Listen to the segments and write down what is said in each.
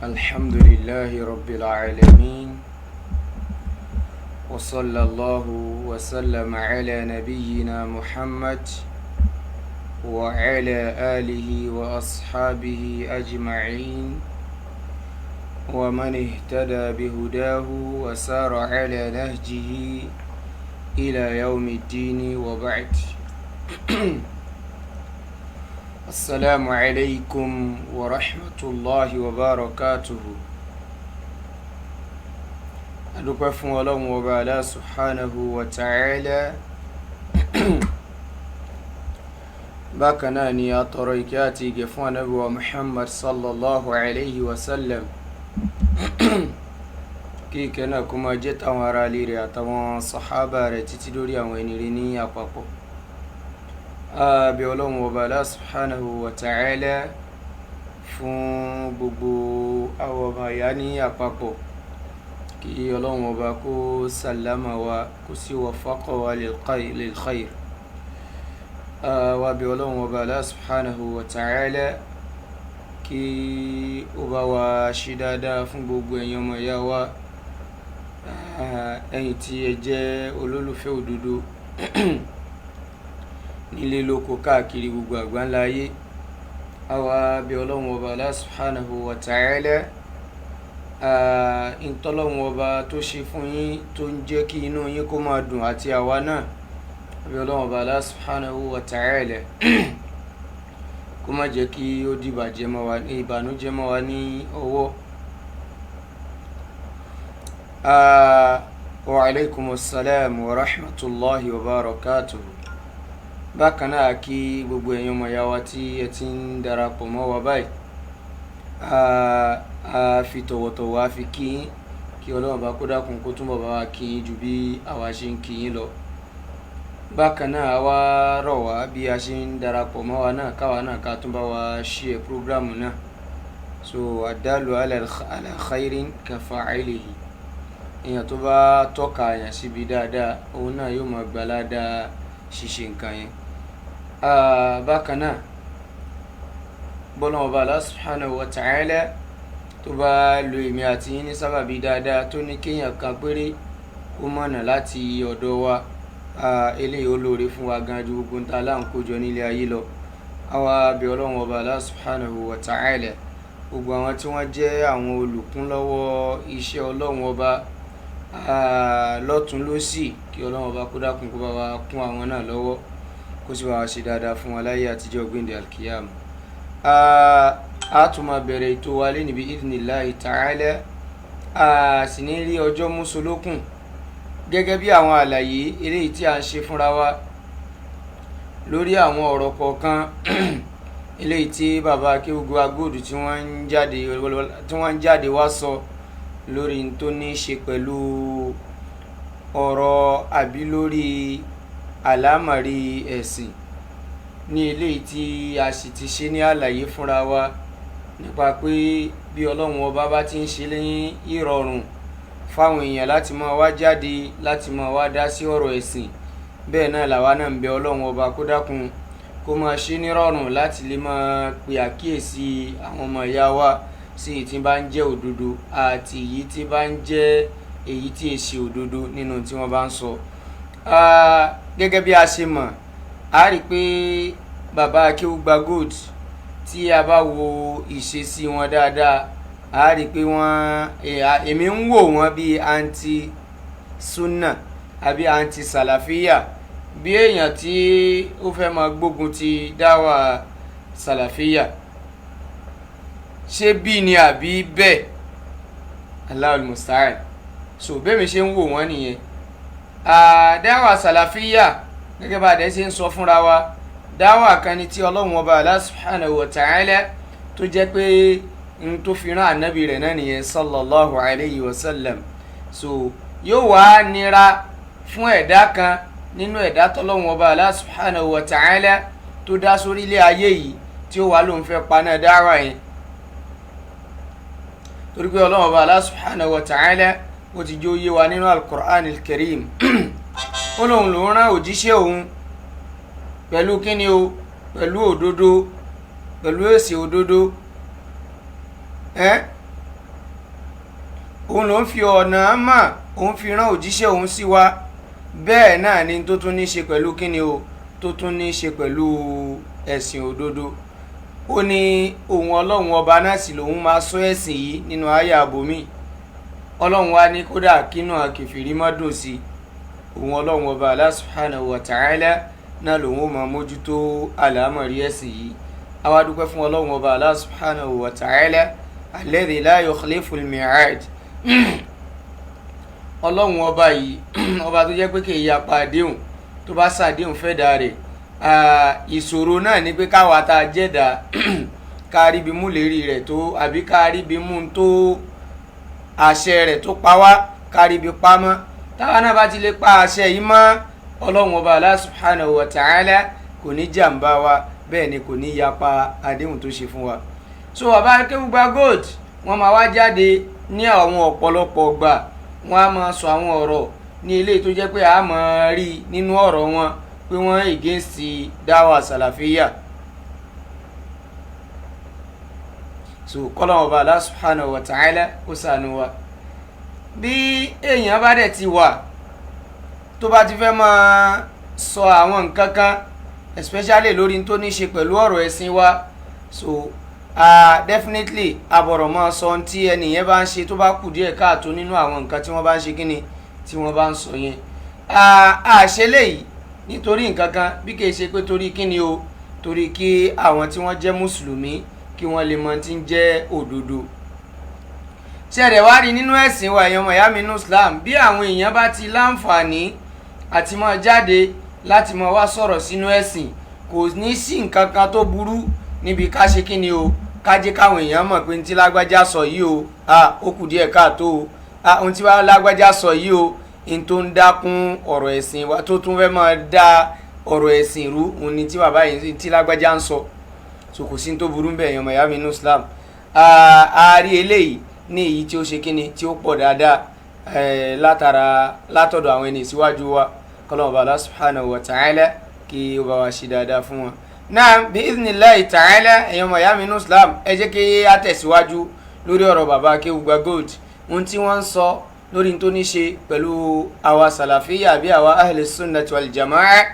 الحمد لله رب العالمين وصلى الله وسلم على نبينا محمد وعلى آله وأصحابه أجمعين ومن اهتدى بهداه وسار على نهجه إلى يوم الدين وبعد. السلام عليكم ورحمة الله وبركاته. adúpẹ́ fún Ọlọ́run Ọba Allah subhanahu wa ta'ala. Bákan náà ni a tọrọ ìkẹ́ àti ìgẹ̀ fún Ànábì wa Muhammad sallallahu alayhi wa sallam. Kí ìkẹ́ náà kó máa jẹ́ tàwọn ará ilé rẹ̀ àtàwọn sàhábà rẹ̀ títí dórí àwọn ẹni rere ní àpapọ̀. Bí Ọlọ́run Ọba Allah subhanahu wa ta'ala fún gbogbo àwọn ọmọ ìyá ní àpapọ̀, kí Ọlọ́run Ọba kó sàlámà wa kó sì waffaqa wa lil khair. Bí Ọlọ́run Ọba Allah subhanahu wa ta'ala kí ó bá wa ṣe dáadáa fún gbogbo ẹ̀yin ọmọ ìyá wa, ẹ̀yin tí ẹ jẹ́ olólùfẹ́ òdodo nílé lóko káàkiri gbogbo àgbáńlá ayé. Bí Ọlọ́run Ọba Allah subhanahu wa ta'ala ìtọ́lọ́run Ọba tó ṣe fún yín tó ń jẹ́ kí inú yín kó máa dùn àti àwa náà, bí Ọlọ́run Ọba Allah subhanahu wa ta'ala kó má jẹ́ kí ó dìbàjẹ́ mọ́ wa ní ìbànújẹ́ mọ́ wa ní ọwọ́. Wa alaikumus salam wa rahmatullahi wa barakatuh. Bákan náà kí gbogbo ẹ̀yin ọmọ ìyá wa tí ẹ ti ń darapọ̀ mọ́ wa báyìí, a fi tọ̀wọ̀tọ̀wọ̀ a fi kí yín, kí Ọlọ́run bá kó dákun kó túnbọ̀ bá wa kí yín ju bí àwa ṣe ń kí yín lọ. Bákan náà a wá rọ̀ wá bí a ṣe ń darapọ̀ mọ́ wa náà káwa náà ká tún bá wa share prógrámù náà. So ad-dalu ala khairin ka fa'ilihi. Èèyàn tó bá tọ́ka àyàn síbi dáadáa, òun náà yóò máa gbà ládàá ṣíṣe nǹkan yẹn. Bákan náà bọ́lọ́run Ọba Allah subhanahu wa ta'ala tó bá lo èmi àti yín ní sábàbí dáadáa tó ní kéèyàn kan péré kó mọ̀nà láti ọ̀dọ̀ wa, eléyìí ó lóore fún wa gan ju gbogbo nta láǹkójọ nílé ayé lọ. Bí Ọlọ́run Ọba Allah subhanahu wa ta'ala gbogbo àwọn tí wọ́n jẹ́ àwọn olùkúnlọ́wọ́ iṣẹ́ Ọlọ́run Ọba lọ́tún lósì, kí Ọlọ́run Ọba kó dákun kó bá wa kún àwọn náà lọ́wọ́, kó sì bá wa ṣe dáadáa fún wa láyé àtijọ́ gbéǹde alkiyama. A tún máa bẹ̀rẹ̀ ètò wa lé níbi idhnillahi ta'ala, sì ní rí ọjọ́ mùsùlùkùn gẹ́gẹ́ bí àwọn àlàyé eléyìí tí a ń ṣe fúnra wa lórí àwọn ọ̀rọ̀ kọ̀ọ̀kan eléyìí tí bàbá Akewugbagold tí wọ́n ń jáde wá sọ lórí tó ní ṣe pẹ̀lú ọ̀rọ̀ àbí lórí àlámọ̀rí ẹ̀sìn, ní eléyìí tí a sì ti ṣe ní àlàyé fúnra wa nípa pé bí Ọlọ́run Ọba bá ti ń ṣe lẹ́yìn ìrọ̀rùn fáwọn èèyàn láti máa wá jáde láti máa wá dá sí ọ̀rọ̀ ẹ̀sìn, bẹ́ẹ̀ náà làwa náà ń bẹ Ọlọ́run Ọba kó dákun kó máa ṣe nírọ̀rùn láti lè máa pe àkíyèsí àwọn ọmọ ìyá wa sí èyí tí bá ń jẹ́ òdodo àti èyí tí bá ń jẹ́ èyí tí è ṣe òdodo nínú tí wọ́n bá ń sọ. Gẹ́gẹ́ bí a ṣe mọ̀, a rí pé bàbá Akewugbagold tí a bá wo ìṣesí wọn dáadáa, a rí pé èmi ń wò wọ́n bí anti sunna àbí anti salafiya, bí èèyàn tí ó fẹ́ máa gbógun ti dáwà salafiya. Ṣé bí ni àbí bẹ́ẹ̀? Allahul musta'an. So bẹ́ẹ̀ mi ṣe ń wò wọ́n nìyẹn. Dáwà salafiya gẹ́gẹ́ bá dẹ̀ ṣe ń sọ fúnra wa, dáwà kan ni tí Ọlọ́run Ọba Allah subhanahu wa ta'ala tó jẹ́ pé n tó fi rán ànábì rẹ̀ náà nìyẹn sallallahu alayhi wa sallam. So yóò wá nira fún ẹ̀dá kan nínú ẹ̀dá tọ́lọ́run Ọba Allah subhanahu wa ta'ala tó dá sórí ilé ayé yìí tí ó wà lóun fẹ́ paná dáwà yẹn. torí pé Ọlọ́run Ọba Allah subhanahu wa ta'ala ó ti jó yé wa nínú al-Qur'an al-Karim ó lóun ló rán òjíṣẹ́ òun pẹ̀lú kíni o pẹ̀lú òdodo pẹ̀lú èsì òdodo òun ló ń fi ọ̀nà mà òun fi rán òjíṣẹ́ òun sí wa bẹ́ẹ̀ náà ni tó tún ní ṣe pẹ̀lú kíni o tó tún ní ṣe pẹ̀lú ẹ̀sìn òdodo ó ní òun Ọlọ́run ọba náà sì lòun máa sọ ẹ̀sìn yìí nínú àyà àbòmí Ọlọ́run wa ní kódà kínú àkèfèrí má dùn sí òun Ọlọ́run ọba Allah subhanahu wa ta'ala náà lòun ó máa mójútó àlámọ̀rí ẹ̀sìn yìí àwa dúpẹ́ fún Ọlọ́run ọba Allah subhanahu wa ta'ala alladhi la yukhlifu al-mi'ad Ọlọ́run ọba yìí ọba tó jẹ́ pé kì í yapa àdéhùn tó bá ṣàdéhùn fẹ́ dà rẹ̀ ìṣòro náà ni pé káwa tá a jẹ́dà kárí bí mú lérí rẹ̀ tó àbí kárí bí mú tó àṣẹ rẹ̀ tó pa wá kárí bí pamọ́ táwa náà bá ti lè pa àṣẹ yìí mọ́ Ọlọ́run ọba Allah subhanahu wa ta'ala kò ní jàǹbá wa bẹ́ẹ̀ ni kò ní yapa àdéhùn tó ṣe fún wa. So bàbá Akewugbagold wọ́n máa wá jáde ní àwọn ọ̀pọ̀lọpọ̀ gbà wọ́n á máa sọ àwọn ọ̀rọ̀ ní ilé tó jẹ́ pé a máa rí nínú ọ̀rọ̀ wọn pé wọ́n against dáwà sàlàfíyà. So kọ́lọ́run ọba Allah subhanahu wa ta'ala kó ṣàánú wa. Bí èèyàn bá dẹ̀ ti wà tó bá ti fẹ́ máa sọ àwọn nǹkan kan especially lórí tó ní ṣe pẹ̀lú ọ̀rọ̀ ẹ̀sìn wa so definitely abọ̀rọ̀ máa sọ ohun tí ẹnìyẹn bá ń ṣe tó bá kù díẹ̀ káàtó nínú àwọn nǹkan tí wọ́n bá ń ṣe kíni tí wọ́n bá ń sọ yẹn àṣẹ léyìí nítorí nǹkan kan bí kìí ṣe pé torí kíni o torí kí àwọn tí wọ́n jẹ́ mùsùlùmí kí wọ́n lè mọ tí ń jẹ́ òdodo. ṣẹ̀rẹ̀ wá rí nínú ẹ̀sìn wa èèyàn ọmọ ìyá mi nínú Islam bí àwọn èèyàn bá ti láǹfààní àti máa jáde láti máa wá sọ̀rọ̀ sínú ẹ̀sìn kò ní sí nǹkan kan tó burú níbi ká ṣe kíni o ká jẹ́ káwọn èèyàn mọ̀ pé tí lágbájá sọ yìí o ó kù díẹ̀ káàtó o ohun tí lágbájá sọ yìí o n tó ń dákún ọ̀rọ̀ ẹ̀sìn wa tó tún fẹ́ máa dá ọ̀rọ̀ ẹ̀sìn rú òun ni tí bàbá yìí tí lágbájá ń sọ so kò sí tó burú ń bẹ̀ èèyàn ọmọ ìyá mi nínú Islam ààrí eléyìí ní èyí tí ó ṣe kíni tí ó pọ̀ dáadáa látọ̀dọ̀ àwọn ẹni síwájú wa kọ́lọ́mù Allah subhanahu wa ta'ala kí ó bá wa ṣe dáadáa fún wọn. Náà bí idhnillahi ta'ala èèyàn ọmọ ìyá mi nínú Islam ẹ jẹ́ kí á tẹ̀síwájú lórí ọ̀rọ̀ bàbá Akewugbagold ohun tí wọ́n ń sọ lórí tó ní ṣe pẹ̀lú àwa sàlàfíyà bí àwa ahli sunnati wal jama'a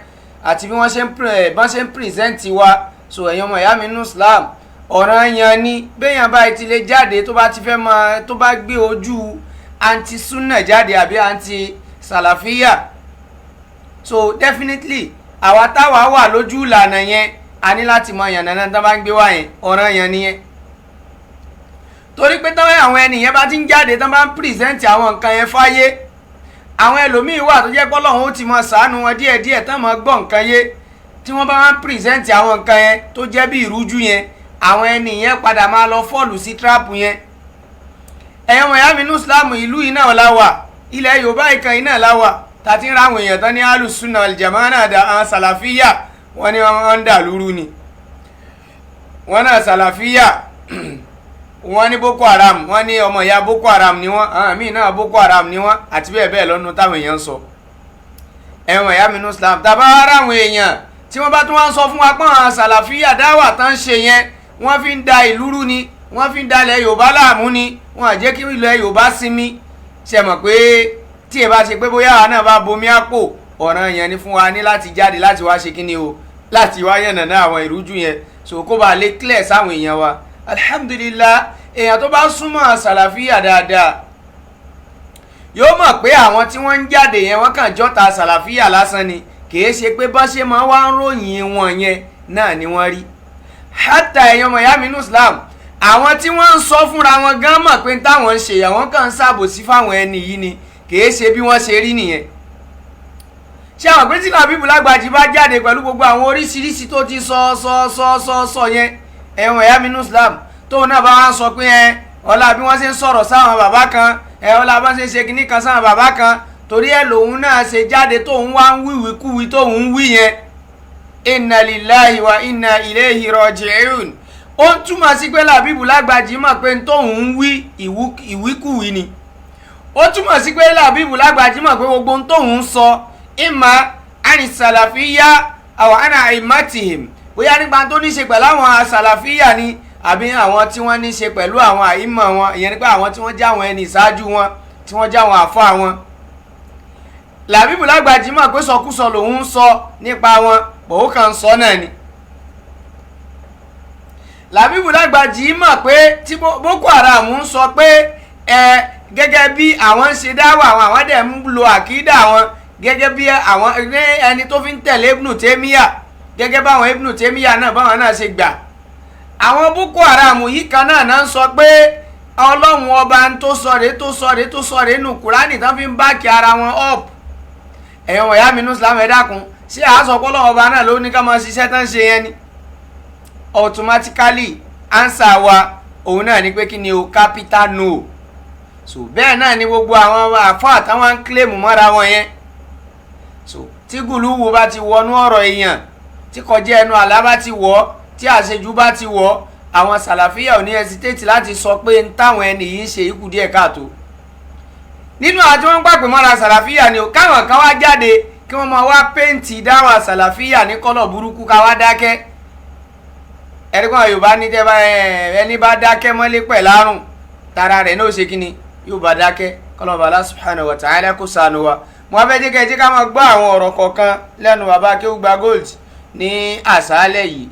àti bí wọ́n ṣe ń pírẹsẹ́ǹtì wa so èèyàn ọmọ ìyá mi nínú Islam ọ̀ranyàn ni béèyàn bá ti lè jáde tó bá ti fẹ́ máa tó bá gbé ojú anti sunna jáde àbí anti sàlàfíyà so definitely àwa táwa wà lójú ìlànà yẹn a ní láti mọ yànnàná tó bá ń gbé wá yẹn ọ̀ranyàn nìyẹn torí pé táwọn àwọn ènìyàn bá ti ń jáde tó bá ń pírẹsẹ́ǹtì àwọn nǹkan yẹn fáyé àwọn ẹlòmíín wà tó jẹ́ pé Ọlọ́run ó ti mọ ṣàánú wọn díẹ̀díẹ̀ tán mọ gbọ́ nǹkan yé tí wọ́n bá wá ń pírẹsẹ́ǹtì àwọn nǹkan yẹn tó jẹ́ bí ìrújú yẹn àwọn ènìyàn padà máa lọ fọ́ọ̀lù sí tíráàpù yẹn ẹ̀yàn wọ̀nyá mi ní Islam ìlú yìí náà láwà ilẹ̀ Yorùbá ìkan yìí náà láwà tàti ń ra àwọn èèyàn tán ní alùsùnà aljama náà da àwọn sàlàfíyà wọ́n ní wọ́n ń dà lúrú ni wọ́n náà sàlàfíyà wọ́n ní Boko Haram wọ́n ní ọmọ ìyá Boko Haram ni wọ́n àwọn míì náà Boko Haram ni wọ́n àti bẹ́ẹ̀ bẹ́ẹ̀ lọ́nu táwọn èèyàn sọ ẹ̀wọ̀n ìyá mi ní Islam tàbá ara àwọn èèyàn tí wọ́n bá tún wá ń sọ fún wa pé àwọn sàlàfíyà dáwà tán ṣe yẹn wọ́n fi ń da ìlú rú ni wọ́n fi ń dalẹ̀ Yorùbá láàmú ni wọ́n á jẹ́ kí ilẹ̀ Yorùbá sinmi ṣe mọ̀ pé tí ẹ bá ṣe pé bóyá àwa náà bá bomi àpò ọ̀ranyàn ni fún wa ní láti jáde láti wá ṣe kíni o láti wá yànnàná àwọn ìrújú yẹn so kó bá lè clear sáwọn èèyàn wa alhamdulillah èèyàn tó bá súnmọ́ sàlàfíà dáadáa yóò mọ̀ pé àwọn tí wọ́n ń jáde yẹn wọ́n kàn jọ́ta sàlàfíà lásán ni kìí ṣe pé bá ṣe máa wá ń ròyìn wọn yẹn náà ni wọ́n rí hátà èèyàn ọmọ ìyá mi ní Islam àwọn tí wọ́n ń sọ fúnra wọn gan mọ̀ pé táwọn ń ṣe àwọn kan ń ṣàbòsí fáwọn ẹni yìí ni kìí ṣe bí wọ́n ṣe rí nìyẹn ṣé àwọn pé tí Làbíbù Lágbàjì bá jáde pẹ̀lú gbogbo àwọn oríṣiríṣi tó ti sọ yẹn èèyàn ọmọ ìyá mi ní Islam tóun náà bá wá ń sọ pé ọlá bí wọ́n ṣe ń sọ̀rọ̀ sáwọn bàbá kan ọlá bá ṣe ń ṣe kinní kan sáwọn bàbá kan torí ẹ̀ lòun náà ṣe jáde tóun wá ń wíwíkúwí tóun ń wí yẹn inna lillahi wa inna ilayhi raji'un ó ń túmọ̀ sí pé Làbíbù Lágbàjì mọ̀ pé tóun ń wí ìwíkúwí ni. Ó túmọ̀ sí pé Làbíbù Lágbàjì mọ̀ pé gbogbo tóun ń sọ ìmọ̀ àni sàlàfíyà àwọn àna àìmátìhìm bóyá nípa tó ní ṣe pẹ̀lú àwọn sàlàfíyà ni àbí àwọn tí wọ́n ní ṣe pẹ̀lú àwọn àìmọ̀ wọn, ìyẹn nípa àwọn tí wọ́n jẹ́ àwọn ẹni ìṣáájú wọn, tí wọ́n jẹ́ àwọn àfáà wọn. Làbíbù Lágbàjì mọ̀ pé sọkúsọ lòun ń sọ nípa wọn, bòó kan sọ náà ni. Làbíbù Lágbàjì mọ̀ pé tí Boko Haram ń sọ pé gẹ́gẹ́ bí àwọn ń ṣe dáwà àwọn dẹ̀ ń lo àkídà wọn gẹ́gẹ́ bí àwọn ẹni tó fi ń tẹ̀lé Ibn Taymiyyah, gẹ́gẹ́ báwọn Ibn Taymiyyah náà báwọn náà ṣe gbà. Àwọn Boko Haram yìí kan náà ń sọ pé Ọlọ́run ọba ń tó sọ̀rẹ́ nù Kùránì tán fi ń báàkì ara wọn up. Ẹ̀yàn wọ̀nyá mi ní Islam ẹ dákun, ṣé àásọ pé Ọlọ́run ọba náà ló ní ká máa ṣiṣẹ́ tán ṣe yẹn ni? Automatically answer wa òun náà ni pé kí ni o, capital no. So bẹ́ẹ̀ náà ni gbogbo àwọn àfáà táwọn ń claim mọ́ra wọn yẹn. So tí gùlúwù bá ti wọnú ọ̀rọ̀ èèyàn, tí kọjá ẹnu àlá bá ti wọ̀, tí àṣejù bá ti wọ̀, àwọn sàlàfíà ò ní hesitate láti sọ pé ń táwọn ẹni yìí ń ṣe ikú díẹ̀ káàtó. Nínú àti wọ́n ń pàpè mọ́ra sàlàfíà ni káwọn kan wá jáde kí wọ́n máa wá péǹtì dáwọn sàlàfíà ní kọ́lọ̀ burúkú ká wá dákẹ́. Ẹ̀rí kan Yorùbá ní tẹ́ bá ẹni bá dákẹ́ mọ́lé pẹ̀lú àrùn tara rẹ̀ náà ṣe kí ni yóò bá dákẹ́. Kọ́lọ̀ bàlá subhanahu wa ta'ala kó ṣàánú wa. Mo fẹ́ jẹ́ kẹ́ ká máa gbọ́ àwọn ọ̀rọ̀ kọ̀ọ̀kan lẹ́nu bàbá Akewugbagold ní àṣálẹ́ yìí.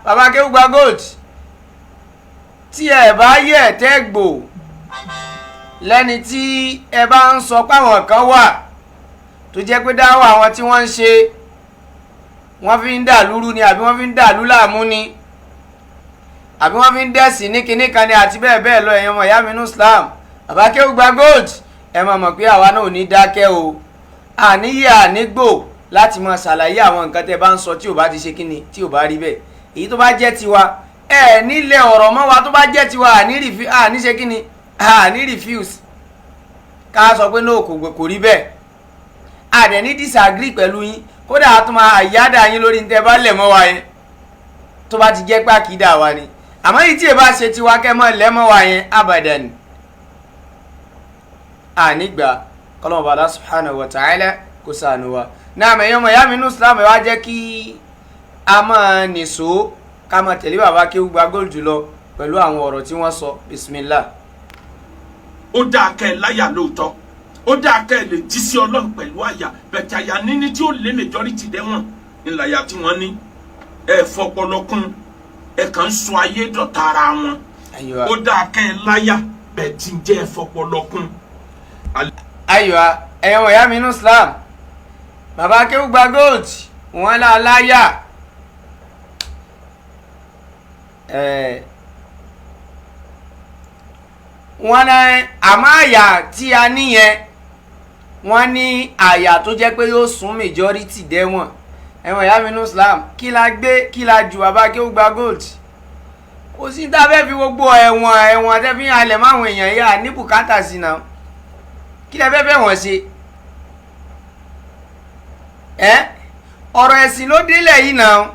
Bàbá Akewugbagold, tí ẹ bá yẹ̀ tẹ́ gbò lẹ́ni tí ẹ bá ń sọ páwọn kan wà tó jẹ́ pé dáwọ́ àwọn tí wọ́n ń ṣe wọ́n fi ń dà lúrú ni àbí wọ́n fi ń dà lú láàmú ni àbí wọ́n fi ń dẹ̀sìn ní kinní kan ni àti bẹ́ẹ̀ bẹ́ẹ̀ lọ, ẹ̀yin ọmọ ìyá mi ní Islam. Bàbá Akewugbagold, ẹ máa mọ̀ pé àwa náà ò ní dákẹ́ o, àníyè ànígbò láti máa ṣàlàyé àwọn nǹkan tẹ́ bá ń sọ tí ò bá ti ṣe kíni, tí ò bá rí bẹ́ẹ̀. Èyí tó bá jẹ́ tiwa nílẹ̀ ọ̀rọ̀ mọ́ wa, tó bá jẹ́ tiwa àní ṣe kíni, àní refuse ká sọ pé náà kò rí bẹ́ẹ̀. Àdẹ̀ ní disagree pẹ̀lú yín, kódà a tún máa àyádà yín lórí ní tẹ́ bá lẹ̀ mọ́ wa yẹn tó bá ti jẹ́ pé àkídà wa ni. Àmọ́ yìí tí ẹ bá ṣe tiwa kẹ́ mọ́ lẹ́ mọ́ wa yẹn abadan ànígbà. Kọ́lọ́mù bàlá subhanahu wa ta'ala kó ṣàánú wa. Náà mẹ́yàn mọ̀ yá mi ní Islam ẹ̀ wá jẹ́ kí a máa nìṣó ká máa tẹ̀lé bàbá Akewugbagold jùlọ pẹ̀lú àwọn ọ̀rọ̀ tí wọ́n sọ. Bismillah. Ó dáa kẹ́ ẹ láyà lóòótọ́, ó dáa kẹ́ ẹ lè jí sí Ọlọ́run pẹ̀lú àyà, bẹ̀tẹ̀ àyà níní tí ó lé majority dẹ́wọ̀n ńláyà tí wọ́n ní. Ẹ fọpọlọkún, ẹ kàn ń sọ ayé dọ̀tá ara wọn. Ó dáa kẹ́ ẹ láyà bẹ́ẹ̀ tí ń jẹ́ ẹ fọpọlọkún. Aywa, ẹ̀yin ọmọ ìyá mi ní Islam, bàbá Akewugbagold wọn láyà. Wọ́n ní àmọ́ àyà tí a níyẹn, wọ́n ní àyà tó jẹ́ pé yóò sún majority dẹ́wọ̀n. Ẹ̀wọ̀n ìyá mi ní Islam, kí la gbé kí la ju bàbá Akewugbagold? Kò sí tá a fẹ́ fi gbogbo ẹ̀wọ̀n tẹ́ fi halẹ̀ máwọn èèyàn yá ní bùkátà sí náà. Kí lẹ fẹ́ wọ́n ṣe? Ọ̀rọ̀ ẹ̀sìn ló délẹ̀ yìí náà.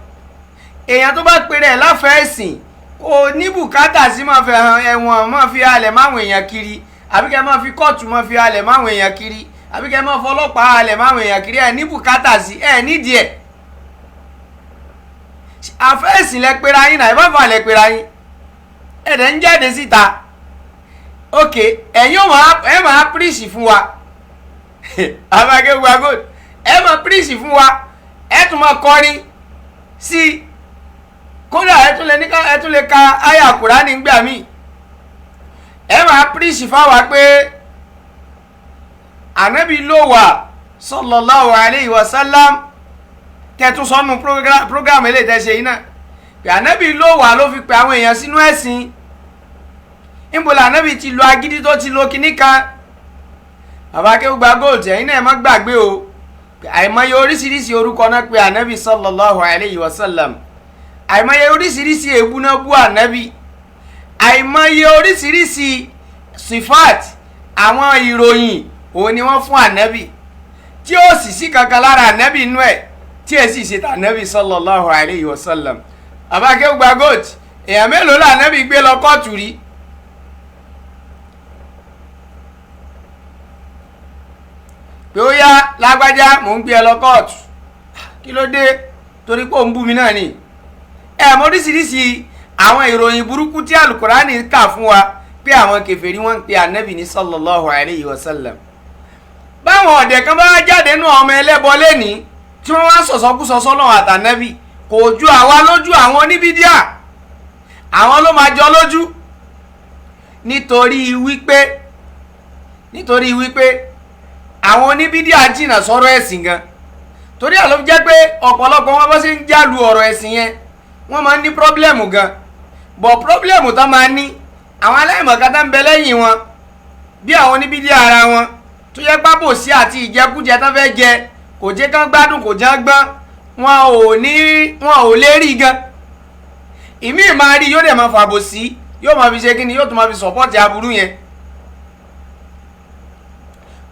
Èèyàn tó bá pèrè ẹ̀ láfẹ̀ẹ́ ẹ̀sìn kò ní bùkátà sí máa fẹ́ hàn ẹ̀wọ̀n máa fi halẹ̀ máwọn èèyàn kiri, àbí kẹ́ máa fi kóòtù máa fi halẹ̀ máwọn èèyàn kiri, àbí kẹ́ máa fọlọ́pàá halẹ̀ máwọn èèyàn kiri. Ẹ̀ ní bùkátà sí, ẹ̀ nídìí ẹ̀. Àfẹ́ ẹ̀sìn lẹ pera yín náà, ẹ bá fà lẹ pera yín. Ẹ̀dẹ̀ ń jáde síta. Ok, ẹ̀yin ẹ máa píríṣì fún wa. Bàbá Akewugbagold, ẹ máa píríṣì fún wa, ẹ tún máa kọrin sí, kódà ẹ tún lè ka àyà Kùránì nígbà míì. Ẹ máa píríṣì fáwa pé ànábì ló wà sallallahu alayhi wa sallam, tẹ̀tún sọ́nù program eléyìí tẹ́ ṣe yìí náà, pé ànábì ló wà ló fi pe àwọn èèyàn sínú ẹ̀sìn. Níbo la ànábì ti lo agídí tó ti lo kinní kan? Bàbá Akewugbagold, ẹ̀yin náà ẹ má gbàgbé o, àìmọye oríṣiríṣi orúkọ náà pé ànábì sallallahu alayhi wa sallam, àìmọye oríṣiríṣi èébú náà bú ànábì, àìmọye oríṣiríṣi sifat àwọn ìròyìn òun ni wọ́n fún ànábì tí ó sì sí kankan lára ànábì inú ẹ̀ tí ẹ sì ṣe tànábì sallallahu alayhi wa sallam. Bàbá Akewugbagold, èèyàn mélòó l'Ànábì gbé lọ kóòtù rí? pé ó yá lágbájá mò ń gbé ẹ lọ kóòtù, kí ló dé? torí pé òun bú mi náà ni. mọ oríṣiríṣi àwọn ìròyìn burúkú tí alukurani kà fún wa pé àwọn kèfèrí wọn ń pe Ànábì ní sallallahu alayhi wa sallam. báwọn ọ̀dẹ̀ kan bá jáde nú ọmọ ẹlẹ́bọ lẹ́ni tí wọ́n wá sọ̀sọ́kúsọ sọ́lọ́run àtànábì, kò ju àwa lójú àwọn oníbídíà, àwọn ló máa jọ lójú. nítorí wípé àwọn oníbídíà jìnnà sọ̀rọ̀ ẹ̀sìn gan. torí àlọ́ fi jẹ́ pé ọ̀pọ̀lọpọ̀ wọn bá ṣe ń jálu ọ̀rọ̀ ẹ̀sìn yẹn wọ́n máa ń ní pírọ́blẹ̀mù gan. bọ̀ pírọ́blẹ̀mù tán máa ní àwọn aláìmọ̀kan tá ń bẹ lẹ́yìn wọn bí àwọn oníbídíà ara wọn tó yẹ pábòsí àti ìjẹkújẹ tán fẹ́ jẹ kò jẹ́ kán gbádùn, kò jẹ́ gbọ́n, wọn ò lè rí gan. ìmí máa rí yóò dẹ̀ máa fàbòsí, yóò máa fi ṣe kíni, yóò tún máa fi sọ̀pọ́ọ̀tì aburú yẹn.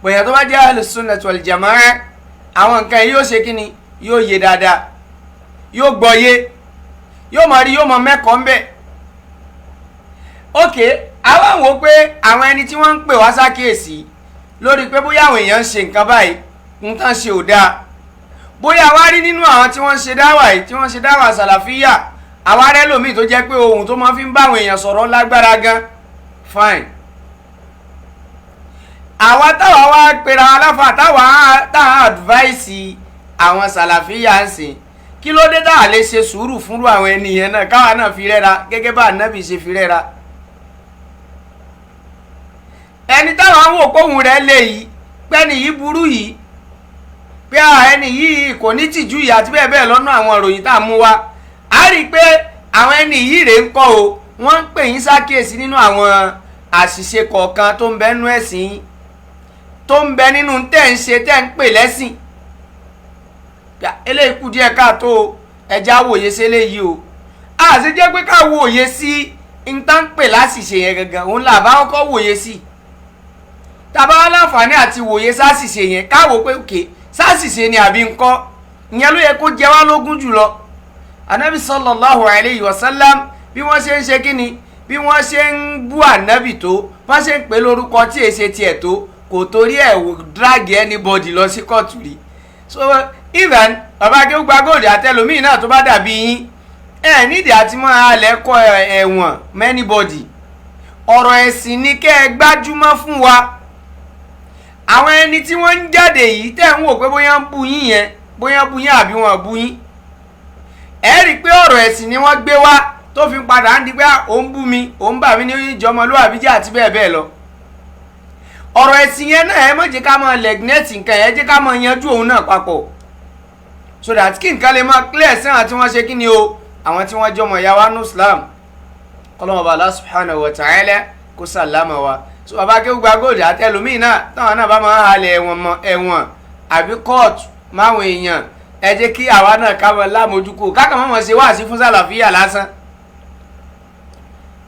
bóyá tó bá jẹ́ Ahlus-Sunnah wal-Jamā'ah àwọn nǹkan yìí yóò ṣe kíni, yóò yé dáadáa, yóò gbọ́yé, yóò máa rí, yóò máa mẹ́kọ̀ọ́ ń bẹ̀. àwọn wò pé àwọn ẹni tí wọ́n ń pè wá sákèésí lórí pé bóyá àwọn èèyàn ń ṣe nǹkan báyìí nǹkan ṣe ò dáa, bóyá wá rí nínú àwọn tí wọ́n ń ṣe dáwà yìí, tí wọ́n ń ṣe dáwà sàlàfíyà, àwa rẹ́ lòmíì tó jẹ́ pé ohun tó máa fi ń bá àwọn èèyàn sọ̀rọ̀ lágbára gan, fine. àwa táwa wá pera aláfà táwa advice àwọn sàlàfíyà ń sìn, kí ló dé táwa lè ṣe sùúrù fúnrú àwọn ènìyàn náà káwa náà fi rẹ́ra gẹ́gẹ́ bá Ànábì ṣe fi rẹ́ra? ẹni táwọn wò kóhun rẹ̀ lè yìí pẹ́ni yìí burú yìí, pé ẹni yìí kò ní tìjú yìí àti bẹ́ẹ̀ bẹ́ẹ̀ lọ́nà àwọn ìròyìn tá a mú wá, a rí i pé àwọn ẹni yìí rèé ń kọ́ o, wọ́n ń pè yín sákèésí nínú àwọn àṣìṣe kọ̀ọ̀kan tó ń bẹ nínú ẹ̀sìn yín, tó ń bẹ nínú tẹ́ ń ṣe tẹ́ ń pè lẹ́sìn. eléyìí kù díẹ̀ káàtó, ẹja wòye sí eléyìí o. a sì jẹ́ pé ká wòye sí nǹkan pè láṣìṣe yẹn gangan, òun là bá kọ́kọ́ wòye sí. tàbá wá láǹfààní àti wòye sáṣìṣe yẹn káwò pé òkè sáṣìṣe ni àbí ńkọ́, ìyẹn ló yẹ kó jẹ wá lógún jùlọ. Ànábì sallallahu alayhi wa sallam bí wọ́n ṣe ń ṣe kíni, bí wọ́n ṣe ń bú Ànábì tó, wọ́n ṣe ń pè lórúkọ tí èsè tiẹ̀ tó, kò torí ẹ̀ drag anybody lọ sí kóòtù rí. so even bàbá Akewugbagold àtẹlómìn náà tó bá dàbí yín, nídìí àti mọ́ alẹ́ kọ́ ẹ̀wọ̀n anybody. ọ̀rọ̀ ẹ̀sìn ni kẹ́ ẹ gbájúmọ́ fún wa. àwọn ẹni tí wọ́n ń jáde yìí tẹ̀ ń wò pé bóyá ń bú yín yẹn, bóyá ń bú yín àbí wọn bú yín, ẹ rí i pé ọ̀rọ̀ ẹ̀sìn ni wọ́n gbé wá tó fi padà ń di pé òun bú mi, òun bà mí ní ìjọmọlúwàbí jẹ́ àti bẹ́ẹ̀ bẹ́ẹ̀ lọ. ọ̀rọ̀ ẹ̀sìn yẹn náà ẹ má jẹ́ ká máa lẹ́gínẹ́tì nǹkan yẹn, jẹ́ ká máa yanjú òun náà papọ̀, so that kí nǹkan lè máa clear sí àwọn tí wọ́n ṣe kí ni o, àwọn tí wọ́n jọmọ ìyá wa ní Islam. kọ́lọ́mọ bá Allah subhanahu wa ta'ala kó sàlámà wa. so bàbá Akewugbagold àtẹlómìn náà táwọn náà bá máa halẹ̀ ẹ̀wọ̀n àbí kóòtù máwọn èèyàn, ẹ jẹ́ kí àwa náà ká mọ lámójúkò, káàkà mọ́ ṣe wáàsí fún sàlàfíà lásán.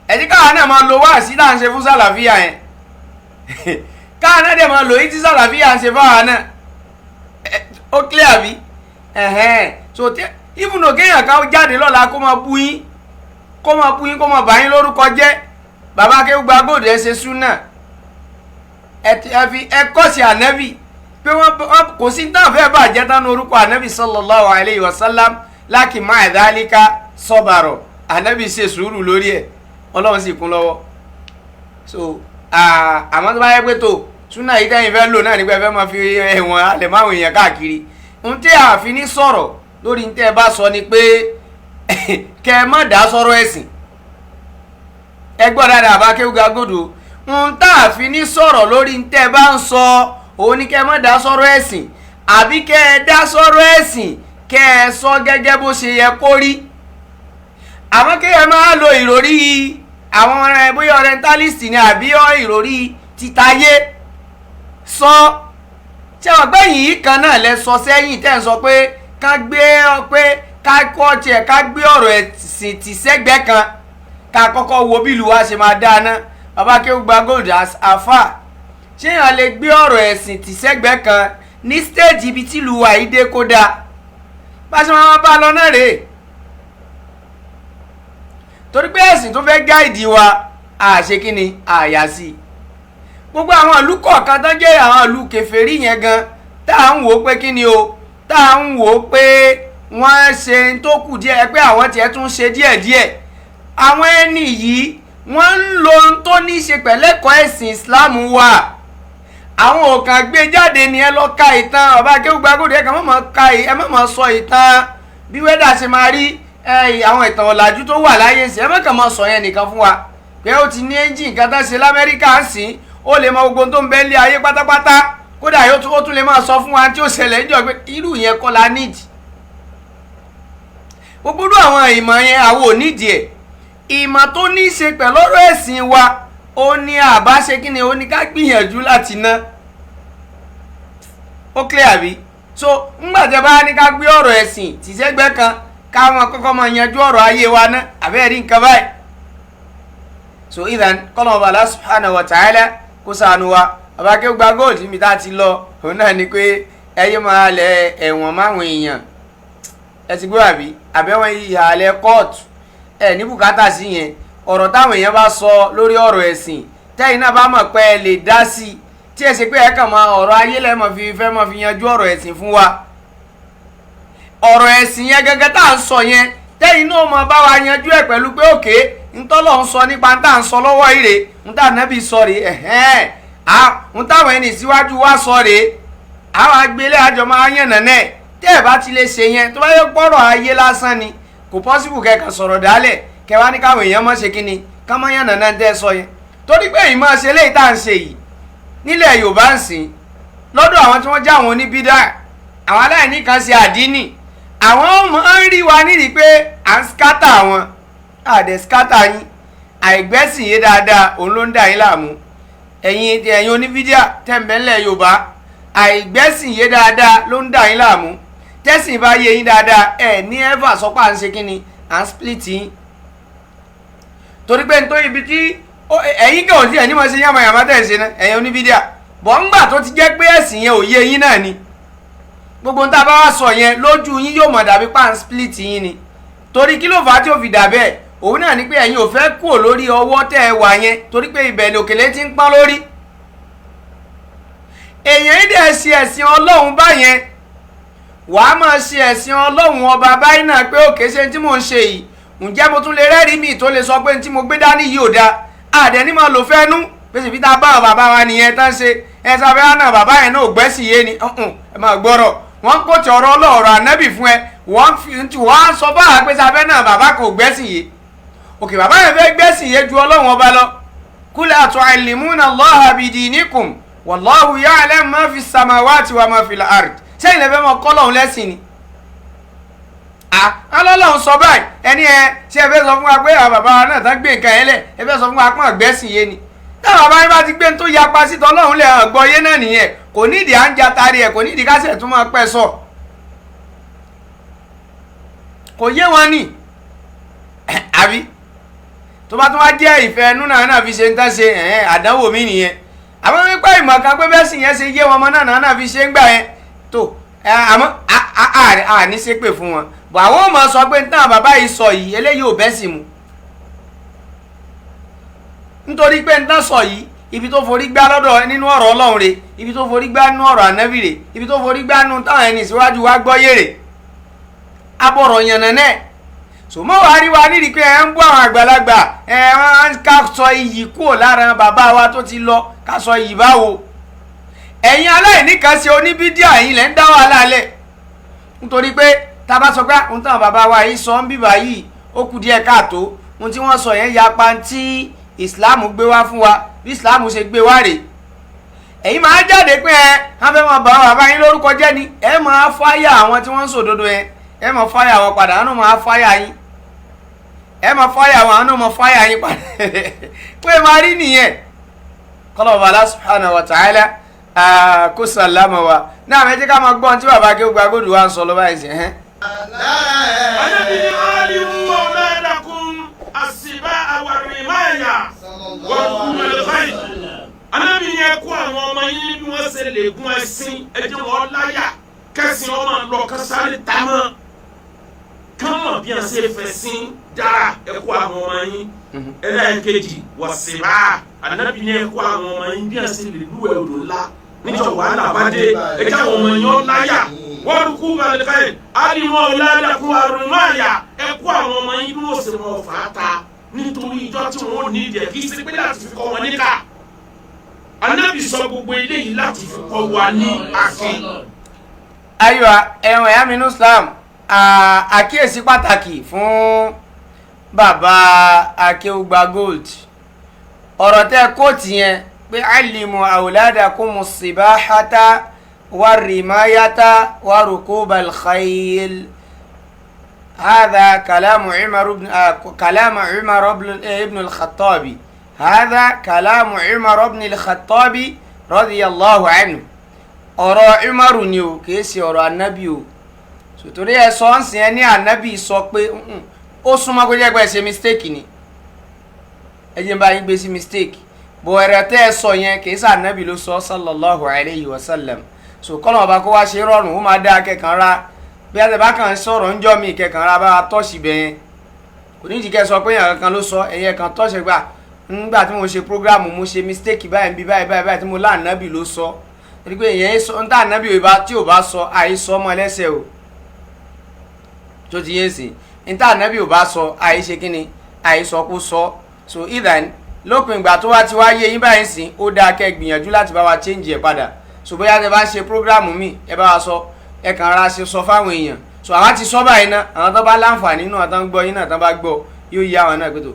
ẹ jẹ́ káwa náà máa lo wáàsí tá à ń ṣe fún sàlàfíà yẹn káwa náà dẹ̀ máa lo èyí tí sàlàfíà ń ṣe fáwa náà. ó clear bí? so even though kéèyàn ká jáde lọ́la kó máa bú yín, kó máa bà yín lórúkọ jẹ́, bàbá Akewugbagold ẹ ṣe súnà, ẹ kọ́ sí Ànábì pé wọ́n kò sí náà fẹ́ bàjẹ́ tán orúkọ Ànábì sallallahu alayhi wa sallam, lakin ma'a dhalika sabara. Ànábì ṣe sùúrù lórí ẹ̀, Ọlọ́run sì kún lọ́wọ́. so àmọ́ tó bá yẹ pé tó súnà yìí tẹ́yìn fẹ́ lò náà nígbà fẹ́ máa fi ẹ̀wọ̀n alẹ̀ máwọn èèyàn káàkiri, ohun tí a fi ní sọ̀rọ̀ lórí ní tẹ́ ẹ bá sọ ni pé kẹ́ ẹ má dá sọ̀rọ̀ ẹ̀sìn. ẹ gbọ́ dáadáa bá Akewugbagold, ohun tá a fi ní sọ̀rọ̀ lórí ní tẹ́ ẹ bá ń sọ òun ni kẹ́ ẹ má dá sọ̀rọ̀ ẹ̀sìn, àbí kẹ́ ẹ dá sọ̀rọ̀ ẹ̀sìn kẹ́ ẹ sọ gẹ́gẹ́ bó ṣe yẹ kó rí. àmọ́ kẹ́ ẹ máa lo ìròrí àwọn bóyá orientalist ni àbí ìròrí títayé sọ. ṣé wọ́n gbé yìí kan náà lẹ sọ sẹ́yìn tẹ́ ń sọ pé ká kọ́ tiẹ̀ ká gbé ọ̀rọ̀ ẹ̀sìn tì sẹ́gbẹ́ kan, ká kọ́kọ́ wo bí ìlú wa ṣe máa dáná. bàbá Akewugbagold àfà, ṣé èèyàn lè gbé ọ̀rọ̀ ẹ̀sìn tì sẹ́gbẹ́ kan ní stéèjì ibi tí ìlú wa yìí dé kó dáa? bá ṣe máa bá lọ náà rèé. torí pé ẹ̀sìn tó fẹ́ gáìdì wa àṣe kí ni àyà sí gbogbo àwọn ìlú kọ̀ọ̀kan tó jẹ́ àwọn ìlú kèfèrí yẹn gan tá à ń wò ó pé kí ni o tá à ń wò ó pé wọ́n ṣe tó kù díẹ̀ pé àwọn tiẹ̀ tún ṣe díẹ̀díẹ̀ àwọn ẹni yìí wọ́n ń lo ohun tó ní í ṣe pẹ̀lẹ́kọ̀ọ́ ẹ̀sìn Islam wa àwọn òkàn gbé jáde ni ẹ lọ ka ìtàn ọba Akewugbagold ẹ kàn mọ̀ sọ ìtàn bí wẹ́dà ṣe máa rí àwọn ìtàn ọ̀làjú tó wà láyé sí ẹ má kàn mọ̀ sọ yẹn nìkan fún wa pé ó ti ní ẹ́ńjìn kan tó ṣe l'Amẹ́ríkà ń sìn ó lè mọ gbogbo tó ń bẹ lé ayé pátápátá kódà ó tún lè máa sọ fún wa tí ó ṣẹlẹ̀ níjọ́ pé irú yẹn kọ́ la nídìí gbogbo àwọn ìmọ̀ yẹn àwọn ò nídìí ẹ̀ ìmọ̀ tó ní í ṣe pẹ̀lú ọ̀rọ̀ ẹ̀sìn wa ó ní àbá ṣe kí ni ó ní ká gbìyànjú láti ná ó clear àbí so ńgbàjẹ́ bá ní ká gbé ọ̀rọ̀ ẹ̀sìn tìṣẹ́gbẹ́ kan káwọn kọ́kọ́ máa yanjú ọ̀rọ̀ ayé wa ná àbẹ́ẹ̀rí nǹkan báyìí so idan kọ́lọ̀ Allah subhanahu wa ta'ala kó ṣàánú wa Baba Akewugbagold níbi tá a ti lọ òun náà ni pé ẹyẹ máa lẹ ẹ̀wọ̀n máwọn èèyàn ẹ ti gbọ́ àbí àbẹ́wọ̀n ìhàlẹ̀ kóòtù ẹ ní bùkátà sí yẹn ọ̀rọ̀ táwọn èèyàn bá sọ lórí ọ̀rọ̀ ẹ̀sìn tẹ́yìn náà bá mọ̀ pé ẹ lè dá sí i tí ẹ ṣe pé ẹ kàn máa ọ̀rọ̀ ayé lẹ́mọ̀ fi fẹ́ mọ̀ fi yanjú ọ̀rọ̀ ẹ̀sìn fún wa ọ̀rọ̀ ẹ̀sìn yẹn gẹ́gẹ́ tá à ń sọ yẹn tẹ́yìn náà mọ̀ bá wa yanjú ẹ̀ pẹ̀lú pé òkè ntọ́lọ̀ ń sọ nípa tá à ń sọ lọ́wọ́ ìrè ntá nẹ́bí sọ rè ntáwọn ẹni síwájú wa sọ rè àwọn agbélé àjọ máa yàn nànẹ́ tẹ́ ẹ bá ti lè ṣe yẹn tó bá yẹ pọ̀rọ̀ ayé lásán ni kò pọ́sibù kẹ́kàn sọ̀rọ̀ dálẹ̀ kẹwàá ní káwọn èèyàn mọ̀ ṣe kí ni ká mọ̀ yàn nànẹ́ tẹ́ ẹ sọ yẹn torí pé èyí máa ṣe léyìí tá à ń ṣe yìí nílẹ̀ Yorùbá ń sìn lọ́dọ̀ àwọn tí wọ́n já àwọn oníbídà àwọn aláìní kan ṣe àdínì àwọn ọmọ ń rí wa nídìí pé à ń skátà wọn àdẹ skátà yín àìgbẹ́sìn yé dáadáa òun ló ń dà yín láàmú ẹ̀yin oníbídà tẹ̀m̀bẹ̀lẹ̀ Yorùbá àìgbẹ́sìn yé dáadáa ló ń dà yín láàmú tẹ́sìn bá yé yín dáadáa ẹ̀ ní ẹ́fà sọ pé à ń ṣe kí ni à ń split yín torí pé nítorí ibi tí ẹ̀yin kàn sí ẹ̀ní mọ̀ sí yàmàyàmá tẹ̀ ṣe náà ẹ̀yin oníbídà bọ̀ ńgbà tó ti jẹ́ pé ẹ̀sìn yẹn ò yé yín náà ni gbogbo nta bá wá sọ yẹn lójú yín yóò mọ̀ dàbí pa ń split yín ni torí kí ló fà á tí ó fi dà bẹ́ẹ̀ òun náà ni pé ẹ̀yin ò fẹ́ kúrò lórí ọwọ́ tẹ́ ẹ wà yẹn torí pé ibẹ̀ ni òkèlè ti ń pọ́n lórí èèyàn yìí dẹ̀ ṣe ẹ̀sìn Ọlọ́run báyẹn wàá máa ṣe ẹ̀sìn Ọlọ́run ọba báyìí náà pé òkè ṣe tí mò ń ṣe yìí ǹjẹ́ mo tún lè rẹ́rìí mi tó lè sọ pé tí mo gbé dání yìí ò dáa àdẹ ní máa lò fẹ́ nú pèsè bí tá a bá àwọn bàbá wa nìyẹn tán ṣe ẹ sábẹ́ náà bàbá yẹn náà ò gbẹ́sìn yé ni ẹ máa gbọ́rọ̀ wọ́n kò tí ọ̀rọ̀ ọlọ́ọ̀rọ̀ ànábì fún ẹ wọ́n á sọ báwa pé sábẹ́ náà bàbá kò gbẹ́sìn yé òkè bàbá yẹn fẹ́ gbẹ́sìn yé ju Ọlọ́run ọba lọ kul atu'allimuna Allaha bidinikum wallahu ya'lamu ma fi samawati wa ma fil ard sẹ́yìn lẹ́fẹ́ mọ kọ́lọ́hún lẹ́sìn ni alọ́lọ́hún sọ báyìí ẹni ṣé ẹ fẹ́ sọ fún wa pé àwọn bàbá wa náà tán gbé nǹkan yẹn lẹ̀ ẹ fẹ́ sọ fún wa pọ́n àgbẹ́sìn yé ni táwọn bàbá yẹn bá ti gbé tó yapa sí tọ́lọ́hún lẹ̀ hàn gbọ́ yé náà nìyẹn kò nídìí à ń ja tari ẹ̀ kò nídìí kásẹ̀ tún máa pẹ́ sọ kò yé wọn ni àbí tó bá tún wá jẹ́ ìfẹ́ ẹnu náà fi ṣe ń tán ṣe àdánwò mi nìyẹn àwọn wípé ìmọ̀ kan pé bẹ́ẹ̀ sì yẹn ṣe yé wọn ọmọ náà fi ṣe ń gbà yẹn tó àmọ́ àní ṣépè fún wọn bọ̀ àwọn ò mọ̀ sọ pé táwọn bàbá yìí sọ yìí eléyìí ò bẹ́ sì mu nítorí pé ń tán sọ yìí ibi tó forí gbá lọ́dọ̀ nínú ọ̀rọ̀ Ọlọ́run rẹ̀ ibi tó forí gbá nínú ọ̀rọ̀ ànábì rẹ̀ ibi tó forí gbá nínú táwọn ẹni síwájú wa gbọ́ yèrè abọ̀rọ̀ yànnà náà sòmọ́ wàá rí wa nídìí pé ẹ ń bú àwọn àgbàlagbà wọ́n ká sọ iyì kúrò lára bàbá wa tó ti lọ ká sọ iyì báwo ẹ̀yin aláìní kan ṣe oníbídíà yìí lẹ́ ń dá wàhálà lẹ̀ nítorí pé tá a bá sọ pé ohun táwọn bàbá wa yìí sọ ń bíbà yìí ó kù díẹ̀ káàtó ohun tí wọ́n sọ yẹn yapa tí ìsìláàmù gbé wá fún wa bí ìsìláàmù ṣe gbé wá rèé ẹ̀yin máa jáde pé wọ́n fẹ́ máa bà àwọn bàbá yín lórúkọ jẹ́ ni ẹ máa fáyà àwọn tí wọ́n ń sòdodo yẹn ẹ máa fáyà wọn padà wọn náà máa fáyà yín ẹ máa fáyà wọn àwọn náà máa fáyà yín padà pé máa rí nìyẹn kọ́lọ̀ Allah subhanahu wa ta'ala kó sàlámà wa náà mẹ́tí ká máa gbọ́n tí bàbá Akewugbagold wa ń sọ lọ́wọ́ ẹ̀sìn ẹ̀. Ànábì ní alimu mawladakum as-sibaa war-rimaya wal-khayl. Ànábì yẹn kó àwọn ọmọ yín bí wọ́n ṣe lè gún ẹṣin ẹjẹ́ wọn láyà kẹ́sìn ọmọ lọ kásáré tamọ́ kán mọ̀ bí wọ́n ṣe fẹ́ sí dára ẹ̀kọ́ àwọn ọmọ yín ẹlẹ́ẹ̀kejì wọ̀sibá ànábì ní ẹ̀kọ́ àwọn ọmọ yín bí wọ́n ṣe lè lúwẹ̀ odò ńlá níjọ wàhálà bá dé ẹ̀jẹ̀ àwọn ọmọ yín láyà wọ́n rúkú balẹ̀kẹ́ àdìmọ́ ọ̀làdàkùn àrùnmáyà ẹ̀kọ́ àwọn ọmọ yín bí wọ́n ṣe mọ̀ fàáta nítorí ìjọ tí wọ́n ní ìdẹ̀ kí sí pé láti fi kọ́ wọn níkà ànábì sọ gbogbo eléyìí láti fi kọ́ wa ní àkín. ayọ̀ ẹ̀wọ̀n ẹ̀yà mi ní Islam àkíyèsí pàtàkì fún bàbá Akewugbagold ọ̀rọ̀ tẹ́ kóòtù yẹn pé alimu awladakumu sibahata warimayata warukubal khayl هذا كلام عمر بن الخطاب هذا كلام عمر بن الخطاب رضي الله عنه ọ̀rọ̀ Umaru ni o kìí ṣe ọ̀rọ̀ anabi o sòtòrí ẹ sọ ń sìn ẹ ní anabi sọ pé ó súnmọ́ kó jẹ́ pé ẹ ṣe mistake ni ẹ jẹ́ bá yín gbé sí mistake bọ̀ ẹ̀rẹ̀ tẹ́ ẹ sọ yẹn kìí ṣe anabi ló sọ sallallahu alayhi wa sallam so kọ́nà ọba kó wá ṣe rọrùn ó máa dá akẹ́kọ̀ọ́ ra bí a ti bá kàn ń sọ̀rọ̀ ń jọ́ mi ìkẹ́kọ̀ọ́ ra bá wa tọ́sí bẹ́ẹ̀ kò ní ìdíkẹ́ sọ pé èèyàn kankan ló sọ ẹ̀yẹ kan tọ́sí gbà ńgbà tí mo ṣe program mo ṣe mistake báyìí bí báyìí tí mo lá anabi ló sọ torí pé ìyẹn sọ ń tà anabi tí ò bá sọ àìsọ ọmọ ẹlẹ́sẹ̀ o tó ti yé sí ń tà anabi ò bá sọ àìṣe kínni àìsọ kó sọ so either lópin ìgbà tó wá ti wá yé yín báyìí sìn ó dáa kẹ́ gbìyànjú láti bá wa change ẹ̀ padà so bóyá ẹ bá ń ṣe program mi ẹ bá wa sọ ẹ kàn ra ṣe sọ fáwọn èèyàn so àwa ti sọ báyìí náà àwọn tó bá láǹfààní náà tó ń gbọ́ yín náà tó bá gbọ́ yóò yá àwọn náà pé tó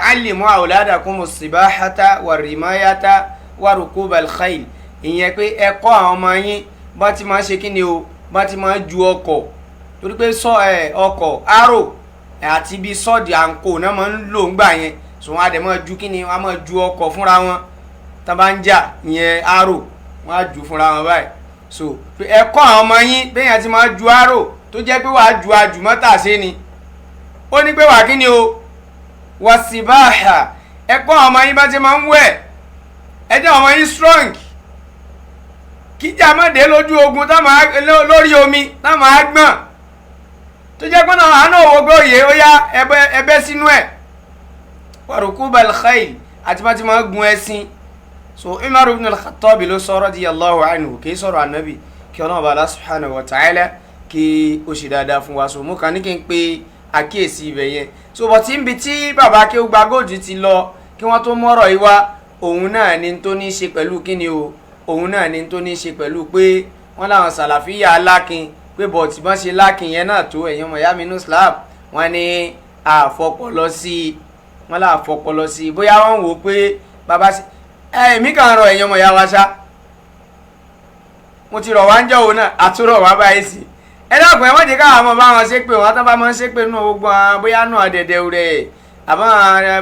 alimu awladakumu sibahata warimayata warukubal khayl ìyẹn pé ẹ kọ́ àwọn ọmọ yín bá ti máa ṣe kí ni o bá ti máa ju ọkọ̀ torí pé ọkọ̀ arò àti bíi sọ́ọ̀dì àǹkó náà máa ń lò ń gbà yẹn so wọn á dẹ̀ máa ju kí ni wọn á máa ju ọkọ̀ fúnra wọn tó bá ń jà ìyẹn arò wọn á ju fúnra wọn báyìí so ẹ kọ́ àwọn ọmọ yín bẹ́yẹn ti máa ju arò tó jẹ́ pé wàá ju àjùmọ́tà sí ni ó ní pé wàá kí ni o wàsíbáhà ẹ kọ́ àwọn ọmọ yín bá ti máa ń wẹ̀ ẹ jẹ́ ọmọ yín strong kíjà má dé lójú ogun lórí omi tá máa gbọ̀n tó jẹ́ pé náà àánú òwò gbòòyè ó yá ẹbẹ́ sínú ẹ̀ warukubal khayl àti bá ti máa gun ẹṣin so Umar ibn al-Khattab ló sọ radiyallahu anhu kì í sọ̀rọ̀ ànábì kí ọlọ́run bá Allah subhanahu wa ta'ala kí ó ṣe dáadáa fún wa so mú kan ní kí n pe àkíyèsí ibẹ̀ yẹn so bọ̀ tí ń bi tí bàbá Akewugbagold ti lọ kí wọ́n tó mọ́rọ̀ yìí wá òun náà ni tó ní í ṣe pẹ̀lú kíni o òun náà ni tó ní í ṣe pẹ̀lú pé wọ́n láwọn sàlàfíà alákin pé bọ̀ tí wọ́n ṣe lákin yẹn náà tó ẹ̀yàn ọmọ ìyá mi ní Islam wọ́n ní àfọpọlọ sí wọ́n là àfọpọlọ sí bóyá wọ́n wò ó pé bàbá sí èmi kàn rọ ẹ̀yàn ọmọ ìyá wa ṣá mo ti rọ̀ wá ń jọ́ òun náà àtúrọ̀ wá báyìí sí ẹ dákun ẹ wọ́n ti káwọn ọmọ bá wọn ṣépè wọn tó bá wọn ṣépè nù gbogbo àwọn bóyá nù àdẹ̀dẹ̀ rẹ̀ àbọ̀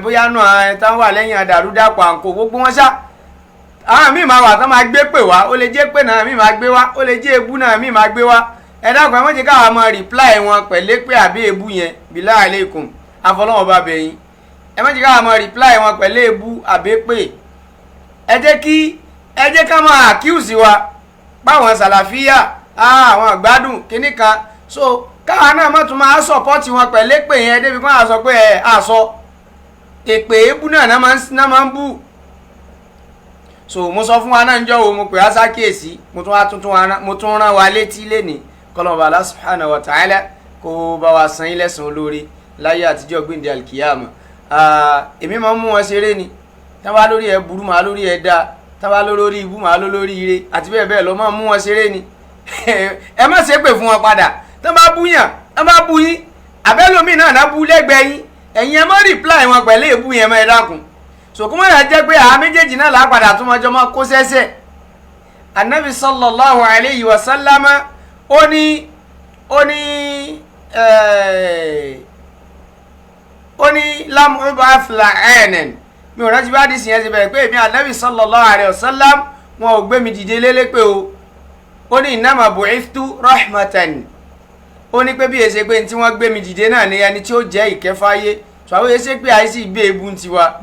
bóyá nù táwọn wà lẹ́yìn àdàrúdàpọ̀ àǹkó gbogbo wọn ṣá àwọn míì máa wà tó máa gbé pè wá ó lè jẹ́ pé náà míì máa gbé wá ó lè jẹ́ ebú náà míì máa gbé wá ẹ dákun ẹ wọ́n ti káwọn ọmọ reply wọn pẹ̀lẹ́ pé àbí ebú yẹn billah aleikum afọlọ́wọ́n bá bẹ̀yìn ẹ wọ́n ti káwọn ọmọ reply wọn pẹ̀lẹ́ ebú àbí pé ẹ jẹ́ ká máa accuse wa báwọn sàlàfíà àwọn àgbádùn kínní kan so káwa náà má tún máa support wọn pẹ̀lú èpè yẹn débi kí wọ́n á sọ pé àsọ èpè èébú náà máa ń bú so mo sọ fún wa náà ń jọ́ wo mo pè á sákèésí mo tún rán wa létí lénìí kọlọ́mọba Allah subhanahu wa ta'ala kó bá wa san ilẹ̀ sàn olórí láyé àtijọ́ gbìndé alkiyama èmi máa ń mú wọn ṣeré ni táwa lórí ẹ burú màá lórí ẹ dáa táwa lórí ibú màá lórí ire àti bẹ́ẹ̀ bẹ́ẹ̀ lọ máa mú wọn ṣeré ni ẹ má ṣe pè fún wọn padà tó bá bú yàn tó bá bú yín àbẹ́lómi náà ná bú lẹ́gbẹ̀ẹ́ yín ẹ̀yin ẹ má reply wọn pẹ̀lú èébú yẹn mọ́ ẹ dákun sòkúmọ́ yà jẹ́ pé àwọn méjèèjì náà lápadà tó mọ́jọ́ mọ́ kó sẹ́sẹ̀ anabi sallallahu alayhi wa sallam ó ní lam ubath la'anan mi ò rántí bá dì sí yẹn ti bẹ̀rẹ̀ pé èmi anabi sallallahu alayhi wa sallam wọn ò gbé mi dìde lélépè o ó ní innama bu'ithtu rahmatan ó ní pé bí èsè pé tí wọ́n gbé mi dìde náà ní ẹni tí ó jẹ́ ìkẹfáyé so àwọn èsè pé àìsí ìgbé ebu ń tiwa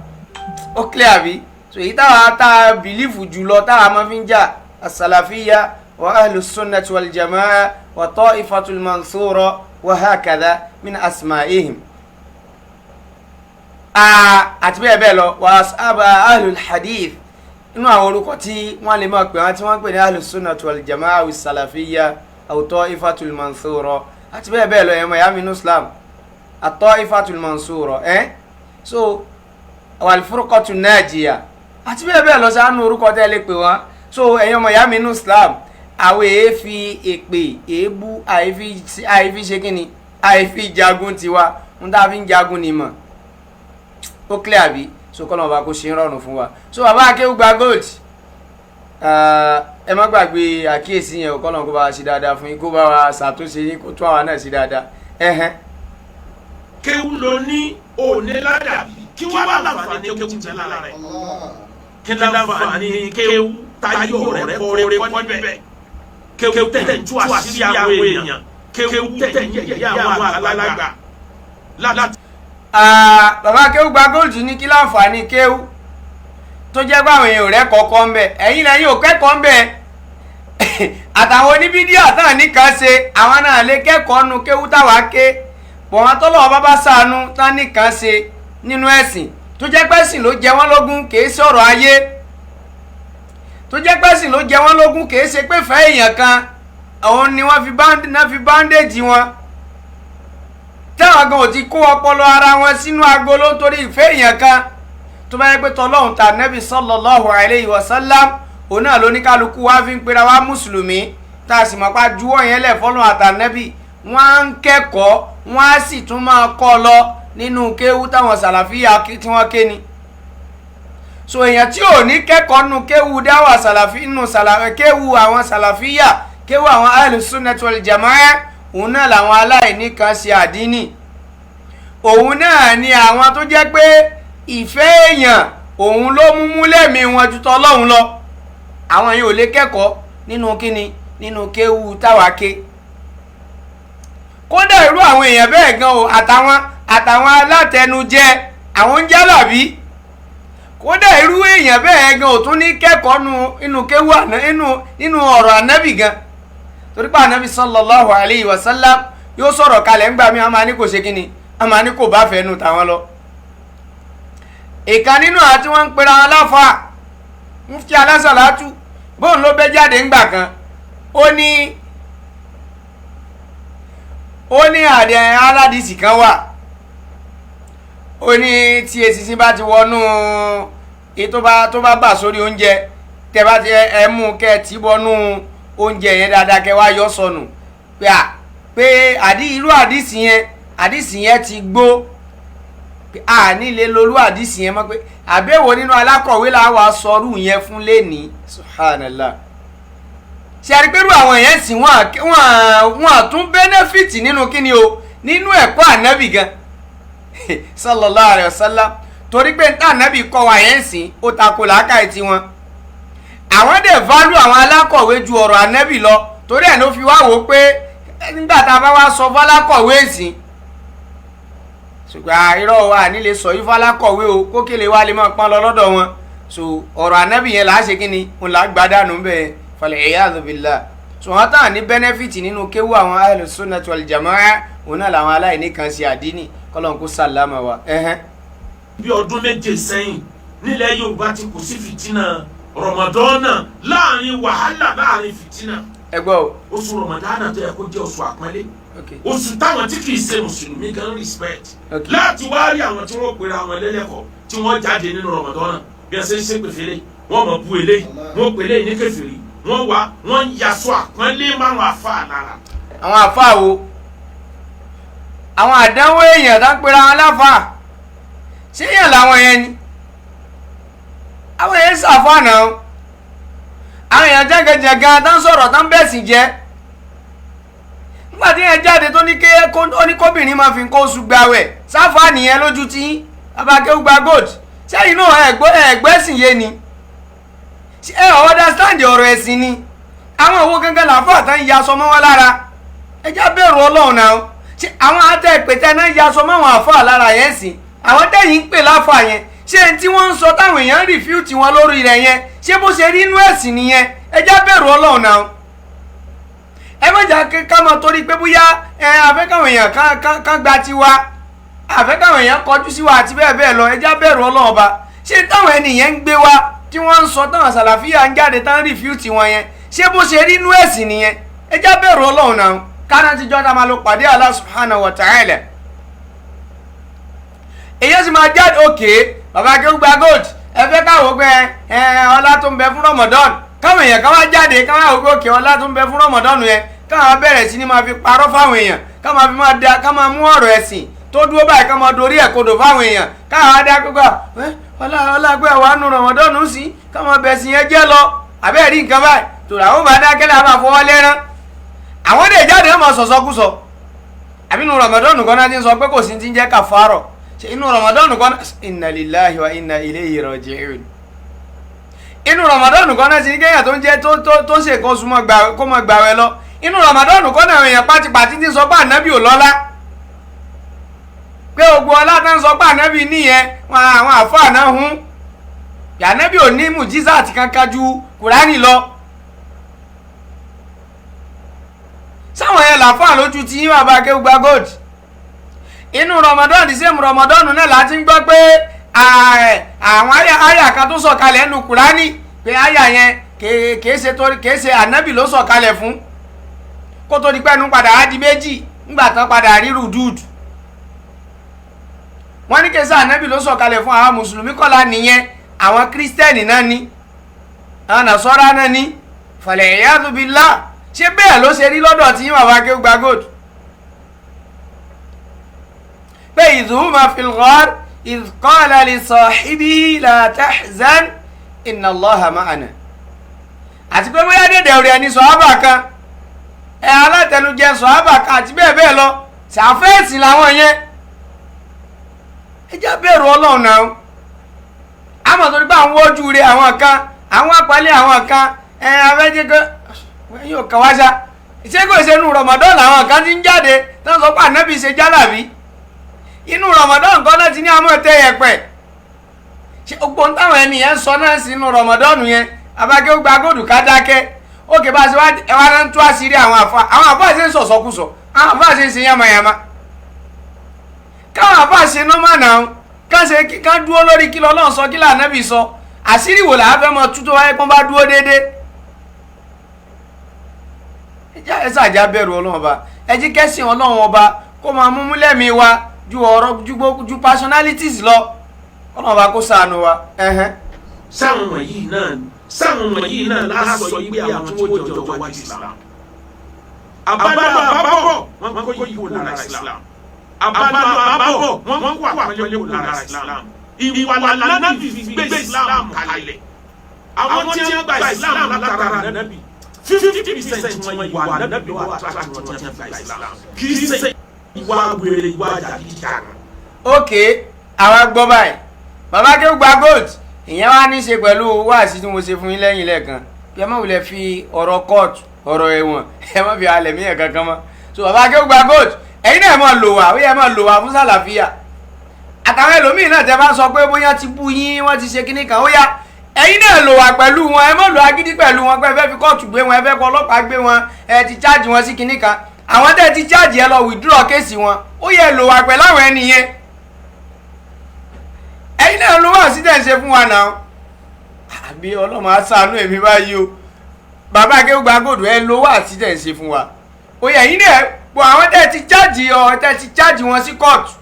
ó clear bí so èyí táwa tá bìlífù jùlọ táwa máa fi ń jà as-salafiyya wa ahlus sunnati wal jamaa wa ta'ifatul mansura wa hakadha min asma'ihim àti bẹ́ẹ̀ bẹ́ẹ̀ lọ wa ashaba ahlul hadith inú àwọn orúkọ tí wọ́n lè máa pè wọ́n tí wọ́n pè ní ahlus sunnah wal jama'a wis salafiyya aw ta'ifatul mansura àti bẹ́ẹ̀ bẹ́ẹ̀ lọ ẹ̀mọ̀ ya min islam at-ta'ifatul mansura so wal furqatun najiya àti bẹ́ẹ̀ bẹ́ẹ̀ lọ sánú orúkọ tẹ́ lè pè wọ́n so ẹ̀yọ̀mọ̀ ya min islam àwọn èéfi èpè èébú àìfi ṣe kíni àìfi jagun tiwa ń tá fi ń jagun ni mọ̀ ó clear bí so kọ́nà ọba kò ṣe ń rọrùn fún wa so bàbá Akewugbagold ẹ má gbàgbé àkíyèsí yẹn kọ́nà kó bá wa ṣe dáadáa fún yín kó bá wa ṣàtúnṣe yín kó tún àwa náà ṣe dáadáa kéwú ló ní òní ládàbí kí wọ́n bá láǹfààní kéwú jẹ́ lára rẹ̀ kí láǹfààní kéwú táyọ̀ rẹ̀ kọ́rẹ́ kọ́jọ́ kéwú tẹ̀tẹ̀ ń tú àṣírí àwọn èèyàn kéwú tẹ̀tẹ̀ ń yẹ̀yẹ́ àwọn àgbàlagbà láti. Bàbá Akewugbagold ní kí láǹfààní kéwú tó jẹ́ pé àwọn èèyàn rẹ̀ kọ̀ọ̀kan ń bẹ̀ ẹ̀yin lẹ́yìn ò kẹ́kọ̀ọ́ ń bẹ̀ àtàwọn oníbídíà táwọn nìkan ṣe àwọn náà lè kẹ́kọ̀ọ́ nu kéwú táwa ké bọ̀wọ́n tọ́lọ́ bàbá sànú tán nìkan ṣe nínú ẹ̀sìn tó jẹ́ pẹ́sìn ló jẹ wọ́n lógún kìí sọ̀rọ̀ ayé tó jẹ́ pẹ́sìn ló jẹ wọ́n lógún kìí ṣe pé fẹ́ èèyàn kan òun ni wọ́n fi báńdéèjì wọn táwọn gan ò ti kó ọpọlọ ara wọn sínú agolo nítorí ìfẹ́ èèyàn kan tó bá yẹ pé tọlọ́hun ta nẹ́bí sallallahu alayhi wa sallam òun náà lóníkálukú wá fi ń pera wá mùsùlùmí tá a sì mọ̀ pa juwọ́ yẹn lẹ̀ fọ́lọ́ àtànẹ́bí wọ́n á ń kẹ́kọ̀ọ́ wọ́n á sì tún máa kọ́ lọ nínú kéwú táwọn sàlàfíà tí wọ́n ké ni so èèyàn tí ò ní kẹ́kọ̀ọ́ nínú kéwú dáwà sàlàfí nínú kéwú àwọn sàlàfíà kéwú àwọn ahlus sunnah wal jama'a òun náà làwọn aláìní kan ṣe àdínì òun náà ni àwọn tó jẹ́ pé ìfẹ́ èèyàn òun ló mú lẹ́mìí wọn ju tọlọ́hun lọ àwọn yìí ò lè kẹ́kọ̀ọ́ nínú kíni nínú kéwú táwa ké kódà irú àwọn èèyàn bẹ́ẹ̀ gan o àtàwọn alátẹnujẹ àwọn ń jálàbí kódà irú èèyàn bẹ́ẹ̀ gan o tún ní kẹ́kọ̀ọ́ nínú kéwú nínú ọ̀rọ̀ ànábì gan torí pé ànábì sallallahu alayhi wa sallam yóò sọ̀rọ̀ kalẹ̀ ńgbà mi a máa ní kò ṣe kíni a máa ní kò bá fẹ́ nu tàwọn lọ. ìkan nínú àti wọ́n ń pera wọn láfa mufti alásàlátù bóun ló bẹ́ jáde ńgbà kan ó ní àdé aládìsí kan wà ó ní tí esisi bá ti wọnú tó bá bà sórí oúnjẹ tẹ bá ti ẹ mú kẹ tí bọnú oúnjẹ yẹn dáadáa kẹ wá yọ sọnù pé irú àdìsí yẹn ti gbó nílé lolú àdìsí yẹn mọ́ pé àbẹ̀wò nínú alákọ̀wé là wà sọrú yẹn fún lẹ́ni subhanallah ṣe àrípẹ́rù àwọn èèyàn sì wọ́n tún bẹ́nẹ́fìtì nínú kíni o nínú ẹ̀kọ́ ànábì gan sallallahu alayhi wa sallam torí pé níta ànábì kọ́ wa yẹn sìn ó takò làákàyè tiwọn àwọn dẹ̀ válù àwọn alákọ̀wé ju ọ̀rọ̀ ànábì lọ torí ẹ̀ ló fi wá wò ó pé nígbà tá a bá wá sọ fọlákọ̀wé sìn ṣùgbọ́n irọ́ wa nílé sọ yí fọlákọ̀wé o kókèlè wa lè máa pọ́n lọ lọ́dọ̀ wọn so ọ̀rọ̀ ànábì yẹn là á ṣe kíni òun là á gbádànù bẹ́ẹ̀ fal-iyadhu billah so wọ́n tàn ní bẹ́nẹ́fìtì nínú kéwú àwọn ahlus sunnah wal jama'a òun náà làwọn aláìní kan ṣe àdínì kọ́lọ́n kó sàlámà wa. bí ọdún méje sẹ́yìn nílẹ̀ Yorùbá ti kò sí fìtínà Ramadana láàrin wàhálà láàrin fìtínà. ẹ gbọ́ o. oṣù Ramadana tó yẹ kó jẹ́ oṣù àpọ́nlé oṣù táwọn tí kì í ṣe mùsùlùmí gan respect láti wá rí àwọn tí wọ́n pera àwọn ẹlẹ́lẹ́kọ̀ọ́ tí wọ́n jáde nínú Ramadana bí ẹ ṣe ń ṣépè fèlè wọ́n mọ̀ bú eléyìí wọ́n pè eléyìí ní kèfèrí wọ́n yaṣọ àpọ́nlé márùn àfa lára. àwọn àfa wo àwọn àdánwò èèyàn tó ń pera wọn láfa ṣé èèyàn làwọn yẹn ni àwọn èèyàn ṣàfààná àwọn èèyàn jẹ́gẹ́jẹ́gẹ́ tó ń sọ̀rọ̀ tó ń bẹ̀sìn jẹ́ nígbà tí yẹn jáde tó ní kóbìnrin máa fi nǹkan oṣù gbàwẹ̀ sáfà nìyẹn lójú tí Bàbá Akewugbagold sẹ́yìn náà ẹ̀gbẹ́sìn yé ni understand ọ̀rọ̀ ẹ̀sìn ni àwọn owó gangan làáfà tán yaṣọ mọ́ wọn lára ẹjá bẹ̀rù Ọlọ́run náà ṣé àwọn atẹ́pẹ̀tẹ́ náà yaṣọ mọ́ àwọn àfà lára yẹn sìn àwọn tẹ̀yìn ń pè láfà yẹn ṣé tí wọ́n ń sọ táwọn èèyàn rìfúùtì wọn lórí rẹ̀ yẹn ṣé bó ṣe rí inú ẹ̀sìn nìyẹn ẹjá bẹ̀rù Ọlọ́run náà ẹ má jà ká mọ̀ torí pé bóyá àfẹ́ káwọn èèyàn kan gba tiwa àfẹ́ káwọn èèyàn kọjú sí wa àti bẹ́ẹ̀ bẹ́ẹ̀ lọ ẹjá bẹ̀rù Ọlọ́run Ọba ṣé táwọn ènìyàn ń gbé wa tí wọ́n ń sọ táwọn sàlàfíà ń jáde tán rìfúùtì wọn yẹn ṣé bó ṣe rí inú ẹ̀sìn nìyẹn ẹjá bẹ̀rù Ọlọ́run náà kánà tíjọ́ tá máa lọ pàdé Allah subhanahu wa ta'ala èyí sì máa jáde òkè bàbá Akewugbagold ẹ fẹ́ káwọ́ pé ọlá tó ń bẹ fún Ramadan káwọn èèyàn káwá jáde káwá òkè ọlá tó ń bẹ fún Ramadan yẹn káwọn bẹ̀rẹ̀ sí ni máa fi parọ́ fáwọn èèyàn káwọn fi máa da káwọn mú ọ̀rọ̀ ẹ̀sìn tó dúró báyìí káwọn dorí ẹ̀ kodò fáwọn èèyàn káwọn adá gbogbo ọlá pé àwọn àánú Ramadan sí káwọn bẹ̀ sí yẹn jẹ́ lọ àbẹ́ẹ̀ rí nǹkan báyìí tòrò àwọn bá dákẹ́lẹ́ àwọn àfọwọ́ lẹ́rán àwọn dẹ̀ jáde wọn máa sọ̀sọ́kúsọ àbí inú Ramadan kan náà ti ń sọ pé kò sí ti ń jẹ́ kàfárọ̀ ṣe inú Ramadan kan inna lillahi wa inna ilayhi raji'un inú Ramadan kan náà ti ní kéèyàn tó ń jẹ́ tó ṣe nǹkan oṣù kó mọ gbàwẹ̀ lọ inú Ramadan kan náà èèyàn pátipàti ti sọ pé ànábì ò lọ́lá pé ogun ọlá tó ń sọ pé ànábì nìyẹn àwọn àfáà náà hún ànábì ò ní mùjísà àti kankan ju Kùránì lọ sáwọn yẹn làfáà lójú tí yín bàbá Akewugbagold inú Ramadan di sẹ́mu Ramadan náà láti ń gbọ́ pé àwọn àyà kan tó sọ̀kalẹ̀ nínú Kùránì pé àyà yẹn kìí ṣe ànábì ló sọ̀kalẹ̀ fún kó tó di pẹ́ẹ́nu padà á di méjì ńgbà tán padà rí rùdúùdù wọ́n ní kìí ṣe ànábì ló sọ̀kalẹ̀ fún àwọn mùsùlùmí kọ́lá nìyẹn àwọn kírísítẹ́nì náà ní àwọn nàṣọ́rá náà ní fàlẹ̀ ìyáàdù billah ṣé bẹ́ẹ̀ ló ṣe rí lọ́dọ̀ tí yín bàbá Akewugbagold pé idhuma fil ghar idh qala li sahibihi la tahzan inna Allaha ma'ana àti pé bóyá dédé ọ̀rẹ́ ẹni sọ̀hábà kan alátẹnujẹ sọ̀hábà kan àti bẹ́ẹ̀ bẹ́ẹ̀ lọ ṣàfẹ́ẹ̀sì làwọn yẹn ẹ já bẹ̀rù Ọlọ́run náà àmọ́ torí pé àwọn ojú rẹ àwọn kan àwọn apalẹ̀ àwọn kan abẹ́jẹ́ kan yóò kàn wá ṣá ṣé kò ṣe inú Ramadan làwọn kan ti ń jáde tó ń sọ pé ànábì ṣe jálàbí inú Ramadan kan náà ti ní àmọ́ tẹ yẹpẹ̀ ṣé ogbon táwọn ènìyàn sọ náà sí inú Ramadan yẹn Akewugbagold ká dákẹ́ ókè bá ṣe wá ẹwà náà ń tú àṣírí àwọn àfáà ṣe ń sọ̀sọ́kùsọ àwọn àfáà ṣe ń ṣe yàmàyàmà káwọn àfáà ṣe nọ́mà náà ká dúró lórí kí l'Ọlọ́run sọ kí l'Ànábì sọ àṣírí wò làá fẹ́ mọ tú tó wáyé pọ́n bá dúró déédéé ẹ ṣàjà bẹ̀rù Ọlọ́run ọba ẹ jí kẹ́sìn Ọlọ́run ọba kó máa mú múlẹ̀mí wa ju ọ̀rọ̀ ju personalities lọ Ọlọ́run ọba kó ṣàánú wa. sáwọn wọ̀nyí náà lásọ yìí pé àwọn tí wọ́n jọ wájú Islam àbálọ àbábọ̀ wọn kò yí kó lára Islam àbálọ àbábọ̀ wọn kó àpẹẹlẹ kó lára Islam ìwà lànàbì fi gbé Islam kalẹ̀ àwọn tí wọ́n gba Islam látara nàbì 50% wọn ìwà nàbì wà látara wọn tí wọ́n gba Islam kì í ṣe ìwà wèrè ìwà jàgídíjàgan. ok àwa gbọ́ báyìí bàbá Akewugbagold ìyẹn wá ní í ṣe pẹ̀lú wáàsí tí mo ṣe fún yín lẹ́yìn lẹ́ẹ̀kan kí ẹ má wulẹ̀ fi ọ̀rọ̀ kóòtù ọ̀rọ̀ ẹ̀wọ̀n ẹ má fi alẹ̀ mí ẹ̀ kankan mọ́ so bàbá Akewugbagold ẹ̀yin náà máa lò wá ó yẹ máa lò wá fún sàlàfíà àtàwọn ẹlòmíì náà tẹ bá sọ pé bóyá ti bú yín wọ́n ti ṣe kinní kan ó yá ẹ̀yin náà lò wá pẹ̀lú wọn ẹ má lò agídí pẹ̀lú wọn pé ẹ fẹ́ fi kóòtù gbé wọn ẹ fẹ́ kọ ọlọ́pàá gbé wọn ẹ ti cháàjì wọn sí kinní kan àwọn tẹ́ ti cháàjì ẹ lọ withdraw kéèsì wọn ó yẹ lò wá pẹ̀lú àwọn ẹni yẹn ẹ̀yin náà ló wà sí tẹ̀ ń ṣe fún wa náà àbí ọlọ́mọ aṣàánú èmi báyìí o bàbá Akewugbagold ẹ ló wà sí tẹ̀ ń ṣe fún wa ó yẹ ẹ̀yin náà pọ̀ àwọn tẹ́ ti cháàjì wọn sí kóòtù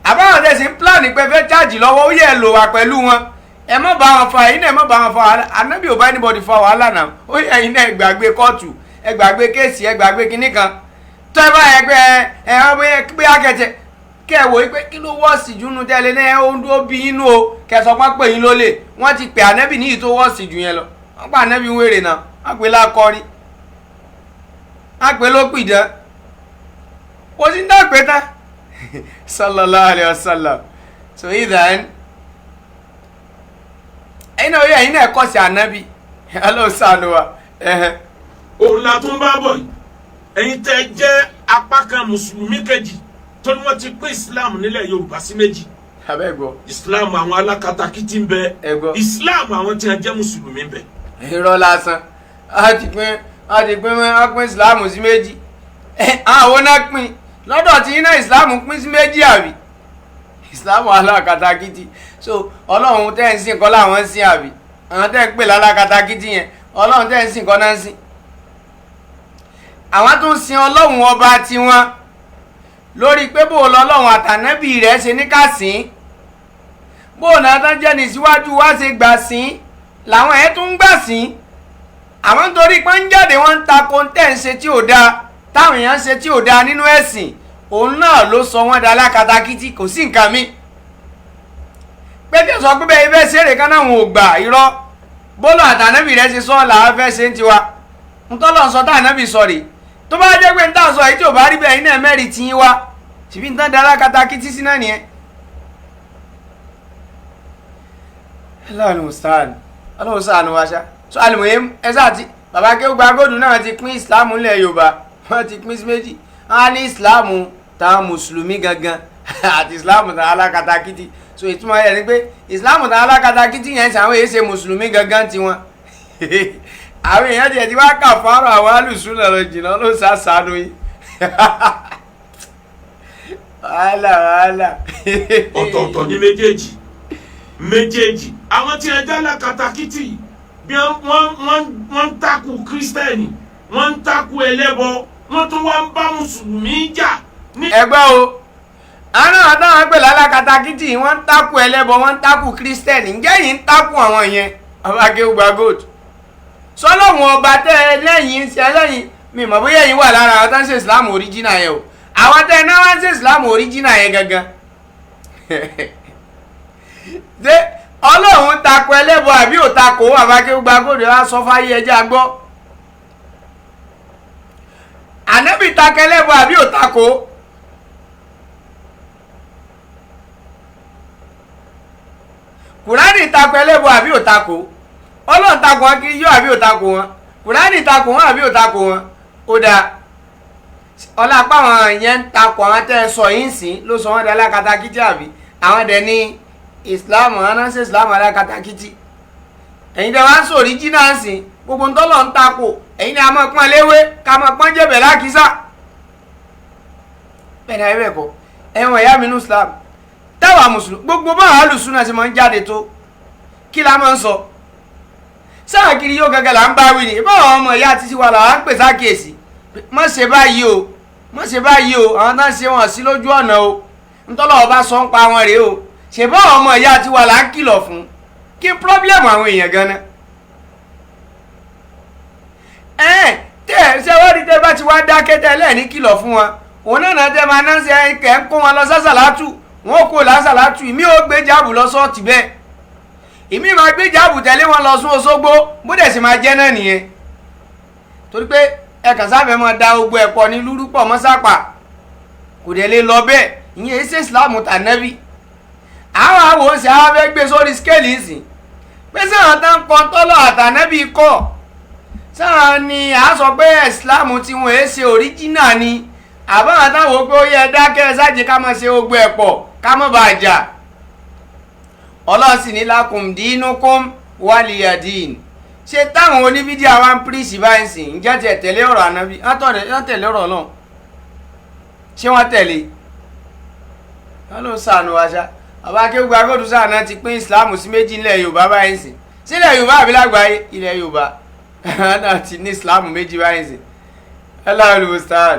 àbáwọn tẹ́ sì ń plan pé fẹ́ cháàjì lọ́wọ́ ó yẹ lò wá pẹ̀lú wọn ẹ má bá wọn fa ẹ̀yin náà ẹ má bá wọn fa ànábì ò bá anybody fa wàhálà náà ó yẹ ẹ̀yin náà ẹ gbàgbé kóòtù ẹ gbàgbé kéèsì ẹ gbàgbé kinní kan tó ẹ bá ẹgbẹ́ pé akẹ́tẹ̀ kẹ́ ẹ wò ó pé kí ló wọ́ọ̀sì jù nù tẹ́lẹ̀ náà ó bí inú o kẹsàn-án pé yín ló lè wọ́n ti pè ànábì níyì tó wọ́ọ̀sì jù yẹn lọ wọ́n pa ànábì wèrè náà wọ́n pè lákọ́rí wọ́n pè ló pìdán kò sí ní dàpẹ́ tán sallallahu alayhi wa sallam so idan ẹ̀yin náà ẹ̀yin náà kọ́ sí ànábì ọlọ́sàn wa. òun la tún bá bọ̀ yìí ẹ̀yin tẹ́ jẹ́ apá kan mùsùlùmí kejì tó ní wọ́n ti pín Islam nílẹ̀ Yorùbá sí méjì. abẹ́gbọ́. Islam àwọn alákatakítí ń bẹ. Islam àwọn tí wọ́n jẹ́ mùsùlùmí ń bẹ. irọ́ lásán a ti pín wọ́n ti pín ìsìláàmù sí méjì àwọn náà pín lọ́dọ̀ tí iná ìsìláàmù pín sí méjì àbí ìsìláàmù alákatakítí so ọlọ́run tẹ́ ń sìn kọ́ làwọn ń sìn àbí àwọn tẹ́ ń pè lálákatakítí yẹn ọlọ́run tẹ́ ń sìn kọ́ náà ń sìn àwọn tó ń sin ọlọ́run ọba tiwọn lórí pé bó lọ́lọ́run àtànábì rẹ̀ ṣe ní ká sìn bó náà tán jẹ́ ní síwájú wá ṣe gbà sìn làwọn ẹ̀ tún ń gbà sìn àwọn nítorí pé ń jáde wọ́n ń ta kóńtẹ́ ń ṣe tí ò dáa táwọn èèyàn ń ṣe tí ò dáa nínú ẹ̀sìn òun náà ló sọ wọ́n da alákatakítí kò sí nǹkan mi pé kí n sọ pé bẹ́ẹ̀ fẹ́ ṣeré kan náà wọn ò gbà irọ́ bólú àtànábì rẹ̀ ṣe sọ làwọn fẹ́ ṣe ń tiwa ntọ́lọ́ ń sọ táànábì sọ rè tó bá jẹ́ pé ń tà sọ èyí tí ò bá rí bẹ́ẹ̀ iná mẹ́rin tí ń wá tìbí ń tán da alákatakítí sí náà nìyẹn. ọlọ́run ṣàánú wa ṣá so àlùmọ̀yé ẹ̀sà àti bàbá Akewugbagold náà ti pín ìsìláàmù ńlẹ̀ Yorùbá wọ́n ti pín sí méjì wọ́n á ní ìsìláàmù táwọn mùsùlùmí gangan àti ìsìláàmù táwọn alákatakítí so ìtumọ̀ yẹn ni pé ìsìláàmù táwọn alákatakítí yẹn ṣàwọn èyí ṣe mùsùlùmí gangan tiwọn àwọn èèyàn tiẹ̀ ti wá kà fárọ̀ àwọn alùsùn lọ́rọ̀ jìnnà ló ṣàṣàánú yìí wàhálà. ọ̀tọ̀ọ̀tọ̀ ní méjèèjì àwọn tí ẹ jẹ́ alákatakítí bí wọ́n ń takò kírísítẹ́nì wọ́n ń takò ẹlẹ́bọ wọ́n tún wá ń bá mùsùlùmí jà. ẹgbẹ́ o àwọn àtàwọn pẹ̀lú alákatakítí wọ́n ń takò ẹlẹ́bọ wọ́n ń takò kírísítẹ́nì ǹjẹ́ yìí ń takò àwọn yẹn Baba Akewugbagold sọlọ́wọ́n ọba tẹ́ ẹ lẹ́yìn ṣe lẹ́yìn mi mọ̀ bóyá ẹ̀yin wà lára àwọn tó ń ṣe ìsìlámù oríjìnà yẹn o àwọn tẹ́ ẹ náà wá ń ṣe ìsìlámù oríjìnà yẹn gangan ṣé ọlọ́run takò ẹlẹ́bọ àbí ò takò Baba Akewugbagold wá sọ fáyé ẹjẹ́ agbọ́ ànábì takò ẹlẹ́bọ àbí ò takò kùránì takò ẹlẹ́bọ àbí ò takò ọlọ́run takò wọn kiri yóò àbí ò takò wọn kùránì takò wọn àbí ò takò wọn ó dáa ọlápá àwọn yẹn ń takò àwọn tẹ́ ẹ sọ yìí ń sìn ló sọ wọn di alákatakítí àbí àwọn dẹ̀ ní ìsìláàmù anáṣẹ́ ìsìláàmù alákatakítí ẹ̀yin tẹ́ wá ń sọ òríjínà ń sìn gbogbo ń tọ́lọ̀ ń takò ẹ̀yin ni a máa pọ́n léwé ká máa pọ́n jẹ̀bẹ̀ lákìsà bẹ́ẹ̀ ni ayé bẹ́ẹ̀ kọ́ ẹ̀wọ̀n ìyá mi ní islam táwa mùsùlùmí gbogbo bá àlùsùn náà ṣe máa ń jáde tó kí la máa ń sọ sáà kiri yóò gẹ́gẹ́ là ń bá wí ni báwọn ọmọ ìyá àti tiwa là ń pè sákèsì má ṣe báyìí o má ṣe báyìí o àwọn náà ṣe wọn sí lójú ọ̀nà o ntọ́lọ́ ọba sọ ń pa wọn rèé o ṣe báwọn ọmọ ìyá àti tiwa là ń kìlọ̀ fún kí pírọ́blẹ́mù àwọn èèyàn gan-an tẹ́ ṣe wọ́n rí tẹ́ bá ti wá dákẹ́ tẹ́lẹ̀ ní kìlọ̀ fún wọn òun náà tẹ́ máa náà ṣe kẹ́ ń kó wọn lọ sásàlátù wọn kò lásàlátù ìmí ò gbé jáàbù lọ sọ́ọ̀tì bẹ́ẹ̀ ìmí máa gbé jáàbù tẹ̀lé wọn lọ sún Òṣogbo bó dẹ̀ sì máa jẹ́ náà nìyẹn torí pé ẹ̀kan sáfẹ́ máa da gbogbo ẹ̀pọ̀ ní lúrúpọ̀ mọ́sápà kò dẹ̀ lè lọ bẹ́ẹ̀ ìyẹn ẹsẹ̀ ìsìláàmù tànẹ́bí àwọn àwòsàn àwọn fẹ́ gbé sórí skéèlì ìsìn pé sáwọn tán kọ́ tọ́lọ̀ àtànẹ́bí kọ́ sáwọn ni à sọ pé ìsìláàmù tí wọ́n ṣe òríjínà ni àbáwọn táwọn pé ó yẹ dákẹ́ sáàjì ká máa ṣe gbogbo ẹ̀pọ̀ ká má bàa jà ọlọ́sìn ní lakum dinukum waliyadin ṣe táwọn onífídíò àwọn píríṣì báyìí sìn ń jẹ́ tẹ̀lé ọ̀rọ̀ ànábì wọ́n tẹ̀lé ọ̀rọ̀ náà ṣé wọ́n tẹ̀lé wọ́n ló sànù àṣà Baba Akewugbagold sànù ti pín ìsìláàmù sí méjì nílẹ̀ Yorùbá báyìí sìn sílẹ̀ Yorùbá àbí lágbàáyé ilẹ̀ Yorùbá náà ti ní ìsìláàmù méjì báyìí sìn ẹlẹ́wọ̀lùmùsàn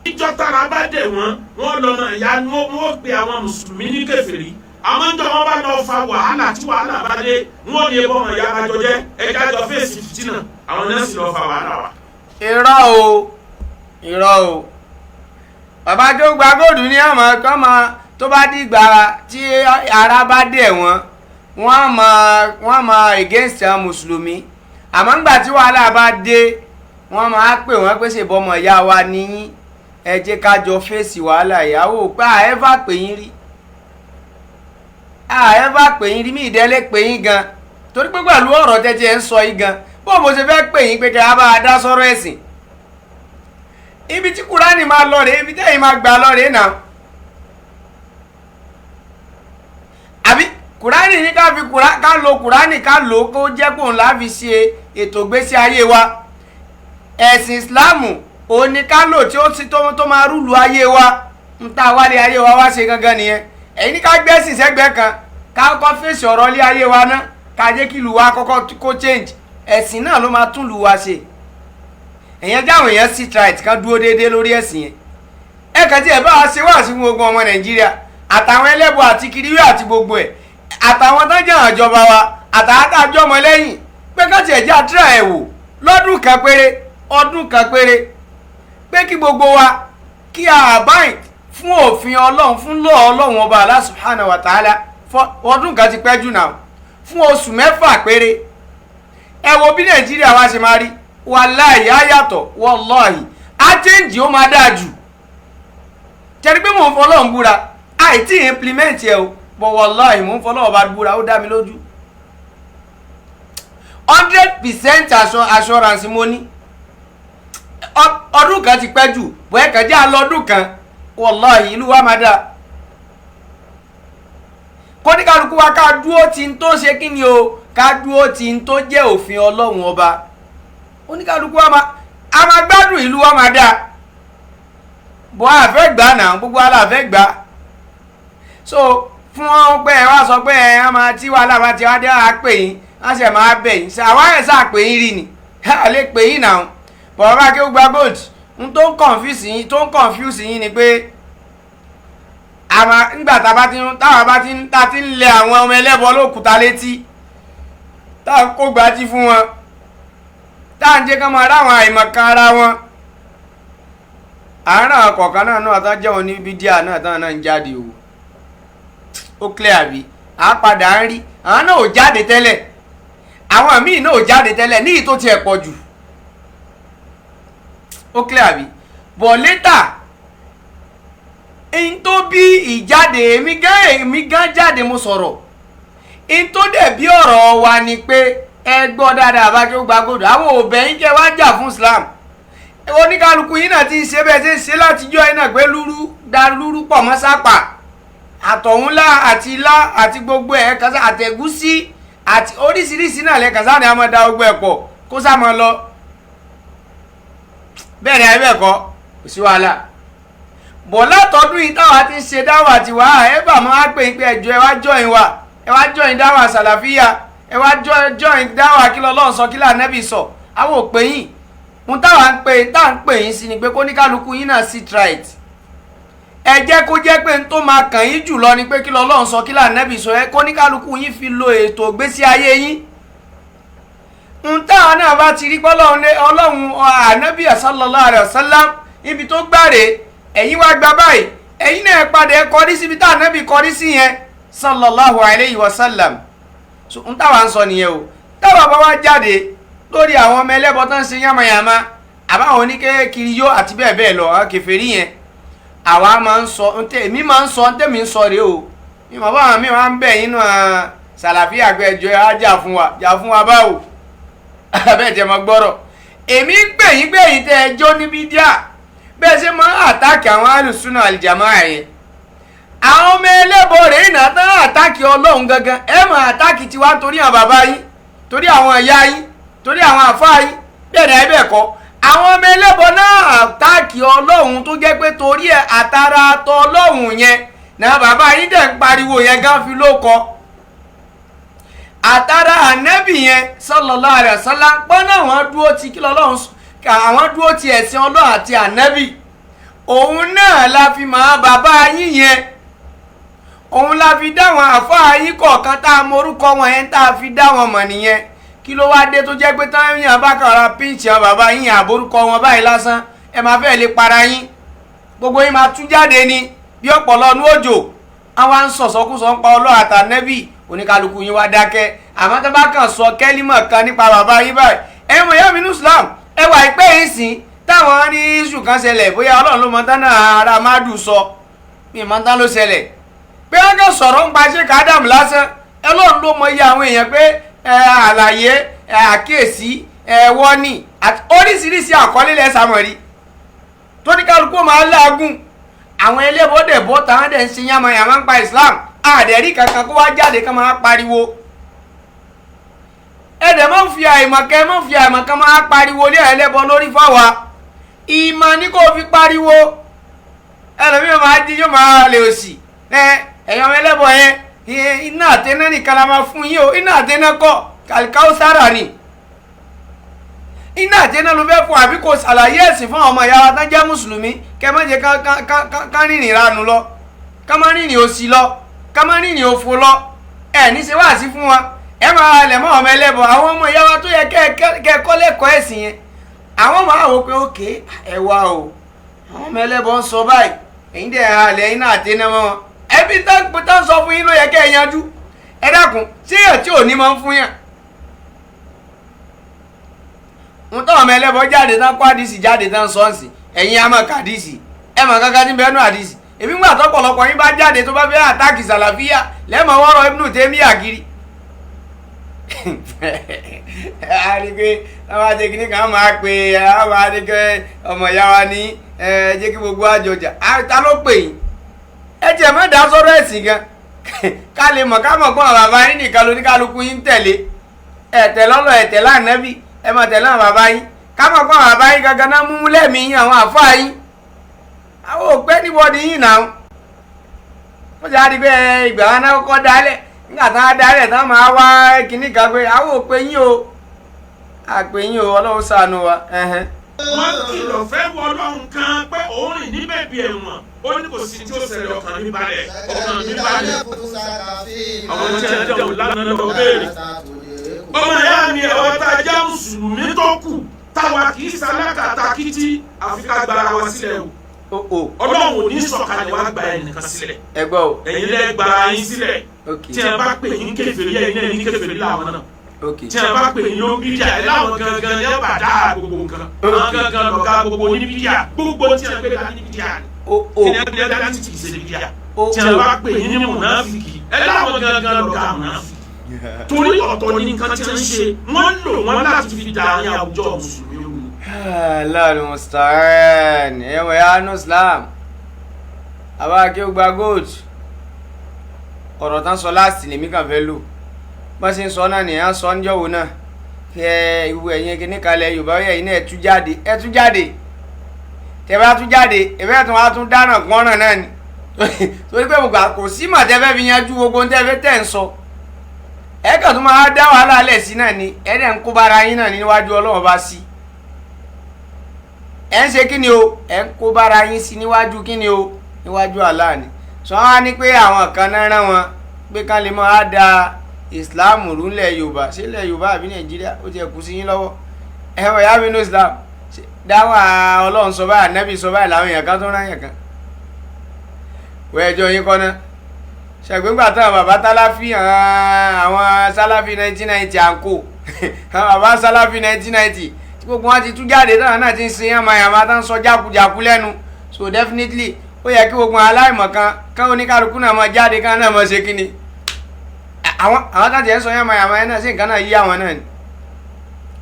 ìjọ tara bá dé wọn lọ náà ya wọn pe àwọn mùsùlùmí ní kèfèrí àwọn ìjọ wọn bá lọ fa wàhálà tí wàhálà bá dé wọn ní ebọ ọmọ ìyá bá jọ jẹ ẹjẹ àjọ fèsì fìtínà àwọn náà sì lọ fa wàhálà wa. irọ́ o Baba Akewugbagold ní àmọ́ kán máa tó bá dìgbà tí ara bá dé wọ́n máa against àwọn mùsùlùmí àmọ́ ńgbà tí wàhálà bá dé wọ́n máa pè wọ́n pé ṣèbọn ọmọ ìyá wa níyìn ẹ jẹ́ ká jọ fèsì wàhálà ìyàwó pé àẹ́fà pè yín rí mí ìdẹ́lẹ́ pè yín gan torí pé pẹ̀lú ọ̀rọ̀ tẹ́tí ẹ̀ ń sọ yín gan bó mo ṣe fẹ́ pè yín pé kí a bá a dá sọ́rọ̀ ẹ̀sìn ibi tí kúránì máa lọ rèé ibi tẹ́yìn máa gbà lọ rèé náà àbí kúránì ní ká lo kúránì ká lò ó kó jẹ́ kó ńlá fi ṣe ètò ìgbésí ayé wa. Ẹ̀sìn ìsìláàmù òun ni ká lò tí ó ti tó máa rúlu ayé wa. ń ta wálé ayé wa wá ṣe gangan nìyẹn. ẹ̀yin ní ká gbẹ́sìn sẹ́gbẹ́ kan ká kọ́kọ́ fèsì ọ̀rọ̀ lé ayé wa náà ká jẹ́ kí ìlú wa kọ́kọ́ kó change. ẹ̀sìn náà ló máa tún ìlú wa ṣe. èèyàn jáwọn èèyàn sit right kan dúró déédéé lórí ẹ̀sìn yẹn. ẹ̀kan tí ẹ̀ bá wa ṣe wá sí gbogbo ọmọ Nàìjíríà àtàwọn ẹlẹ́bọ àti kiriwé àti gbogbo ẹ̀ àtàwọn tó jẹ́ àjọba wa àtàwọn tá a jọ ọmọ lẹ́yìn pé ká tiẹ̀ jẹ́ àtúrà ẹ̀ wò lọ́dún kan péré ọdún kan péré pé kí gbogbo wa kí a àbáyìn fún òfin Ọlọ́run fún lọ́ọ̀ Ọlọ́run ọba Allah subhanahu wa ta'ala ọdún kan ti pẹ́ jù náà fún oṣù mẹ́fà péré. ẹ wo bí Nàìjíríà wa ṣe máa rí wàláhì á yàtọ̀ wàláhì á chẹ́ǹjì ó máa dáa jù. jẹ́rí pé mò ń fọlọ́run búra àìtí implement ẹ o bọ̀ wàláhì mò ń fọlọ́run bá búra ó dá mi lójú. 100% assurance mo ní. ọdún kan ti pẹ́ jù bọ́ ẹ̀ kàn jẹ́ àlọ́dún kan wàláhì ìlú wa máa dáa. kóníkàlùkù wa ká dúró tí ń tó ṣe kí ni o ká dúró tí ń tó jẹ́ òfin Ọlọ́run ọba. oníkàlùkù wa máa gbádùn ìlú wa máa dáa. bọ́ àfẹ́ gbà náà gbogbo aláfẹ́ gbà. so fún wọn pé ẹ wá sọ pé ẹ á máa tí wàhálà bá ti wá dé àá pè yín á sì máa bẹ̀ yín àwa ẹ̀ sá pè yín rí ni á lè pè yín náà. bọ̀rọ̀ bá Akewugbagold ń tó ń confuse yín ni pé nígbà táwa ti ń lẹ àwọn ọmọ ẹlẹ́bọ lókùúta létí tá a kó gbajú fún wọn tá à ń jẹ́ kán máa ráwọn àìmọ̀kan ara wọn. àárín àwọn kọ̀ọ̀kan náà tán jẹ́ òní bídíà náà tán náà ń jáde o ó clear àbí àápadà ń rí àwọn náà ò jáde tẹ́lẹ̀ àwọn míì náà ò jáde tẹ́lẹ̀ ní ìtò tiẹ̀ pọ̀ jù ó clear àbí bọ̀ létà in tó bí ìjáde èmi gan jáde mo sọ̀rọ̀ in tó dẹ̀ bí ọ̀rọ̀ wa ni pé ẹ gbọ́ dáadáa bá Akewugbagold àwọn òbẹ̀yìn kẹ́ wá jà fún Islam oníkálukú yín náà ti ń ṣe bẹ́ẹ̀ ṣe ń ṣe látijọ́ yín náà pé lúrú pọ̀ mọ́ sápà àtọ̀húnlá àti ilá àti gbogbo ẹ̀ kásá àtẹ̀gúsí àti oríṣiríṣi náà lẹ́ kásá ni a máa da gbogbo ẹ̀ pọ̀ kó sá máa lọ bẹ́ẹ̀ ni ayé bẹ́ẹ̀ kọ́ kò sí wàhálà. bọ̀ látọdún yìí táwa ti ń ṣe dáwà tiwa ẹ bá máa pè é pé ẹjọ́ ẹ wá join wa ẹ wá join dáwà sàlàfíà ẹ wá join dáwà kí l'Ọlọ́run sọ kí l'Ànábì sọ àwọn ò pè yín ohun táwa ń pè yín sí ni pé kóníkálukú yín náà sit right. ẹ jẹ́ kó jẹ́ pé n tó máa kàn yín jùlọ ni pé kí l'Ọlọ́run sọ kí l'Ànábì sọ ẹ kóníkálukú yín fi lo ètò ìgbésí ayé yín. n táwọn náà bá ti rí Ọlọ́run Ànábì sallallahu alaihi wasallam ibi tó gbàre ẹ̀yin wá gba báyìí ẹ̀yin náà padà ẹ kọrí síbi tá Ànábì kọrí sí yẹn sallallahu alaihi wasallam. so n táwa ń sọ nìyẹn o táwa bá wá jáde lórí àwọn ọmọ ẹlẹ́bọ tó ń ṣe yánmayàmá àbáwọn oníkékiri yó àti bẹ́ẹ̀ bẹ́ẹ̀ lọ àwọn kèfèrí yẹn àwa máa ń sọ èmi máa ń sọ tèmi ń sọ rèé o mi mọ̀ báwọn mi máa ń bẹ̀ yín náà sàlàfí àgbẹ̀jọ á jà fún wa báwo bẹ́ẹ̀ jẹ́ mọ́ gbọ́rọ̀ èmi gbẹ̀yìn tẹ́ ẹ jó níbi díà bẹ́ẹ̀ ṣe máa ń àtàkì àwọn alùsùnà àlìjàmáà yẹn àwọn ọmọ ẹlẹ́bọ rèé ìnà tán àtàkì Ọlọ́run gangan ẹ máa àtàkì tiwa torí àwọn bàbá yín torí àwọn ìyá yín torí àwọn àfáà yín bẹ́ẹ̀ ni ẹ bẹ́ẹ̀ kọ́ àwọn ọmọ ẹlẹ́bọ náà àtàkì Ọlọ́run tó jẹ́ pé torí ẹ̀ àtàrà tọ Ọlọ́run yẹn náà bàbá yín dẹ̀ ń pariwo yẹn gan fi ló kọ àtàrà Ànábì yẹn sallallahu alaihi wasallam pọ́n àwọn dúró ti kí l'Ọlọ́run àwọn dúró ti ẹ̀sìn Ọlọ́run àti Ànábì òun náà la fi máa bàbá yín yẹn òun la fi dá àwọn àfáà yín kọ̀ọ̀kan tá a morúkọ wọn yẹn tá a fi dá wọn mọ̀ nìyẹn kí ló wá dé tó jẹ́ pé táwọn yàn bá kàrà píǹchì àwọn bàbá yín àbórúkọ wọn báyìí lásán ẹ máa fẹ́ lè para yín gbogbo yín máa tú jáde ni bí ọ̀pọ̀lọ́ nu òjò àwọn ń sọ̀sọ́kúsọ ń pa Ọlọ́run àtànẹ́bì oníkálukú yín wá dákẹ́ àmọ́ tó bá kàn sọ kẹ́límọ̀ kan nípa bàbá yín báyìí ẹ mọ̀ yá mi ní Islam ẹ wà ìpẹ́ yìí sìn táwọn ní iṣu kan ṣẹlẹ̀ bóyá Ọlọ́run ló mọ tán náà ara mádù sọ mi mọ tán ló ṣẹlẹ̀ pé wọ́n kàn sọ̀rọ̀ ń pa ṣé kádàm lásán Ọlọ́run ló mọ iye àwọn èèyàn pé àlàyé àkíyèsí wọ́nì àti oríṣiríṣi àkọlé lẹ́sàmọ̀rí tó ní kálukú máa lágùn àwọn ẹlẹ́bọ̀dẹ̀ bọ́ táwọn dẹ̀ ń ṣe yánmayàmá ń pa Islam àdẹ̀rí kankan kó wá jáde ká máa pariwo ẹ̀dẹ̀ má fi àìmọ̀kẹ́ máa pariwo lé ẹlẹ́bọ lórí fáwa ìmọ̀ ní kò fi pariwo ẹlòmíràn máa di yóò máa lè òsì ẹ̀yàn ẹlẹ́bọ yẹn iná àtẹná nìkan la máa fún yín o iná àtẹná kọ́ Colser ni iná àtẹná ló fẹ́ fún àbí kò ṣàlàyé ẹ̀sìn fún àwọn ọmọ ìyá wa tán jẹ́ mùsùlùmí kẹ́ má jẹ́ ká rìnrìn ranù lọ ká má rìnrìn òsì lọ ká má rìnrìn òfò lọ ní ṣe wá sí fún wa máa lẹ̀ mọ́ ọmọ ẹlẹ́bọ àwọn ọmọ ìyá wa tó yẹ kẹ́ kọ́ lẹ́kọ̀ọ́ ẹ̀sìn yẹn àwọn máa wò pé ókè ẹ wá o àwọn ọmọ ẹlẹ́bọ ń sọ báyìí èyí dẹ̀ halẹ̀ iná àtẹná mọ́ wọn ẹbí tán sọ fún yín ló yẹ kẹ́ ẹ yanjú ẹ dákun ṣé èèyàn tí ò ní máa ń fún yàn ń tọ́ ọmọ ẹlẹ́bọ jáde tán kó àdìsí jáde tán sọ́ọ̀sì ẹ̀yin àmọ́ kàdìsí ẹ mọ̀ kankan tí bẹ́ẹ̀ nù àdìsí èmi ń gbà tọ́pọ̀lọpọ̀ yín bá jáde tó bá fẹ́ àtàkì sàlàfíà lẹ́mọ̀ wọ́rọ̀ Ibn Taymiyyah kiri a rí pé àwọn àtẹkìní kan máa pe àwọn àdìgẹ́ ọmọ ìyá wa ní jẹ́ kí gbogbo àjọjà ta ló pè yín ẹ jẹ́ mọ́ dá sọ́rọ̀ ẹ̀sìn gan ká lè mọ̀ ká mọ̀ pé àwọn bàbá yín nìkan lóníkálukú yín tẹ̀lé ẹ̀tẹ̀ lọ́lọ́ ẹ̀tẹ̀ lánàbí ẹ mọ̀ tẹ̀lé àwọn bàbá yín ká mọ̀ pé àwọn bàbá yín gangan náà mú lẹ́mìí yín àwọn àfáà yín àwọn òpẹ́ níbọ̀dì yín náà wọ́n ti á di pé ìgbà wọn náà kọ́kọ́ dálẹ̀ nígbà tán á dálẹ̀ tán máa wá kinní kan pé àwọn òpẹ́ yín o àpè yín o Ọlọ́run ṣàánú wa. wọ́n kìlọ̀ fẹ́ wọ Ọlọ́run kan pé òun rìn ní bèbí ẹ̀wọ̀n ó ní kò sí tí ó ṣẹlẹ̀ ọkàn mi balẹ̀. àwọn tí a jẹ́ òun lánàá lọ béèrè. ọmọ ìyá mi ẹ̀wọ̀n tá a jẹ́ mùsùlùmí tó kù táwa kì í sálákàtà kìtì àfi ká gbára wa sílẹ̀ o. Ọlọ́run ò ní sọ̀kalẹ̀ wá gba ẹnìkan sílẹ̀. ẹ gbọ́ o. ẹ̀yin lẹ́ gbára yín sílẹ̀. tí a bá pè yín kèfèrí ẹ̀yin náà ní kèfèrí láwọn náà. tí a bá pè yín ló ń bídíà ẹ̀ láwọn gangan ní ẹ̀ bá dá gbogbo nǹkan. àwọn gangan lọ̀gá gbogbo ní bídíà gbogbo tí a gbé dá ní bídíà ni. kí ni ẹ dá ní tìkì ṣe bídíà. tí a bá pè yín ní mùnáfìkì ẹ̀ láwọn gangan lọ̀gá mùnáfìkì. torí ọ̀tọ̀ ní nǹkan tí wọ́n ń ṣe wọ́n lò wọ́n láti fi dá ní àwùjọ mùsùlùmí. Allahu musta'an ẹ̀wọ̀n ya nù Islam àbá Akewugbagold ọ̀rọ̀ tán sọ láti lèmi kàn fẹ́ lò bá ṣe ń sọ náà nìyẹn sọ ń jọ̀wọ́ náà ìwé ẹ̀yìn kíní kalẹ̀ Yorùbá yẹ̀ iná ẹ̀ tú jáde tẹ bá tú jáde ẹ̀fẹ́ tún wá tún dáná gbọ́nràn náà ni torí pé kò sí mà tẹ́ fẹ́ fi yanjú gbogbo tẹ́ fẹ́ tẹ̀ ń sọ ẹ̀ kàn tún máa dá wàhálà lẹ̀ sí náà ni ẹ̀ dẹ̀ ń kó bára yín náà níwájú Ọlọ́run bá sí ẹ̀ ń ṣe kí ni o ẹ̀ ń kó bára yín sí níwájú kí ni o níwájú Allah ni sọ wá ní pé àwọn kan náà rán wọn pé ká lè máa da Islam rú ńlẹ̀ Yorùbá ṣé ilẹ̀ Yorùbá àbí Nàìjíríà ó ti kù sí yín lọ́wọ́ ẹ̀wọ̀n ìyá mi ní Islam dáwà Ọlọ́run sọ báyìí Ànábì sọ báyìí làwọn èèyàn kan tó rán yàn kan wọ ẹjọ́ yín kọ́ná ṣàgbéǹgbà táwọn bàbá Sálàfí àwọn Sálàfí 1990 àǹkó àwọn bàbá Sálàfí 1990 gbogbo wọn ti tú jáde táwọn náà ti ń sin yamayama tán sọ jákujàku lẹ́nu so definitely ó yẹ kí gbogbo aláìmọ̀ kan oníkálukú náà máa jáde kan náà máa ṣe kí ni àwọn tá ti ẹ̀ sọ yamayama yẹn náà sí nǹkan náà yí àwọn náà ni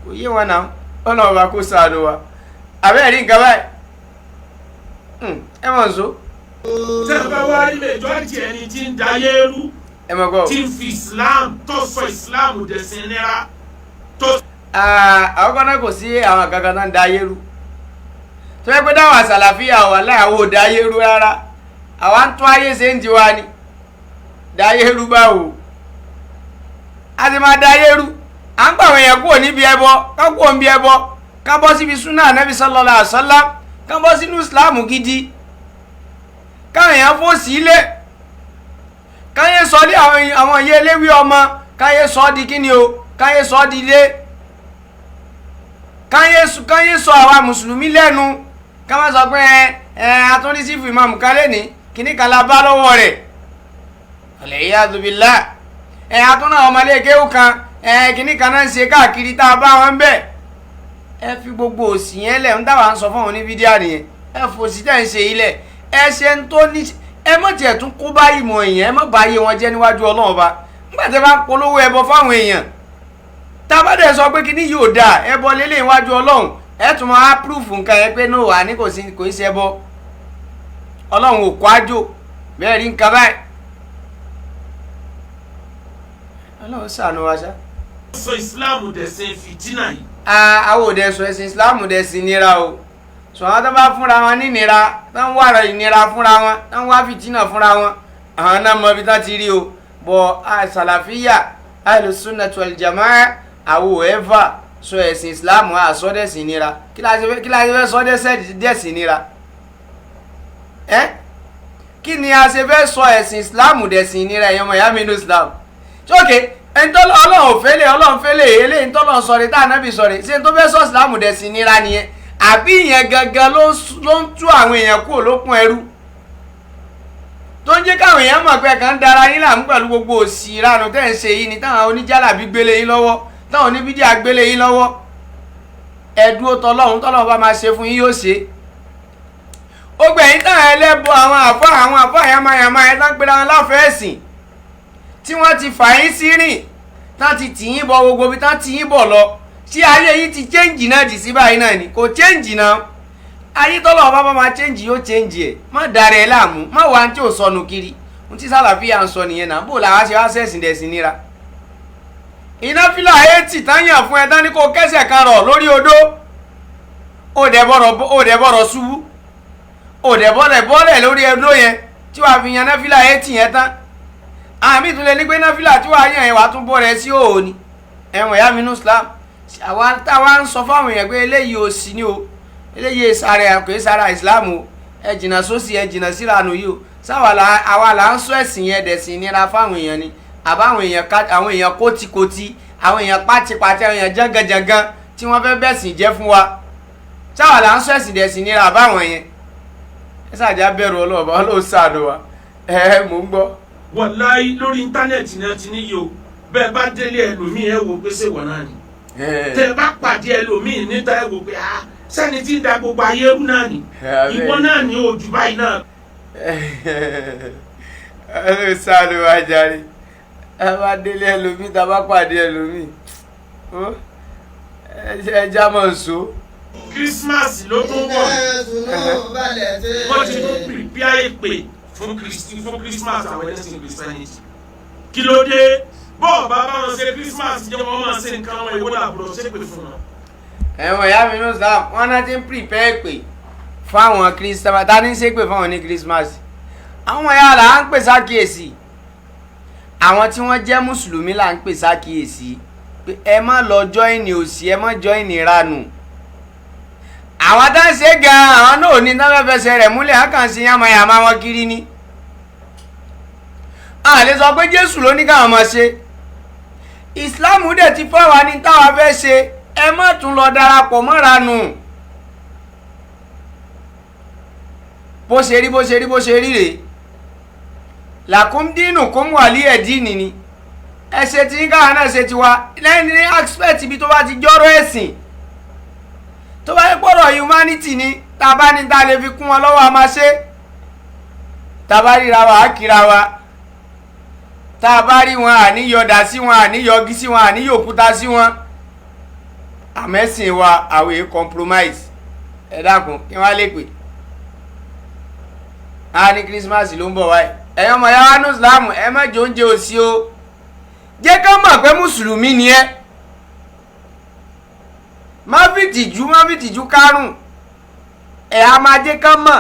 kò yé wọn náà Ọlọ́run bá kó ṣàánú wa àbẹ́ẹ̀ rí nǹkan báyìí ẹ mọ̀ nsọ. tẹ́ ẹ bá wá rí majority ẹni tí ń dayé rú tí ń fi Islam tó sọ Islam dẹ̀sìn nira tó. àwọn kan náà kò sí àwọn kankan tó ń da ayé rú tó yẹ pé dáwọn àsàlàfíà wà láàwọ̀ ò da ayé rú rárá àwa ń tún ayé ṣe ń tiwa ni da ayé rú báwo a ti máa da ayé rú à ń gbà àwọn èèyàn kúrò níbi ẹbọ ká kúrò níbi ẹbọ ká bọ́ síbi súnà Ànábì sallallahu alaihi wasallam ká bọ́ sínú Islam gidi káwọn èèyàn fò sí ilé káyé sọ ní àwọn iye eléwé ọmọ káyé sọ di kíni o káyé sọ di ilé káyé sọ àwa mùsùlùmí lẹ́nu ká má sọ pé atúndísífù ìmáàmù kan lé ní kíní kan la bá lọ́wọ́ rẹ̀ al-iyadhu billah atúnà ọmọlé kéwù kan kíní kan náà ń ṣe káàkiri tá a bá wọn bẹ́ẹ̀ ẹ fi gbogbo òsì yẹn lẹ̀ ń dáwà ń sọ fún àwọn onífídíà nìyẹn ẹ fòsì tẹ̀ ń ṣe ilẹ̀ ẹ ṣe ń tó ní ẹ mọ̀ tiẹ̀ tún kó bá ìmọ̀ èèyàn ẹ mọ̀ bá yé wọn jẹ́ níwájú Ọlọ́run Ọba nígbà tí ẹ bá ń polówó ẹbọ fáwọn èèyàn tábàdẹ̀ sọ pé kíní yóò dáa ẹbọ lélẹ̀ iwájú Ọlọ́run ẹ tún máa púrúfù nǹkan yẹn pé náà wà ní kò í ṣe ẹbọ Ọlọ́run ò kó àjò bẹ́ẹ̀ rí nǹkan báyìí Ọlọ́run ṣàánú wa ṣá. sọ Islam dẹ̀sìn fìtínà yìí. Àwọn òde sọ ẹ̀sìn Islam dẹ̀sìn nira o. Sọ àwọn tó bá fúnra wọn ní nira, tó ń wá ìnira fúnra wọn, tó ń wá fìtínà fúnra wọn, àwọn náà mọ ibi tán ti rí o. Bọ̀ Sàlàfíyà, Ahlus Sunnah wal Jama'ah, àwọn ẹ̀fà sọ ẹ̀sìn Islam àsọdẹ̀sìn nira. Kí la ṣe fẹ́ sọdẹ̀sìn nira? Kí ni a ṣe fẹ́ sọ ẹ̀sìn Islam dẹ̀sìn nira ẹ̀yàn mọ̀ ìyá mi ní Islam? Ṣókè Ọlọ́run fẹ́lẹ̀ Ọlọ́run fẹ́lẹ̀ eléyìí tọ́lọ́run sọ̀rọ̀ tá ànábì sọ̀rọ̀ ṣé tó fẹ́ sọ Islam dẹ̀sìn nira nìyẹn? Àbí ìyẹn gangan ló ń tú àwọn èèyàn kúrò lókun ẹrú tó ń jẹ́ káwọn èèyàn mọ̀ pé kàn ń dara yín láàmú pẹ̀lú gbogbo òsì ìranù tẹ́ ń ṣe yìí ni táwọn oníjàlábí gbélé yín lọ́wọ́ táwọn oníbídíà gbélé yín lọ́wọ́ ẹ̀dúró tọ́lọ́run bá máa ṣe fún yín yóò ṣe. Ó gbẹ̀yìn táwọn ẹlẹ́bọ àwọn àfọ́ yamayama ẹ̀ tán pé láwọn láfẹ́ ẹ̀sìn tí wọ́n ti fà yín sí rìn tán ti tì yín bọ gbogbo bí tán ti yín bọ̀ lọ tí ayé yín ti change náà dì sí báyìí náà ni kò change náà ayé tọ́lọ̀ bá máa change yóò change ẹ̀ má dàrẹ́ ẹ̀ láàmú má wà ní tí ò sọnù kiri ohun tí Sàlàfíà ń sọ nìyẹn náà bó làwọn ṣe wá sẹ́sìn dẹ̀sìn nira. Iná fílà 80 tán yàn fún ẹ tán ní kó kẹ́sẹ̀ kan rọ̀ lórí odó ó dẹ̀ bọ̀rọ̀ ṣubú ó dẹ̀ bọ́lẹ̀ lórí odó yẹn tí wàá fi yan náfìlà 80 yẹn tán àmì ìtúlẹ̀ ní pé náfìlà tí wàá yàn yẹn wàá tún bọ́ rẹ sí òòní ẹ̀wọ̀n ìyá mi ní Islam àwa táwa ń sọ fáwọn èèyàn pé eléyìí ò sí ní o eléyìí sára Islam o ẹ jìnnà sósì ẹ jìnnà síranù yìí o àwa là ń sọ ẹ̀sìn yẹn dẹ̀sìn nira fáwọn èèyàn ni àbáwọn èèyàn kótíkótí àwọn èèyàn pátipátí àwọn èèyàn jánganjàngan tí wọ́n fẹ́ bẹ̀sìn jẹ́ fún wa táwa là ń sọ ẹ̀sìn dẹ̀sìn nira àbáwọn yẹn ẹ ṣàjà bẹ̀rù ọlọ́ọ̀bá ọlọ́ọ̀sàdù wa mò ń gbọ́. Wàláhì lórí íńtánẹ́ẹ̀tì náà ti níyì o bẹ́ẹ̀ bá délé ẹlòmíì ẹ wò pé ṣé wọ́n náà ni tẹ́ ẹ bá pàdé ẹlòmíì níta ẹ wò pé sẹ́ni tí ń da gbogbo ayé rú náà ni ìwọ náà ni ojú báyìí náà. ọlọ́ọ̀sàdù wa jàre ẹ bá délé ẹlòmíì tá a bá pàdé ẹlòmíì ẹ já mọ̀ nsọ. Christmas ló tún bọ̀ wọ́n ti tún prepare èpè fún Christmas àwọn ẹlẹ́sìn Christianity. Kí ló dé bọ́ọ̀ bá wọn ṣe Christmas jẹ́ wọ́n máa ṣe nǹkan wọn ìwé làbúrò ṣépè fún wọn. Ẹ̀wọ̀n ìyá mi ní Islam wọn náà ti ń prepare èpè fáwọn Christmas ta ní ṣépè fáwọn ní Christmas. Àwọn ẹ̀yà là ń pè sákìyèsí àwọn tí wọ́n jẹ́ mùsùlùmí là ń pè sákìyèsí pé ẹ má lọ join òsì ẹ má join ìranù. Àwọn tá ń ṣe gan àwọn náà ò ní tán fẹsẹ̀ rẹ̀ múlẹ̀ á kàn sí yamayama wọn kiri ni. A lè sọ pé Jésù ló ní káwọn máa ṣe Ìsìláàmù dẹ̀ ti fọ́ wa ní táwa fẹ́ ṣe ẹ má tún lọ darapọ̀ mọ́ra nù. Bó ṣe rí rèé làkúm dínù kún wàlí ẹ̀dínì ni ẹ ṣe tí káwọn náà ṣe tiwa lẹ́yìn ní aspect ibi tó bá ti jọ́rọ̀ ẹ̀sìn tó bá yẹ pọ̀rọ̀ humanity ni tàbá ní ta lè fi kún wọn lọ́wọ́ a máa ṣe tàbá ríra wa á kíra wa tàbá rí wọn àníyọ̀dà sí wọn àníyọ̀gí sí wọn àníyòkúta sí wọn àmẹ́sìn wa àwẹ̀ compromise ẹ dákun kí wọ́n lè pè á ní Christmas ló ń bọ̀ wáyé ẹ̀yọ́ ọmọ yàrá ní Islam ẹ má jẹ oúnjẹ òsì o jẹ́ ká mọ̀ pé mùsùlùmí ni ẹ́ má fi tìjú kárùn ẹ̀ a máa jẹ́ ká mọ̀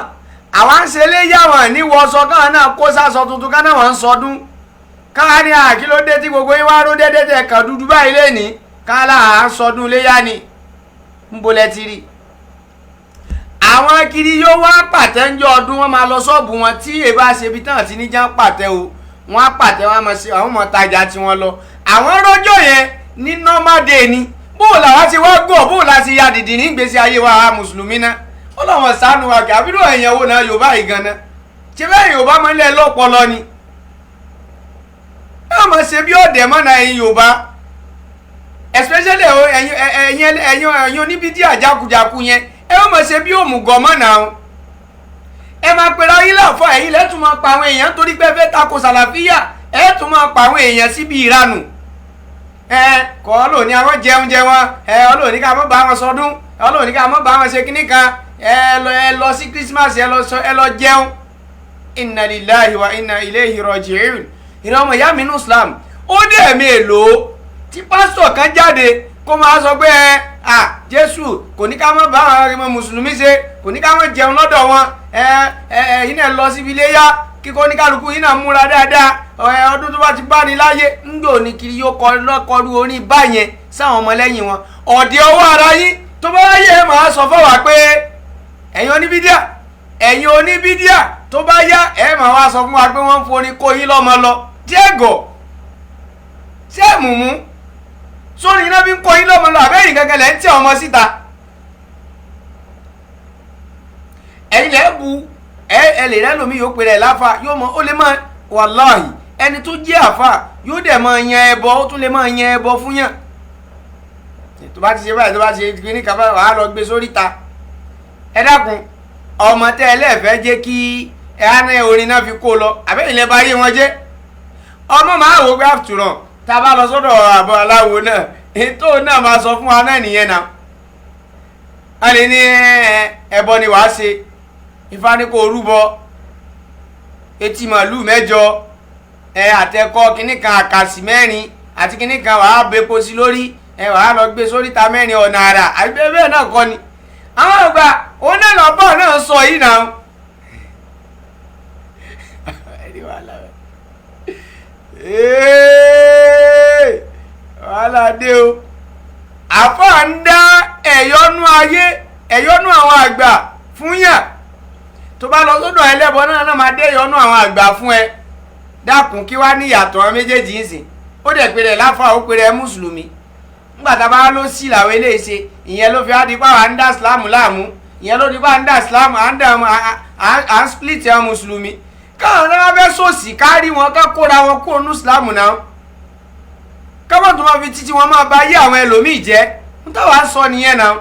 àwọn ń ṣe léyàwó ní wọ́sọ káwọn náà kó sásọ tuntun ká náà wọ́n ń sọdún káwọn ní àkílódé tí gbogbo yín wá ró dédé tẹ̀ kàn dúdú báyìí lẹ́ni káwọn là ń sọdún léyà ni ń bolẹ̀ ti rí àwọn kiri yóò wá pàtẹ́ ńjọ́ ọdún wọn máa lọ ṣọ́ọ̀bù wọn tí èbá ṣe ibi tán àti níjà ń pàtẹ́ o wọn á pàtẹ́ wọn á máa ṣe àwọn ọmọ tajà tí wọn lọ àwọn rọjò yẹn ní normal day ni bóò làwọn ti wá gò bóò láti ya dìdì ní ìgbésí ayé wa mùsùlùmí náà ó lọ́wọ́ sànù wa kí àbúrò ẹ̀yàn wo náà Yorùbá yìí gan náà ṣé bẹ́ẹ̀ Yorùbá máa ń lẹ́ lọ́pọlọ ni ẹ máa ṣe bí ọ̀dẹ̀ mọ́ náà ẹ̀yin Yorùbá especially ẹ̀yin oníbídí àjákujàku yẹn ẹ máa ṣe bí òmùgọ̀ mọ́ náà ẹ máa pèrè ayé láàfọ̀ ẹ̀yin lẹ́tùn máa pa àwọn èèyàn torí pé fẹ́ tako Sàlàfíyà ẹ tún máa pa àwọn èèyàn síbi ìranù kọ́ ló ní àwọn jẹun wọn ọlọ́ọ̀ ní ká mọ́ bá wọn sọdún ọlọ́ọ̀ ní ká mọ́ bá wọn ṣe kíní kan ẹ lọ sí Christmas ẹ lọ jẹun inna lillahi wa inna ilayhi raji'un ìran ọmọ ìyá mi ní Islam ó dé ẹ̀mí èlò tí pásítọ̀ kan jáde kó máa sọ pé Jésù kò ní ká má bá àwọn ọmọ mùsùlùmí ṣe, kò ní ká má jẹun lọ́dọ̀ wọn, yín náà lọ síbi iléyá kíkọ́ ní kálukú yín náà múra dáadáa, ọdún tó bá ti bá ní láyé ń dò ní kiri yóò kọlu orin báyẹn sáwọn ọmọlẹ́yìn wọn. ọ̀dẹ̀ ọwọ́ ara yín tó bá yẹ máa sọ fọwọ́ pé ẹ̀yin oníbídíà tó bá yá máa wá sọ fún wa pé wọ́n ń forin kó yín lọ́mọ lọ díẹ̀gọ̀ ṣé mùmú sórí iná bí ń kó yín lọ́mọ lọ àbẹ́yìn kankan lẹ́ ń tẹ ọmọ síta. ẹ̀yin lẹ́ bu ẹ lè rẹ́ lómi yóò pè rẹ̀ láfa yóò mọ ó lè máa wàláhì ẹni tó jẹ́ àfa yóò dẹ̀ máa yan ẹbọ ó tún lè máa yan ẹbọ fún yàn. tó bá ti ṣe báyìí tó bá ti ṣe kíní kan báyìí wàá lọ gbé sórí ta. ẹ dákun ọmọ tẹ́ ẹ lẹ́ẹ̀fẹ́ jẹ́ kí ẹ á ní orin náà fi kó lọ àbẹ́yìn lẹ́ bá yé wọn jẹ́. ọmọ máa wò pé àtúrọ̀ tá a bá lọ sọ́dọ̀ àbọ̀ aláwo náà ètò náà máa sọ fún wa náà nìyẹn náà. a lè ní ẹbọ ni wàá ṣe Ifá ní kó rúbọ etí màálù 7 àtẹkọ kínní kan àkàsì 4 àti kínní kan wàá bepo sí lórí wàá lọ gbé sórí ta 4 ọ̀nà àrà àbí bẹ́ẹ̀ náà kọ́ ni. àwọn àgbà òun náà lọ́bọ̀ náà sọ yìí náà. wàhálà dé o. àfáà ń dá ẹ̀yọ́nú ayé ẹ̀yọ́nú àwọn àgbà fún yàn. tó bá lọ sọ́dọ̀ ẹlẹ́bọ náà máa dé ẹ̀yọ́nú àwọn àgbà fún ẹ. dákun kí wá ní ìyàtọ̀ àwọn méjèèjì ń sìn. ó dẹ̀ pé rẹ̀ láfa ó pé rẹ̀ mùsùlùmí. nígbà tá a bá lọ sí làwọn eléyìí ṣe ìyẹn ló fi á di pa à ń dá ìsìlámù láàmú ìyẹn ló di pa à ń dá ìsìlámù à ń split àwọn mùsùlùmí. káwọn náà fẹ́ sòsì kárí wọn ká kóra wọn kó nú ìsìlámù náà. káwọn tó máa fi títí wọn máa bá yé àwọn ẹlòmíì jẹ́ ń táwa sọ nìyẹn náà.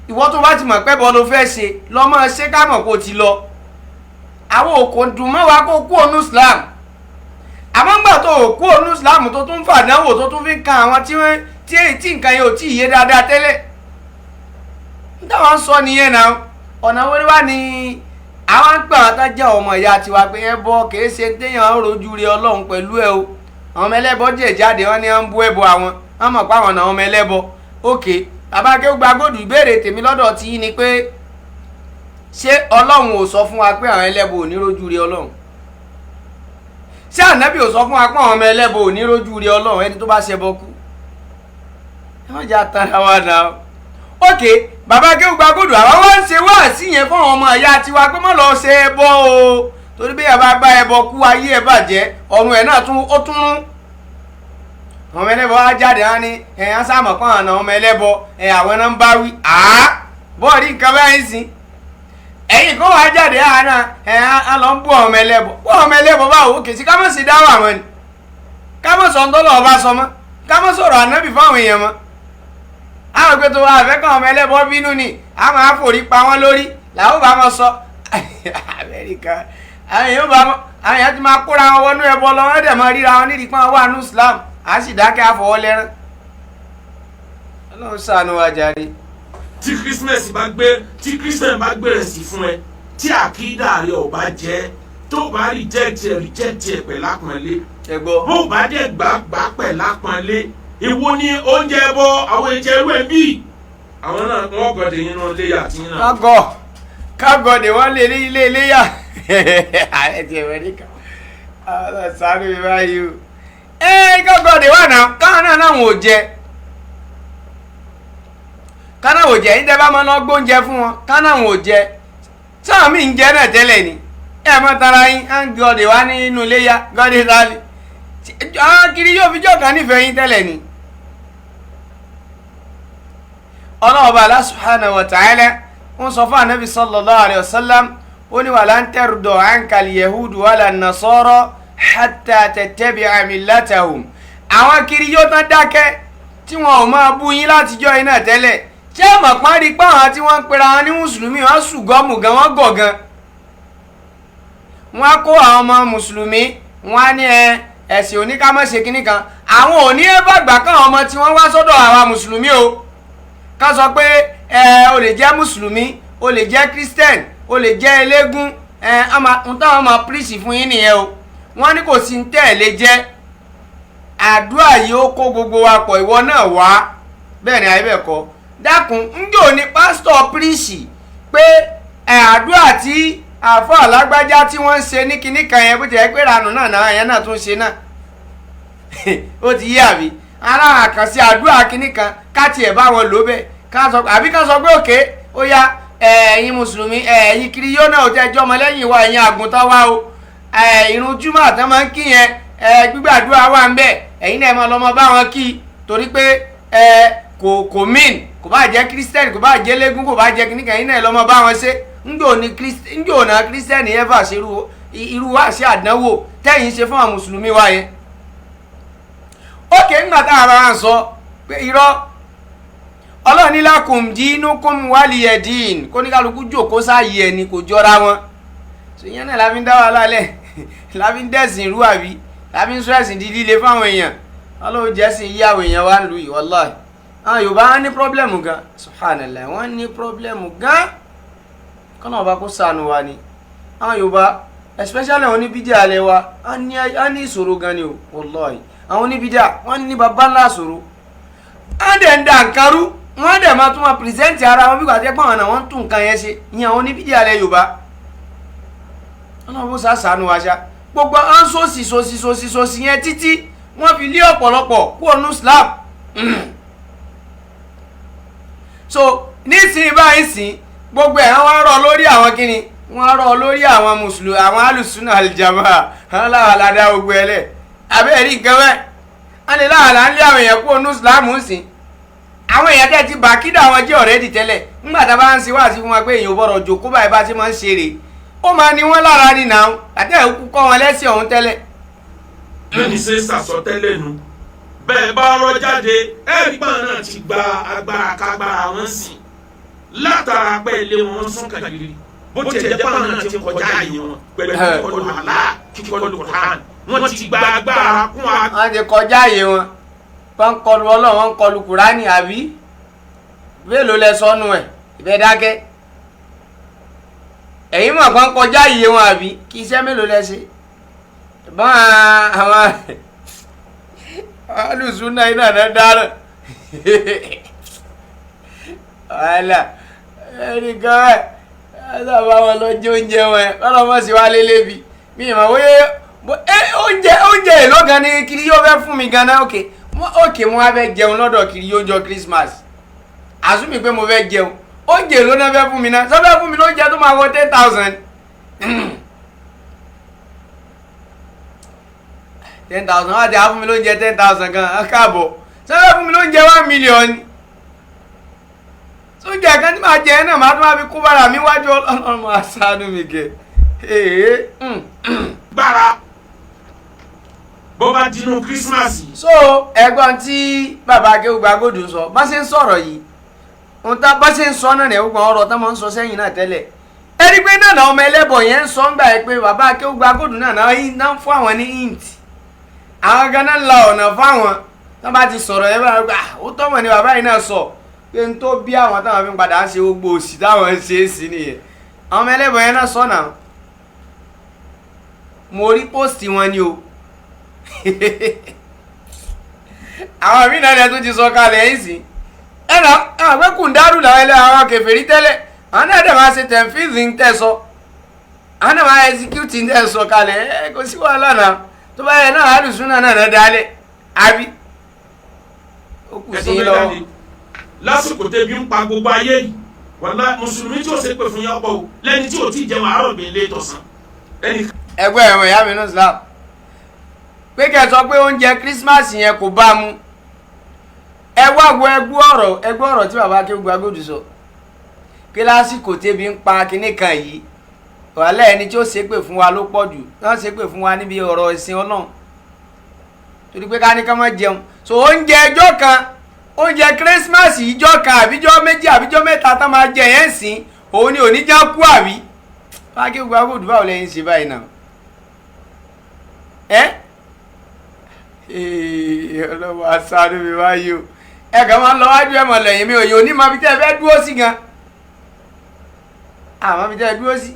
ìwọ tó bá ti mọ̀ pẹ́ bọ́ ló fẹ́ ṣe lọ́mọ ṣé ká mọ̀ kó ti lọ. àwọn òkò dùn mọ́ wa kó kó nú ìsìlámù. àmọ́ ńgbà tó kó nú ìsìlámù tó tún fàdánwò tó tún fi ń kan àwọn tí nǹkan yẹn ò tí ì yé dáadáa tẹ́lẹ̀. ń táwa sọ nìyẹn náà. ọ̀nà wọlé wá ní àwọn ń pè àwọn tá jẹ́ ọmọ ìyá tiwa pé ẹbọ kìí ṣe téèyàn ń rojú rí Ọlọ́run pẹ̀lú ẹ o. àwọn ọmọ ẹlẹ́bọ jẹ́ jáde wọ́n ní wọ́n ń bú ẹbọ àwọn wọ́n mọ̀ pé àwọn náà ọmọ ẹlẹ́bọ. ókè bàbá Akewugbagold ìbéèrè tèmi lọ́dọ̀ tí yín ni pé ṣé Ọlọ́run ò sọ fún wa pé àwọn ẹlẹ́bọ ò ní rojú rí Ọlọ́run? ṣé ànábì ò sọ fún wa pé àwọn ọmọ ẹlẹ́bọ ò ní rojú rí Ọlọ́run ẹni tó bá ṣẹbọ kú? ẹ má jẹ́ àtàrà wa náà. ókè bàbá Akewugbagold àwọn wá ń ṣe wáàsí yẹn fún àwọn ọmọ ìyá tiwa pé má lọ ṣe ẹbọ o torí bí yàrá bá ẹbọ kú ayé ẹ bàjẹ́ ọ̀run ẹ̀ náà ó tún rún. ọmọ ẹlẹ́bọ á jáde á ní ẹ̀yàn sáàmọ̀ kan àná ọmọ ẹlẹ́bọ àwọn náà ń bá wí bọ́ọ̀dì nǹkan báyìí sí. ẹ̀yìn kan wàá jáde àná á lọ ń bú ọmọ ẹlẹ́bọ ọmọ ẹlẹ́bọ báwo kì í sí ká mọ̀ sí dáwọ́ àwọn ni ká mọ̀ sọ ńdọ́lọ́ ọba sọ mọ́ ká mọ̀ sọ̀rọ̀ ànábì fáwọn èèyàn mọ́. àwọn ìpètò àfẹ́kàn ọmọ ẹlẹ́bọ bínú ni a máa forí pa wọ́n lórí làwọn bá wọn sọ Amẹ́ríkà àwọn èèyàn ti máa kóra wọn wọnú ẹbọ lọ wọ́n dẹ̀ máa ríra wọn nídìí pọ́n wà ní Islam a sì dákẹ́ àfọwọ́ lẹ́rán. Ọlọ́run ṣàánú wa jàre. tí Christian bá gbé rẹ̀ sí fún ẹ tí àkídà rẹ ò bá jẹ́ tó bá reject ẹ pẹ̀lú àpọ́nlé bó bá dẹ̀ gbà pẹ̀lú àpọ́nlé ìwo ni oúnjẹ bọ àwọn ìjẹrú ẹ bí àwọn náà wọn gọdẹ yín náà léyà tí yín náà. kágọdẹ wọn lè rí ilé iléyà ààrẹ ti ẹ̀rọ nìkan sáré mi báyìí o. kágọdẹ wà náà káwọn náà wọn ò jẹ káwọn ò jẹ yín tẹ bá máa lọ gbóúnjẹ fún wọn káwọn ò jẹ sáà mí ń jẹ náà tẹ́lẹ̀ ni ẹ mọ tara yín á ń gọdẹ wá nínú iléyà gọdẹ sáré àwọn kiri yóò fi jọ̀kan nífẹ̀ẹ́ yín tẹ́lẹ̀ ni. ọlọ́ọ̀bá Allah subhanahu wa ta'ala ń sọ fún ànábì sallallahu alayhi wa sallam ó ní walan tarda anka al-yahudu wala an-nasara hatta tattabi'a millatahum. àwọn kiri yóò tán dákẹ́ tí wọn ò máa bú yín látijọ́ iná tẹ́lẹ̀ tí ẹ mọ̀ pọ́n rí pé àwọn tí wọ́n ń pera wọn ní mùsùlùmí wọ́n ṣùgọ́mù gan wọ́n gọ̀ gan. wọ́n á kó àwọn ọmọ mùsùlùmí wọ́n á ní ẹ̀sìn oníkámọ́ṣe kínní kan àwọn òní ẹ̀bàgbà káwọn ọmọ tí wọ́n wá sọ́dọ̀ àwa mùsùlùmí o ká sọ pé o lè jẹ́ mùsùlùmí o lè jẹ́ christian o lè jẹ́ eléégún ń táwọn ọmọ pírísì fún yín nìyẹn o wọ́n ní kò sí ń tẹ̀lé jẹ́ àdúrà yìí ó kó gbogbo wa pọ̀ ìwọ náà wá bẹ́ẹ̀ ni àyíbẹ̀kọ dákun ńjò ní pásítọ̀ píríṣì pé àdúrà tí àfọ alágbájá tí wọ́n ń ṣe ní kinní kan yẹn bó ti yẹ pé ranù náà náà yẹn náà tún ṣe náà ó ti yé àbí ara àkànṣe àdúrà kinní kan ká tiẹ̀ bá wọn lò bẹ́ẹ̀ ká sọ pé òkè ó yá ẹ̀yin mùsùlùmí ẹ̀yin kiri yóò náà ò tẹ́ ẹjọ́ ọmọlẹ́yìn wa ẹ̀yin àgùntàn wa o ìrun júmọ̀ àtàn máa ń kí yẹn gbígbàdúrà wà ń bẹ̀ ẹ̀yin náà máa lọ́mọ bá wọn kí torí pé kò mean kò bá jẹ́ kírísítẹ́nì kò bá jẹ́ légún kò bá jẹ́ kíní kan ẹ̀yin náà lọ́mọ bá wọn ṣe ńjò náà kírísítẹ́nì yẹn fà ṣe irú wá sí àdánwò tẹ́yìn ṣe fún àwọn mùsùlùmí wa yẹn. ókè ńgbà táwọn bá wọn sọ pé irọ́ ọlọ́ọ̀ni lakum dinukum waliyadin kó ní kálukú jòkó sáàyè ẹni kò jọra wọn ìyẹn náà láfi ń dá wàhálà lẹ̀ láfi ń dẹ̀sìn irú àbí láfi ń sọ ẹ̀sìn di líle fáwọn èèyàn ọlọ́run jẹ́sìn yí àwọn èèyàn wá ń lu wallahi àwọn Yorùbá wọn ní pọ́blẹ́mù gan subhanallah wọn ní pọ́blẹ́mù gan kọ́nà ọba kó sànù wa ni àwọn Yorùbá especially àwọn oníbídíà alẹ́ wa á ní ìṣòro gan ni o wallahi àwọn oníbídíà wọn ní baba ńlá ìṣòro á dẹ̀ ń da nǹkan rú wọn dẹ̀ máa tún máa pìrìsẹ́ǹtì ara wọn bí wàá tẹ́ pọ́n àwọn àwọn tún nǹkan yẹn ṣe ìyẹn àwọn oníbídíà alẹ́ Yorùbá ọlọ́run bó sàánú wa ṣá gbogbo à ń sòsì yẹn títí wọ́n fi lé ọ̀pọ̀lọpọ̀ kú ọ̀nù Islam so nísìnyí báyìí sìn gbogbo ẹ̀ wọ́n rọ̀ lórí àwọn kíni wọ́n rọ̀ lórí àwọn mùsùlùmí àwọn alùsùnà àlìjàmà àwọn làwàlà dá gbogbo ẹ̀ lẹ̀ abẹ́rẹ́ rí nǹkan bẹ́ẹ̀ wọ́n lè làwàlà ń lé àwọn èèyàn kú ọ̀nù Islam ń sìn àwọn èèyàn tẹ́ ti bà kídà wọn jẹ́ ọ̀rẹ́dì tẹ́lẹ̀ ńgbà tá a bá ń ṣe wá sí fún wa pé èèyàn ò gbọ́dọ̀ jókòó báyìí bá ti máa ń ṣe rè ó máa ní wọ́n lára ní náà àti ẹ̀kú kọ́ wọn lẹ́sìn ọ̀hún tẹ́lẹ̀. lẹ́ni ṣe sàsọtẹ́lẹ̀ nu bẹ́ẹ̀ bá rọ́ jáde ẹ̀rígbọ́n náà ti gba agbára kágbára wọn sí látara pé ilé wọn sún kàkiri bó ti ẹ̀jẹ̀ pàmò náà ti kọjá àyè wọn pẹ̀lú kíkọlù àlá kíkọlù Kùránì wọn ti gba agbára kún wa. wọ́n ti kọjá àyè wọn wọ́n ń kọlu Ọlọ́run wọ́n ń kọlu Kùránì àbí bẹ́ẹ̀ ló lẹ sọnù ẹ̀ ìbẹ́ dákẹ́ ẹ̀yin mọ̀ kàn kọjá iye wọn àbí kí iṣẹ́ mélòó lẹ ṣe bá àwọn alùsùnà iná náà dáná wàhálà ẹnìkan ẹ sábà wọn lọ jẹ oúnjẹ wọn ọlọmọ sì wá lélẹbi mi ìmọ̀ wọ́n oúnjẹ èlò gan ni kiri yóò fẹ́ fún mi gan náà òkè mo wá fẹ́ jẹun lọ́dọ̀ kiri yóò jọ Christmas àsùnmí pé mo fẹ́ jẹun oúnjẹ ló náà fẹ́ fún mi náà sọ́fẹ́ fún mi lóúnjẹ tó máa wọ 10,000 10,000 wọ́n ti á fún mi lóúnjẹ 10,000 gan káàbọ̀ sọ́fẹ́ fún mi lóúnjẹ 1 million sóúnjẹ kan tí máa jẹ náà máa tún máa fi kó bára mi wájú ọlọ́run àṣàánú mi kẹ. gbára bó bá dínú kírísímàsì. so ẹ̀gbọ́n tí bàbá Akewugbagold sọ bá ṣe ń sọ̀rọ̀ yìí ohun tá bá ṣe ń sọ náà ní ẹ̀gbọ́n ọ̀rọ̀ tó máa ń sọ sẹ́yìn náà tẹ́lẹ̀ ẹni pé náà náà ọmọ ẹlẹ́bọ̀ yẹn ń sọ ń gbà ẹ pé bàbá Akewugbagold náà náà fún àwọn ní hint àwọn ganan la ọ̀nà fáwọn tó bá ti sọ̀rọ̀ ẹ bá gbà ó tọ́mọ̀ ni bàbá yìí náà sọ pé n tó bí àwọn táwọn fi ń padà ṣe gbogbo òsì táwọn ń ṣe é sí nìyẹn àwọn ọmọ ẹlẹ́bọ̀ yẹn náà sọ náà mo rí póòsì wọn ni o àwọn mí náà tó ti sọ kalẹ̀ yìí sí ẹnà àwọn pé kùndárù làwọn ẹlẹ́ àwọn kèfèrí tẹ́lẹ̀ àwọn náà dẹ̀ máa ṣe tẹ̀fíìsì ń tẹ̀sọ àwọn náà máa ẹsikúùtì ń tẹ̀sọ kalẹ̀ kò sí wàhálà náà tó bá yẹ náà àlùsùnà náà dálẹ̀ àbí ó kù sí lọ́wọ́. lásìkò tẹbi ń pa gbogbo ayé yìí wàlá mùsùlùmí tí ó ṣe pé fún yàn pọ̀ o lẹ́ni tí ò tí ì jẹun àárọ̀ mi lé tọ̀sán. ẹgbẹ́ ẹ̀wọ̀n ìyá mi náà Islam pé kẹ́ sọ pé oúnjẹ Christmas yẹn kò bá mu ẹ wá wo ẹgbẹ́ ọ̀rọ̀ tí bàbá Akewugbagold sọ pé lásìkò tẹ́bi ń pa kinní kan yìí wàhálà ẹni tí ó ṣépè fún wa ló pọ̀ jù wọ́n ṣépè fún wa níbi ọ̀rọ̀ ìsìn Ọlọ́run torí pé ká ní ká má jẹun so oúnjẹ ẹjọ́ kan oúnjẹ Christmas ìjọ́ kan àbíjọ́ méjì àbíjọ́ mẹ́ta tá máa jẹ yẹn sìn òun ni òní já kú àbí Akewugbagold báwo lẹ́yìn ṣe báyìí náà ọlọ́wọ́ aṣáájú mi báyìí o ẹ kàn máa ń lọ wájú ẹ mọ̀ lẹ́yìn mi òye òní máa fi tẹ́ ẹ fẹ́ dúró sí gan àmọ́ fi tẹ́ ẹ dúró sí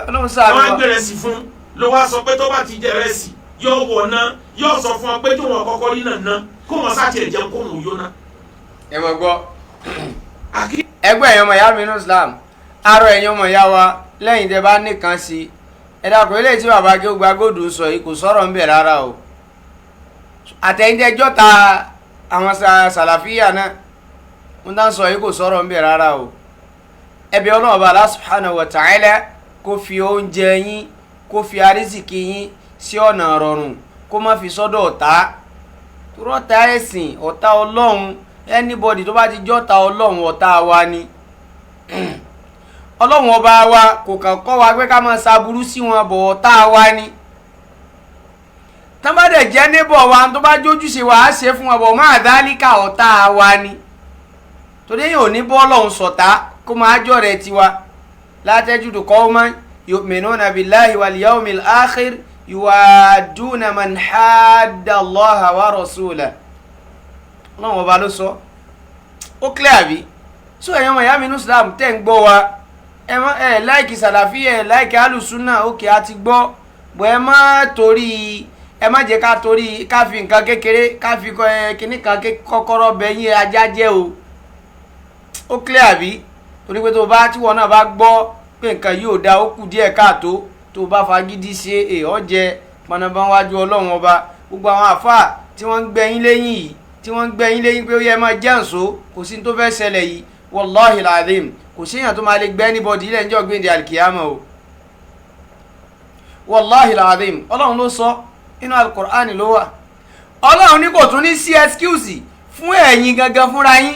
ọlọ́run sáà mi wá. wọ́n á gbé rẹsì fún ló wá sọ pé tó bá ti jẹ rẹsì yóò wọ̀ ná yóò sọ fún ọ pé kí wọn kọ́kọ́ rí náà kó wọn sáàtì ẹ̀jẹ̀ kó wọn yóná. ẹ mọ̀ gbọ́ ẹgbẹ́ ẹ̀yàn ọmọ ìyá mi ní Islam arọ ẹ̀yàn ọmọ ìyá wa lẹ́yìn tẹ́ bá nìkan sí ẹ dàpọ̀ eléyìí tí bàbá Akewugbagold ń sọ yìí kò sọ̀rọ̀ ń bẹ̀ rárá o àtẹ̀yìntẹ́jọ́ ta àwọn sàlàfíà náà ń dá sọ yìí kò sọ̀rọ̀ ń bẹ̀ rárá o ẹbí ọlọ́ọ̀bá Allah subhanahu wa ta'ala kó fi oúnjẹ yín kó fi arísìkí yín sí ọ̀nà rọrùn kó má fi sọ́dọ̀ ọ̀tá rọ́ta ẹ̀sìn ọ̀tá ọlọ́run anybody tó bá ti jọ́ta ọlọ́run ọ̀tá wa ni ọlọ́run ọba wa kò kàn kọ́ wa pé ká máa ṣaburú sí wọn bọ̀ ọ̀tá wa ni tán bá dẹ̀ jẹ́ neighbor wa tó bá jójúṣe wa á ṣe fún wọn bọ̀ máa dálíkà ọ̀tá wa ni torí èyàn ò ní bọ́ ọlọ́run sọ̀tá kó máa jọ rẹ̀ tiwa la tajidu qawman yu'minuna billahi wal yawmil akhir yuwaduna man hadda Allaha wa rasulahu ọlọ́run ọba ló sọ ó clear bí so ẹ̀yàn ọmọ ìyá mi ní Islam tẹ́ ń gbọ́ wa ẹ láìkì sàlàfí ẹ láìkì alùsùnà òkè àti gbọ́ bọ́ ẹ má jẹ́ ká torí ká fi nǹkan kékeré ká fi kíní kan kọ́kọ́rọ́ bẹ̀yìn ajá jẹ́ o ó clear bí torí pé tíwọ́ náà bá gbọ́ pé nǹkan yóò da ó kù díẹ̀ káàtó tó bá fagídí ṣe èèyàn jẹ panabáwájú ọlọ́run ọba gbogbo àwọn àfáà tí wọ́n ń gbẹ̀yìn lẹ́yìn yìí tí wọ́n ń gbẹ̀yìn lẹ́yìn pé ó yẹ máa jẹ́ ǹso kò sí tó fẹ́ ṣẹlẹ̀ yìí wallahi alazim kò séèyàn tó máa lè gbẹ́ anybody ilẹ̀ níjọ́ gbéǹde alkiyama o wallahi alazim ọlọ́run ló sọ inú alqur'ani ló wà ọlọ́run ní kò tún ní sí excuse fún ẹ̀yin gangan fúnra yín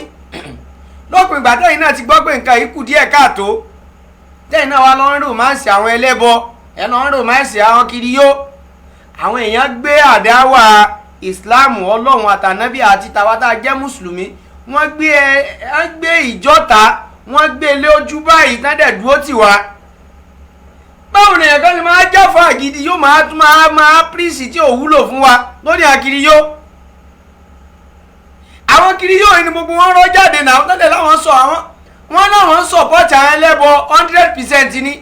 lópin ìgbà tẹ́yìn náà ti gbọ́ pé nǹkan yìí kù díẹ̀ káàtó tẹ́yìn náà wá lọ́rùn rọ̀mánsì àwọn ẹlẹ́bọ ẹ̀ lọ́rùn rọ̀mánsì àwọn kiriyó àwọn èèyàn gbé àdáwà ìsìláàmù ọlọ́run àtànábì àti tàwátà jẹ́ mùsùlùmí wọ́n gbé ìjọta wọ́n gbé lé ojú báyìí tádẹ̀ dúró tì wá báwo ni ẹ̀kọ́ ni máa jáfà gidi yóò máa pírísì tí ò wúlò fún wa lórí àkiriyó àwọn kiriyó yìí ni gbogbo wọn rọ́ jáde náà tẹ́lẹ̀ láwọn sọ wọn láwọn sọ̀pọ̀tì àwọn ẹlẹ́bọ 100% ni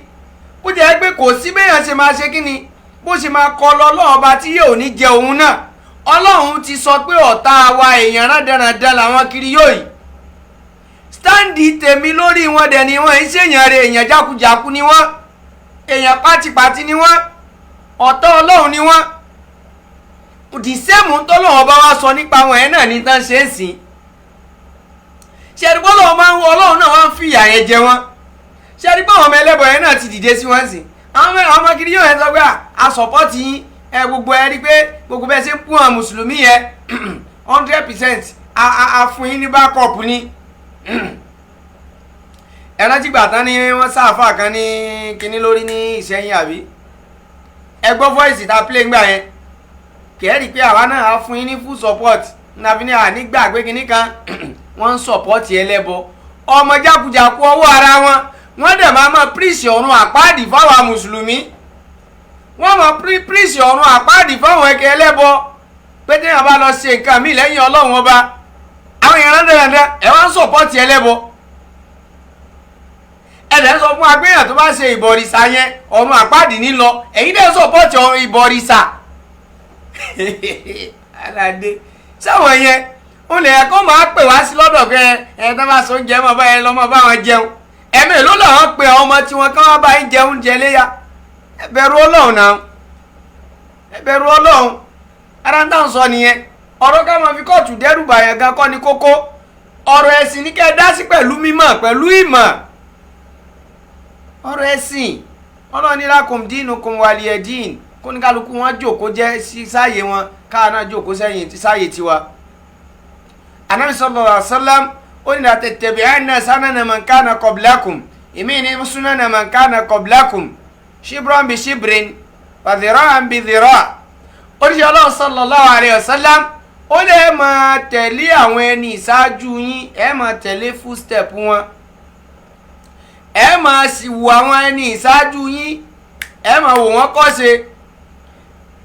bó jẹ́ pé kò sí béèyàn ṣe máa ṣe kí ni bó ṣe máa kọ lọ lọ́ọ̀ba tí yóò ní jẹ òun náà ọlọ́run ti sọ pé ọ̀tá wa èèyàn rádaràda làwọn kiriyó yìí stáǹdì tèmi lórí wọn dẹ̀ ni wọ́n ń ṣèyàn rẹ̀ èèyàn jákujàku ni wọ́n èèyàn pátipàti ni wọ́n ọ̀tá ọlọ́run ni wọ́n dìsẹ́mù tọ́lọ́wọ́n bá wá sọ nípa wọn ẹ̀ náà ní tán ṣe é sìn ṣẹ́ni bọ́lọ́wọ́n máa ń wọ ọlọ́run náà wọ́n ń fi ìyà yẹn jẹ wọ́n ṣẹ́ni bọ́wọ́n ọmọ ẹlẹ́bọ̀ yẹn náà ti dìde sí wọ́n sìn àwọn ọmọ kiri yóò yẹn sọ pé a sọ̀pọ́tì yín gbogbo ẹ rí pé gbogbo bẹ́ẹ̀ ṣe ń pún àwọn mùsùlùmí yẹn 100% a fún yín ní bákọ̀pù ni ẹran tí gbàtán ni wọ́n sáfà kan ní kinní lórí ní Ìṣẹ́yìn àbí ẹ gbọ́ voice ta play ńgbà yẹn kẹ́rì pé àwa náà á fún yín ní full support nàbí ní ànígbà pé kinní kan wọ́n ń support ẹlẹ́bọ ọmọ jákujàku ọwọ́ ara wọ́n dẹ̀ máa píríṣì ọ̀run àpáàdì fáwọn mùsùlùmí wọ́n máa píríṣì ọ̀run àpáàdì fáwọn ẹ̀kẹ́ ẹlẹ́bọ pé téèyàn bá lọ ṣe nǹkan míì lẹ́yìn ọlọ́run ọba àwọn èèyàn dandan ẹ̀ wá ń support ẹlẹ́bọ ẹ̀dẹ̀ sọ fún agbéyàn tó bá ṣe ìbọ̀rìṣà yẹn ọ̀run àpáàdì ní lọ èyí dẹ̀ support ìbọ̀rìṣà aládé sáwọn yẹn ó lè ẹ̀kọ́ máa pè wá sí lọ́dọ̀ pé ẹ̀ tó bá so oúnjẹ mọ́ bá ẹ lọ́mọ bá wọn jẹun ẹ̀mí ló lọ́wọ́ pé ọmọ tí wọn kán wá bá ń jẹun jẹ léyà ẹ bẹ̀rù ọlọ́run náà ẹ bẹ̀rù ọlọ́run ara ń tàn sọ nìyẹn ọ̀rọ̀ ká máa fi kóòtù dẹ́rù bàyàn gan kọ́ ni kókó ọ̀rọ̀ ẹ̀sìn ní kẹ́ ẹ dá sí pẹ̀lú mímọ̀ pẹ̀lú ìmọ̀ ọ̀rọ̀ ẹ̀sìn ọlọ́run lakum dinukum waliyadin kó ní kálukú wọn jókòó jẹ́ sí sáàyè wọn káà náà jókòó sẹ́yìn sáàyè tiwa. Ànábì sallallahu alaihi wasallam ó ní la tattabi'anna sanana man kana qablakum ìmí ní sunana man kana qablakum shibran bi shibrin wa dhira'an bi dhira'. ó ní Ọlọ́run sallallahu alaihi wasallam ó lè máa tẹ̀lé àwọn ẹni ìṣáájú yín ẹ máa tẹ̀lé footstep wọn ẹ máa sì wò àwọn ẹni ìṣáájú yín ẹ máa wò wọ́n kọ́ṣe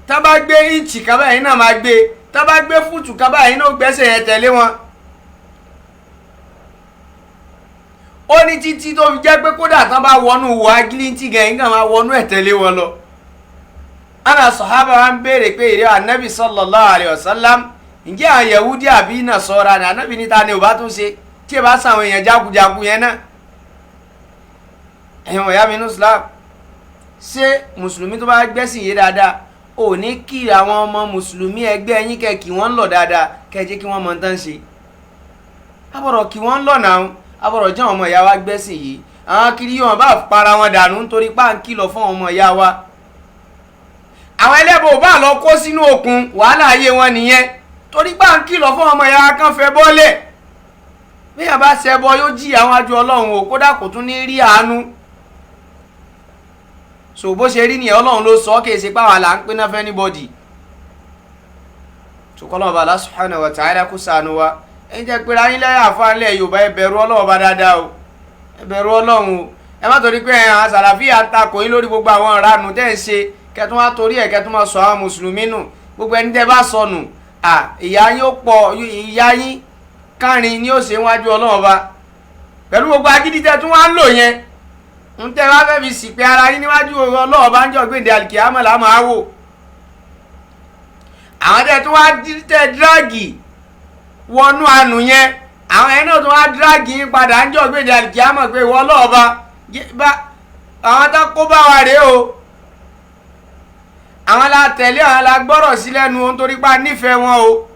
tá bá gbé ìǹchì kábà yín náà máa gbé tá bá gbé fúùtù kábà yín náà gbẹ́sẹ̀ yẹn tẹ̀lé wọn. ó ní títí tó fi jẹ́ pé kódà tán bá wọnú wọ agilintí gan yín kàn máa wọnú ẹ̀ tẹ̀lé wọn lọ. ana sahaba wa ń béèrè pé ìrẹ́ anabi sallallahu alayhi wa sallam ǹjẹ́ àwọn yahudi àbí nasara ni anabi níta ni ò bá tún ṣe tí ẹ bá sàwọn èèyàn jákujáku yẹn náà ẹ̀wọ̀n ya mi ní islam ṣé mùsùlùmí tó bá gbẹ́sìn yé dáadáa ò ní kí àwọn ọmọ mùsùlùmí ẹgbẹ́ yín kẹ́ kí wọ́n lọ dáadáa kẹ́ jẹ́ kí wọ́n mọ tán ṣe abọ̀rọ̀ kí wọ́n lọ náà abọ̀rọ̀ jẹ́ ọmọ ìyá wa gbẹ́sìn yìí àwọn kiri yóò bá para wọn dànù nítorí páǹkì lọ fún ọmọ ìyá wa àwọn ẹlẹ́bọ̀ bá lọ kó sínú òkun wàhálà ayé wọn nìyẹn torí páǹkì lọ fún ọmọ ìyá wa kan fẹ́ bọ́lẹ̀ bí yàrá bá ṣẹbọ yóò jí àwọn ajú ọlọ́run o kódà kò tún ní rí àánú so bó ṣe rí nìyẹn ọlọ́run ló sọ kì í ṣe páwọn là ń pín náà fẹ́ anybody so kọ́lọ́mù bá Allah subhanahu wa ta'ala kó ṣàánú wa ẹ̀yin jẹ́ pé ayín lẹ́yìn àfáàlẹ̀ yorùbá ẹ bẹ̀rù ọlọ́run bá dáadáa o ẹ bẹ̀rù ọlọ́run o ẹ má torí pé àwọn sàlàfíà ń takò yín lórí gbogbo àwọn ìranù tẹ́ ń ṣe kẹtùn wá torí ẹ̀ kẹtùn máa sọ àwọn mùsùlùmí nù gbogbo ẹni tẹ́ bá sọnù ìyá yín ó pọ̀ ìyá yín kárin ni ó ṣe wájú ọlọ́run bá pẹ̀lú gbogbo agídí tẹ́ tún wá ń lò yẹn ń tẹ́ wá fẹ́ fi sìpé ara yín níwájú ọlọ́run bá ń jọ gbèǹde àlìkìyámà là máa wò àwọn tẹ́ tún wá tẹ́ dírágì wọnú àánú yẹn àwọn ẹni náà tún wá dírágì yín padà ń jọ gbèǹde àlìkìyámà pé ìwọ ọlọ́run bá àwọn tó kó bá wa rèé o àwọn la tẹ̀lé àwọn la gbọ́rọ̀ sí lẹ́nu ohun torí pa nífẹ̀ẹ́ wọn o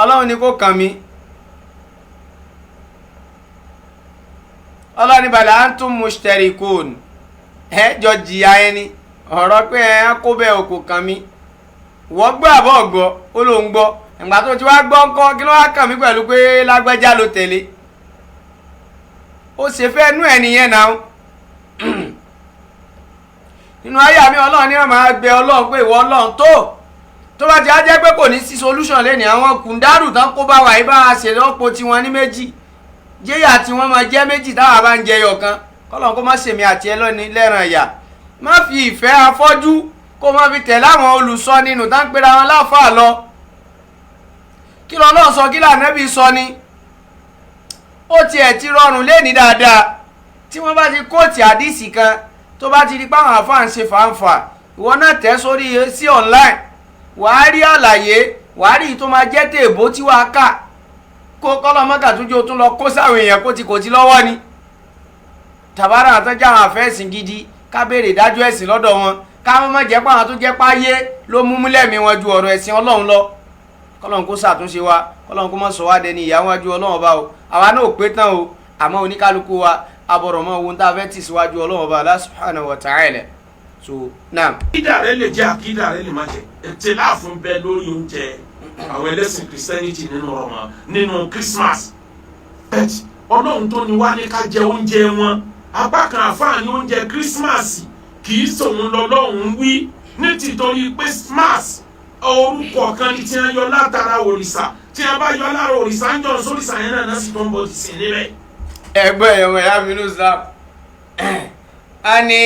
ọlọ́run ni kò kàn mí ọlọ́run ní bala antum mushtarikun jọ jìyà ẹni ọ̀rọ̀ pé kó bẹ́ẹ̀ o kò kàn mí wọ́n gbọ́ àbọ̀ gbọ́ ó ló ń gbọ́ ìgbà tó ti wá gbọ́ ńkọ́ kí ló wá kàn mí pẹ̀lú pé lágbájá ló tẹ̀lé ó ṣe fẹ́ nú ẹ̀ nìyẹn náà nínú ayé mi ọlọ́run ní ọmọ àgbẹ̀ ọlọ́run pé ìwọ ọlọ́run tó bá ti á jẹ́ pé kò ní sí solution lẹ́nu àwọn kùndárù tán kó bá wà yìí bá a ṣe lọ́pọ̀ tiwọn ní méjì jẹ́yà tí wọ́n máa jẹ́ méjì táwa bá ń jẹ yọ̀ kan kọ́lọ́run kó má ṣèmi àti ẹ lọ́ni lẹ́ràn ẹ̀yà má fi ìfẹ́ afọ́jú kó má fi tẹ̀lé àwọn olùsọ nínú tá ń pera wọn láfàá lọ kí lọ́lọ́run sọ kí lànàbí sọ ni ó tiẹ̀ ti rọrùn léèní dáadáa tí wọ́n bá ti kóòtì àdìsí kan tó bá ti di páwọn àfáà ń ṣe fàǹfà ìwọ náà tẹ̀ sórí sí online wàá rí àlàyé wàá rí tó máa jẹ́ tèèbó tí wàá kà kó kọ́lọ́ mọ́kà túnjó tún lọ kó sáwọn èèyàn kó ti lọ́wọ́ ni tàbára àtọ́jà àwọn àfẹ́sìn gidi ká béèrè ìdájọ́ ẹ̀sìn lọ́dọ̀ wọn ká mọ́ jẹ́ pàwọn tó jẹ́ páyé ló mú múlẹ̀mí wọn ju ọ̀rọ̀ ẹ̀sìn ọlọ́run lọ kọ́lọ́n kó ṣàtúnṣe wa kọ́lọ́n kó mọ́ sọ wá dẹni ìyá wájú ọlọ́run ọba o àwa náà ò pé tán o àmọ́ oníkálukú wa abọ̀rọ̀ mọ́ ohun tá a fẹ́ tì síwájú ọlọ́run ọba Allah subhanahu wa ta'ala so naam. àkídà rẹ lè jẹ àkídà rẹ lè má jẹ ètè láàfin bẹ lórí oúnjẹ àwọn ẹlẹ́sìn kìrìsìtẹ́nìtì nínú Christmas ọlọ́run tó ní wá ní ká jẹ oúnjẹ wọn apá kan àfáàní oúnjẹ Christmas kì í sòun lọ́lọ́run wí ní tìtorí pé Christmas orúkọ kan ní tí wọ́n yọ látara òrìṣà tí wọ́n bá yọ lára òrìṣà ń jọ sóríṣà yẹn náà sì tó ń bọ̀ ti sìn níbẹ̀. ẹgbẹ́ ẹ̀wọ̀n ẹ̀yà mínú sá a ní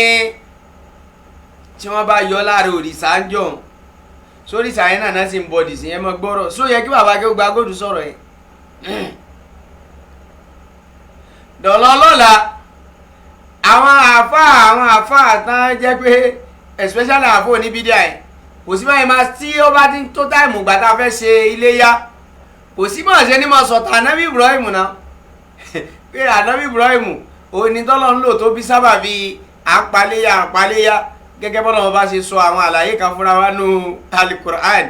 tí wọ́n bá yọ lára òrìṣà ń jọ sóríṣà yẹn náà sì ń bọ̀ dì sí yẹn mọ́ gbọ́rọ̀ só yẹ kí bàbá Akewugbagold sọ̀rọ̀ yẹn dọ̀lọ́ lọ́la àwọn àfáà tán jẹ́ pé especially àfọ́ oníbídíà yẹn kò sí báyìí máa tí ó bá ti tó táìmù gbà tá a fẹ́ ṣe iléyá kò sí mọ̀ ṣe ní mọ̀ sọ̀tà ànábì Ibrahim náà pé ànábì Ibrahim òní tọ́lọ́ ń lò tó bí sábà bíi àpaléyá gẹ́gẹ́ bọ́lá wọn bá ṣe sọ àwọn àlàyé kan fúnra wa nù Al-Qur'an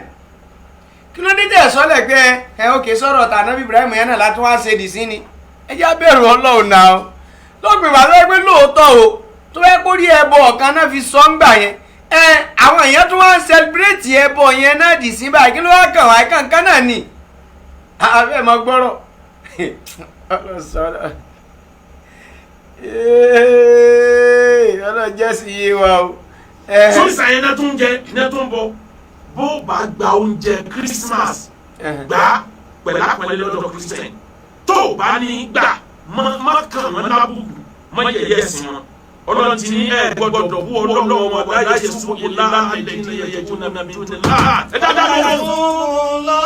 kí ló dé tẹ̀ sọ́lẹ̀ pé ẹ ó kè sọ̀rọ̀ tà ànábì Ibrahim yẹn náà láti wá ṣe dì sí ni ẹ já bẹ̀rù Ọlọ́run náà lọ́gbìn bá lọ́wọ́ pé lóòótọ́ o tó fẹ́ kó rí ẹbọ ọ̀kan náà fi sọ ń gbà yẹn àwọn èèyàn tó wá ń sẹlẹbírẹ́tì ẹbọ yẹn náà dì sí báyìí kí ló wá kàn wá kankan náà ni àbẹ́ mọ gbọ́rọ̀ ọlọ́jẹ́ sí iye wa o. sọ́ọ̀sì yẹn náà tún jẹ náà tún bọ bó bá gba oúnjẹ Christmas gbà pẹ̀lú àpẹẹrẹ lọ́dọ̀ Christian tó bá ní gbà má kàn wọ́n lábùkù má yẹ̀yẹ́ ẹ̀sìn wọn. Ọlọ́run ti ní ẹ gbọ́dọ̀ bú Ọlọ́run ọmọ ọba láyé fún ilá ilẹ̀ tí yẹ kó nàmì àmì tó lá. ẹ dáadáa lọ.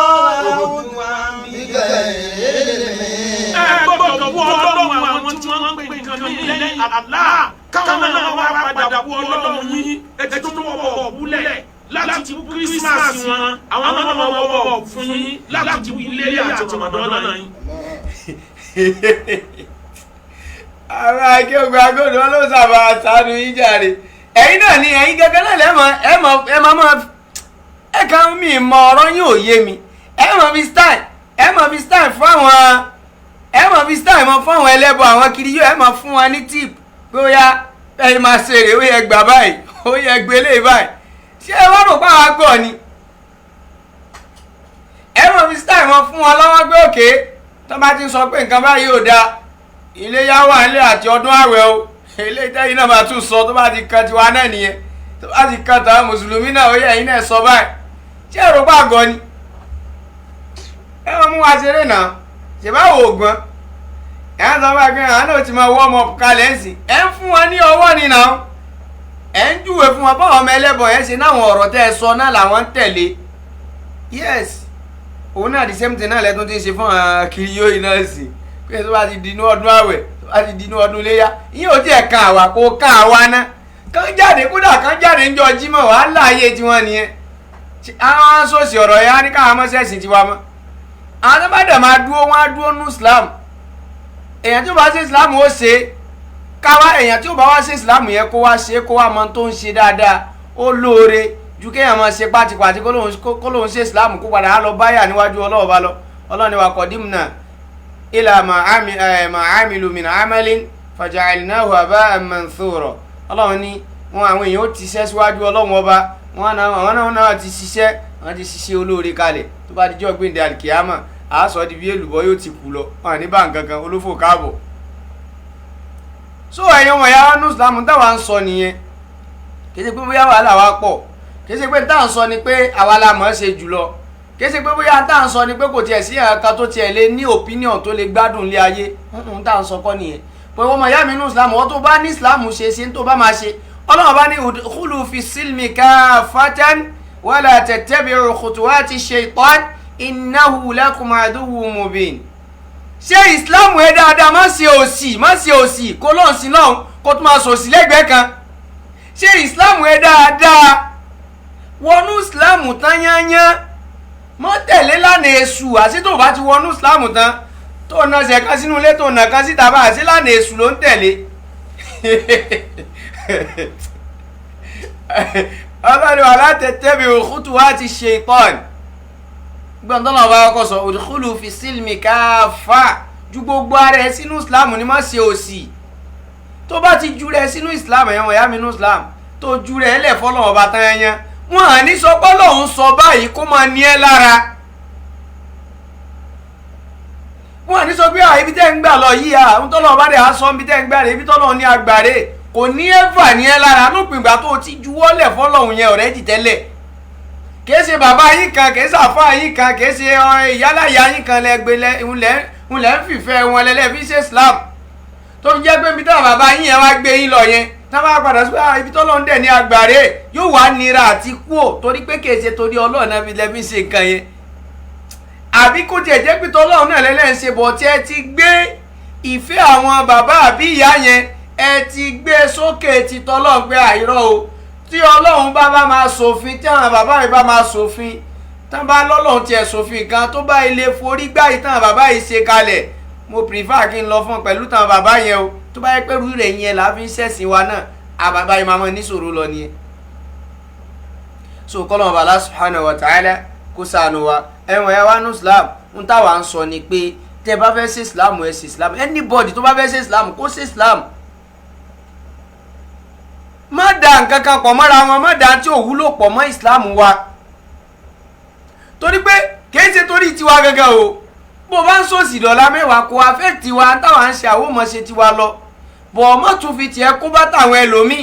ẹ gbọ́dọ̀ bú Ọlọ́run àwọn tí wọ́n ń pè nǹkan ní lẹ́yìn Allah. ká káwọn náà wá padà bú Ọlọ́run yín ẹ ti tó wọ́pọ̀ búlẹ̀ láti bú Christmas wọn àwọn náà wọ́pọ̀ fún yín láti bú ilé àti Ramadan yín. àwọn Akewugbagold wọn ló sábà sánú yín jàre ẹ̀yin náà ni ẹ̀yin gẹ́gẹ́ náà lẹ́mọ̀ ẹ máa ẹ kàn mí mọ ọ̀rọ̀ yín ò yé mi ẹ mọ̀ fi style fún àwọn ẹ mọ̀ fi style mọ̀ fún àwọn ẹlẹ́bọ àwọn kiri yóò ẹ mọ̀ fún wa ní tip pé ó yá ẹ máa ṣeré ó yẹ gbà báyìí ó yẹ gbélé báyìí ṣé ẹ wá rò pé àwọn àgọ́ ni ẹ mọ̀ fi style mọ̀ fún wọn lọ́wọ́ pé òkè tó bá ti sọ pé nǹkan báyìí ò dáa iléyá wà nílé àti ọdún àwẹ̀ o ilé ìtẹ́yìn náà máa tún sọ tó bá ti kan tiwa náà nìyẹn tó bá ti kan tàwọn mùsùlùmí náà ó yẹ ẹ̀yin náà sọ báyìí ṣé èrò pàgọ́ ni ẹ wọ́n mú wa ṣeré náà ṣèbáwò ògbọ́n ẹ̀ ń sọ bá gbé àwọn náà ti máa wọ́ ọmọ kalẹ̀ ń sìn ẹ̀ ń fún wọn ní ọwọ́ ni náà ẹ̀ ń júwe fún wọn báwọn ọmọ ẹlẹ́bọ̀ yẹn ṣe náwọn ọ̀rọ̀ tẹ́ ẹ sọ náà làwọn ń tẹ̀lé yes òun náà the same thing náà lẹ́tún ti ń ṣe fún àwọn kiri yóò iná sí pé tó bá ti di inú ọdún àwẹ̀ tó bá ti di inú ọdún iléyá ìyẹn ò tiẹ̀ kan àwa kó kan àwa ná kán jáde kódà kán jáde ń jọ jímọ̀ wàhálà ayé tiwọn nìyẹn àwọn sòsì ọ̀rọ̀ yẹn á ní káwọn mọ́sẹ̀sìn tiwa mọ́ àwọn tó bá dẹ̀ máa dúró wọn á dúró nú Islam èèyàn tí ó bá ṣe Islam ó ṣe káwá èèyàn tí ó bá wá ṣe Islam yẹn kó wá ṣe kó wá mọ tó ń ṣe dáadáa ó lóore ju kéèyàn máa ṣe pátipàti kó lóun ṣe Islam kó padà á lọ báyà níwájú Ọlọ́run bá lọ Ọlọ́run ni wà qadimna ila ma amilu min amalin faja'alnahu haba'an manthura Ọlọ́run ní wọn àwọn èèyàn ó ti ṣiṣẹ́ síwájú Ọlọ́run ọba àwọn náà ti ṣiṣẹ́ olóore kalẹ̀ tó bá dijọ́ gbéǹde alikiyama àásọ di bí èlùbọ́ yóò ti kú lọ wọn ní bá nǹkan kan olófò káàbọ̀. so ẹ̀yin ọmọ ìyá ní Islam táwa ń sọ nìyẹn kì í ṣe pé bóyá wàhálà wa pọ̀ kì í ṣe pé táà ń sọ ni pé àwa la mọ̀ ọ́ ṣe jùlọ kì í ṣe pé bóyá táà ń sọ ni pé kò tiẹ̀ sí ẹ̀ka tó tiẹ̀ lé ní opinion tó lè gbádùn lé ayé táà ń sọ kọ́ nìyẹn pé ọmọ ìyá mi ní Islam wọ́n tó bá ní Islam ṣe tó bá máa ṣe Ọlọ́run bá ní udkhulu fi silmi kaffatan wala tattabi'u khutuwati shaytan innahu lakum aduwwun mubin. ṣé Islam ẹ dáadáa má ṣe òsì kó lọ́n sí lọ́hùn kó tó máa sòsì lẹ́gbẹ̀ẹ́ kan ṣé Islam ẹ dáadáa wọnú Islam tán yányán mọ́ tẹ̀lé lánàá èṣù àti tó bá ti wọnú Islam tán tó na ṣe kan sínú ilé tó nà kan síta bá àti lánàá èṣù ló ń tẹ̀lé ọlọ́run wala tattabi'u khutuwati shaytan gbọ́n tó lọ́wọ́ bá kọ́ sọ udkhulu fi silmi kaffa ju gbogbo ara ẹ sínú Islam ni má ṣe òsì tó bá ti ju rẹ sínú Islam ẹ̀yàn wọ̀nyá mi nínú Islam tó ju rẹ ẹlẹ́ fọlọ́wọ́ bá tán ẹyán wọn à ní sọ pé lòun sọ báyìí kó máa ní ẹ lára wọn à ní sọ pé ibi tẹ́ ń gbà lọ yìí àwọn tọ́lọ́ bá dẹ̀ á sọ ibi tẹ́ ń gbà rè ibi tọ́lọ́ ní agbàre kò ní ẹ̀fà ní ẹ lára lópin ìgbà tó ti juwọ́lẹ̀ fọlọ́hún yẹn ọ̀rẹ́ ti tẹ́lẹ̀ kìí ṣe bàbá yín kan kìí ṣàfà yín kan kìí ṣe ìyálàyà yín kan lẹ́gbẹ̀lẹ́ ńlẹ̀ ń fìfẹ́ wọn lẹ́lẹ́ fi ṣe Islam tó fi jẹ́ pé ibi táwọn bàbá yín yẹn wá gbé yín lọ yẹn tá bá padà sí pé ibi tọ́lọ́ ń dẹ̀ ní agbàre yóò wá nira àti kú ò torí pé kìí ṣe torí Ọlọ́run náà fi lẹ́bí ṣe nǹkan yẹn àbí kó tiẹ̀ jẹ́ pé tọ́lọ́run náà lẹ́lẹ́ ń ṣe bọ̀ tí ẹ ti gbé ìfẹ́ àwọn bàbá àbí ìyá yẹn ẹ ti gbé sókè ti tọ́lọ́run pé àìrọ́ o tí Ọlọ́run bá máa ṣòfin tí àwọn bàbá mi bá máa ṣòfin tán bá lọ́lọ́run tiẹ̀ ṣòfin kan tó bá ilé forí gbá yìí tán bàbá yìí ṣe kalẹ̀ mo prefer kí n lọ fún pẹ̀lú tán bàbá yẹn o tó bá yẹ pé rú rẹ̀ yẹn là á fi ṣẹ̀sìn wa náà àbàbá yìí máa mọ níṣòro lọ nìyẹn. so kọ́lọ́mù bàlá subhanahu wa ta'ala kó ṣàánú wa ẹ̀wọ̀n ẹ̀ wá ní Islam ń táwa ń sọ ni pé tẹ́ bá fẹ́ ṣe Islam ẹ̀ ṣe Islam anybody tó bá fẹ́ ṣe Islam kó ṣe Islam má da nǹkan kan pọ̀ mọ́ra wọn má da tí ò wúlò pọ̀ mọ́ Islam wa torí pé kìí ṣe torí tiwa gangan o bó bá ń sòsì dọ̀la mẹ́wàá kó afẹ́ tiwa táwa ń ṣe àwòmọ̀ ṣe tiwa lọ bọ̀ ọmọ tún fi tiẹ̀ kó bá tàwọn ẹlòmíì